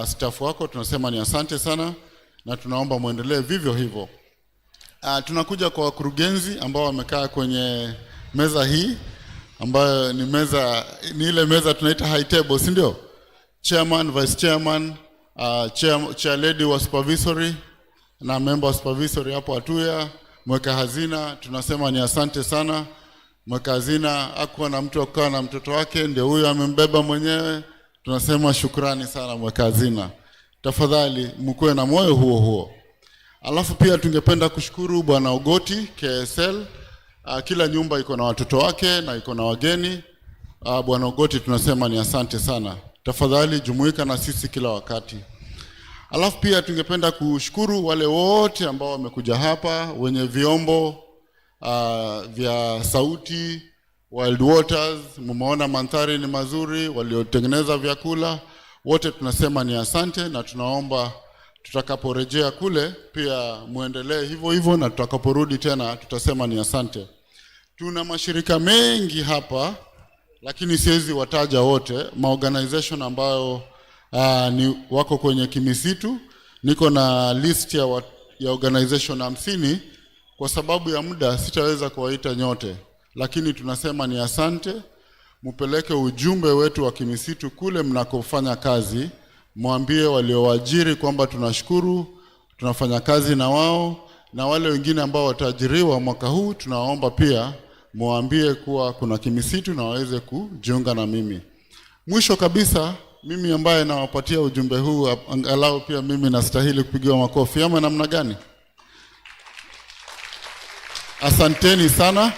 staff wako, tunasema ni asante sana na tunaomba muendelee vivyo hivyo. Tunakuja kwa wakurugenzi ambao wamekaa kwenye meza hii ambayo ni ile meza tunaita high table, si ndio? Chairman, vice chairman, chair lady wa supervisory na member wa supervisory hapo Atuya, mweka hazina, tunasema ni asante sana. Mweka hazina hakuwa na mtu akawa na mtoto wake, ndio huyo amembeba mwenyewe. Tunasema shukrani sana mweka hazina. Tafadhali mkuwe na moyo huo huo. Alafu pia tungependa kushukuru Bwana Ogoti KSL. Kila nyumba iko na watoto wake na iko na wageni. Bwana Ogoti tunasema ni asante sana. Tafadhali jumuika na sisi kila wakati. Alafu pia tungependa kushukuru wale wote ambao wamekuja hapa, wenye vyombo vya sauti, Wild Waters, mumeona mandhari ni mazuri, waliotengeneza vyakula, wote tunasema ni asante na tunaomba tutakaporejea kule pia muendelee hivyo hivyo, na tutakaporudi tena tutasema ni asante. Tuna mashirika mengi hapa lakini siwezi wataja wote, organization ambayo ni wako kwenye Kimisitu. Niko na list ya organization 50, kwa sababu ya muda sitaweza kuwaita nyote, lakini tunasema ni asante. Mupeleke ujumbe wetu wa Kimisitu kule mnakofanya kazi, mwambie waliowaajiri kwamba tunashukuru, tunafanya kazi na wao, na wale wengine ambao wataajiriwa mwaka huu tunaomba pia muambie kuwa kuna Kimisitu na waweze kujiunga na mimi. Mwisho kabisa, mimi ambaye nawapatia ujumbe huu, angalau pia mimi nastahili kupigiwa makofi ama namna gani? Asanteni sana,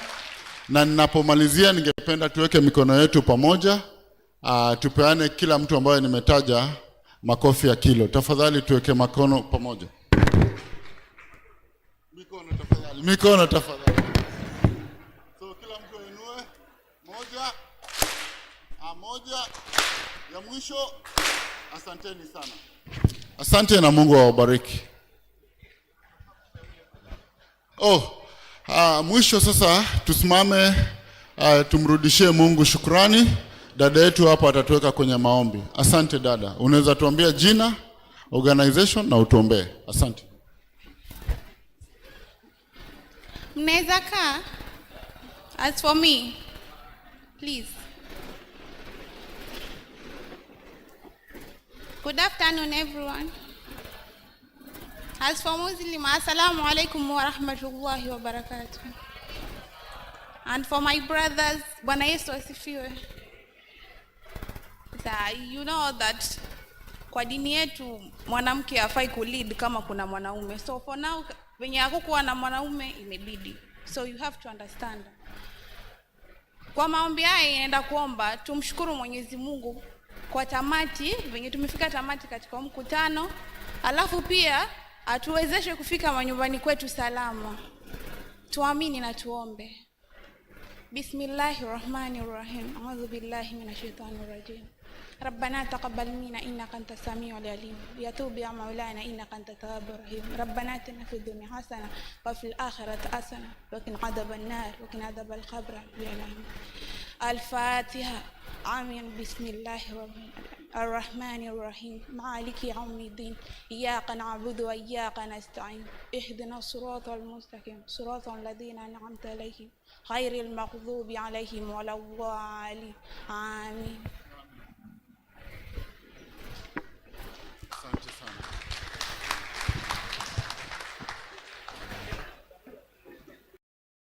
na ninapomalizia ningependa tuweke mikono yetu pamoja, tupeane kila mtu ambaye nimetaja makofi ya kilo. Tafadhali tuweke mikono pamoja. Mikono tafadhali. Mikono tafadhali. So kila mtu ainue moja. Moja ya mwisho. Asanteni sana. Asante na Mungu awabariki. Mwisho sasa tusimame, tumrudishie Mungu shukrani. Dada yetu hapa atatuweka kwenye maombi. Asante dada. Unaweza tuambia jina, organization na utuombee. Asante. Mnaweza kaa? As for me, please. Good afternoon everyone. As for Muslim, assalamu alaikum wa rahmatullahi wa barakatuh. And for my brothers, Bwana Yesu asifiwe. You know that kwa dini yetu mwanamke hafai kulead kama kuna mwanaume. So for now, venye hakukuwa na mwanaume imebidi. So you have to understand. Kwa maombi haya inaenda kuomba tumshukuru Mwenyezi Mungu kwa tamati, venye tumefika tamati katika mkutano. Alafu pia atuwezeshe kufika manyumbani kwetu salama. Tuamini na tuombe. Bismillahirrahmanirrahim. A'udhu billahi minash shaitanir rajim. ربنا تقبل منا إنك أنت السميع العليم يتوب يا مولانا إنك أنت التواب الرحيم ربنا آتنا في الدنيا حسنة وفي الآخرة حسنة وقنا عذاب النار وقنا عذاب القبر يا إلهي. الفاتحة. آمين. بسم الله الرحمن الرحيم مالك يوم الدين إياك نعبد وإياك نستعين اهدنا الصراط المستقيم صراط الذين أنعمت عليهم غير المغضوب عليهم ولا الضالين. آمين.